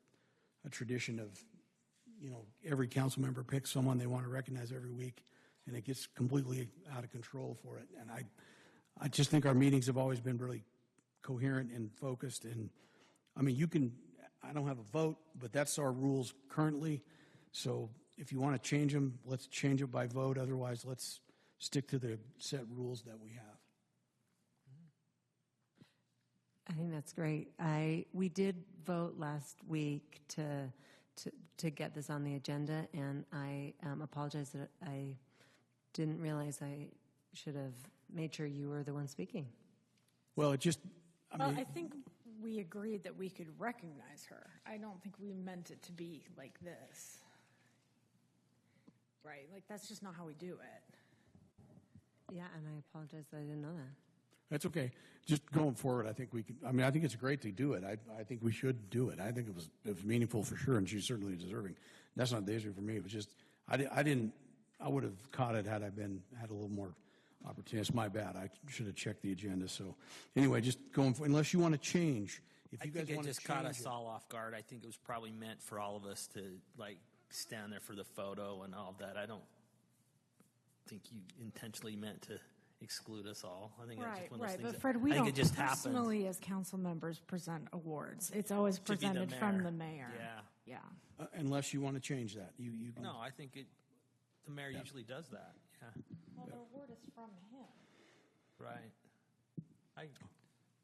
tradition of, every council member picks someone they want to recognize every week, and it gets completely out of control for it. And I just think our meetings have always been really coherent and focused. And I don't have a vote, but that's our rules currently. So if you want to change them, let's change it by vote. Otherwise, let's stick to the set rules that we have. I think that's great. We did vote last week to get this on the agenda, and I apologize that I didn't realize I should have made sure you were the one speaking. Well, I think we agreed that we could recognize her. I don't think we meant it to be like this. Right? Like, that's just not how we do it. Yeah, and I apologize that I didn't know that. That's okay. Just going forward, I think we can. I think it's great to do it. I think we should do it. I think it was meaningful for sure, and she's certainly deserving. That's not the issue for me. It was just I would have caught it had I had a little more opportunity. It's my bad. I should have checked the agenda. So anyway, just going for, unless you want to change. If you guys think want it to just caught change us all off guard. I think it was probably meant for all of us to stand there for the photo and all of that. I don't think you intentionally meant to exclude us all. I think that's just one of those things. But Fred, we I think don't it just personally, happens. as council members, present awards. It's always To be the presented from mayor. the mayor. Yeah. Yeah. Unless you want to change that, you can. No, I think the mayor usually does that. Yeah. Well, the award is from him. Right. I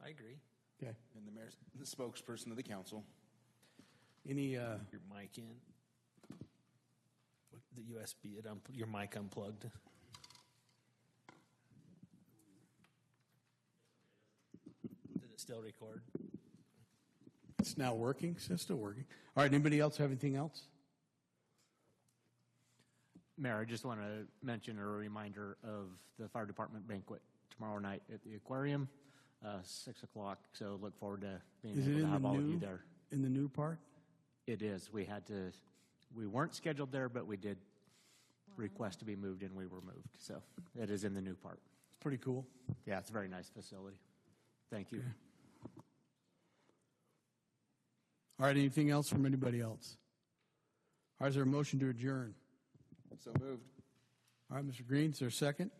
agree. Okay. And the mayor's the spokesperson of the council. Any your mic in? The USB, your mic unplugged. Did it still record? It's now working. So it's still working. All right. Anybody else have anything else? Mayor, I just want to mention a reminder of the fire department banquet tomorrow night at the aquarium, 6 o'clock. So look forward to being able to have all of you there. In the new part? It is. We weren't scheduled there, but we did request to be moved, and we were moved. So it is in the new part. It's pretty cool. Yeah, it's a very nice facility. Thank you. Okay. All right. Anything else from anybody else? All right. Is there a motion to adjourn? So moved. All right, Mr. Green, is there a second?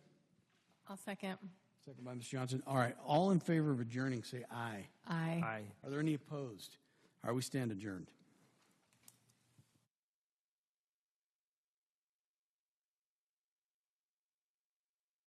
I'll second. Second by Ms. Johnson. All right. All in favor of adjourning, say aye. Aye. Aye. Are there any opposed? All right. We stand adjourned.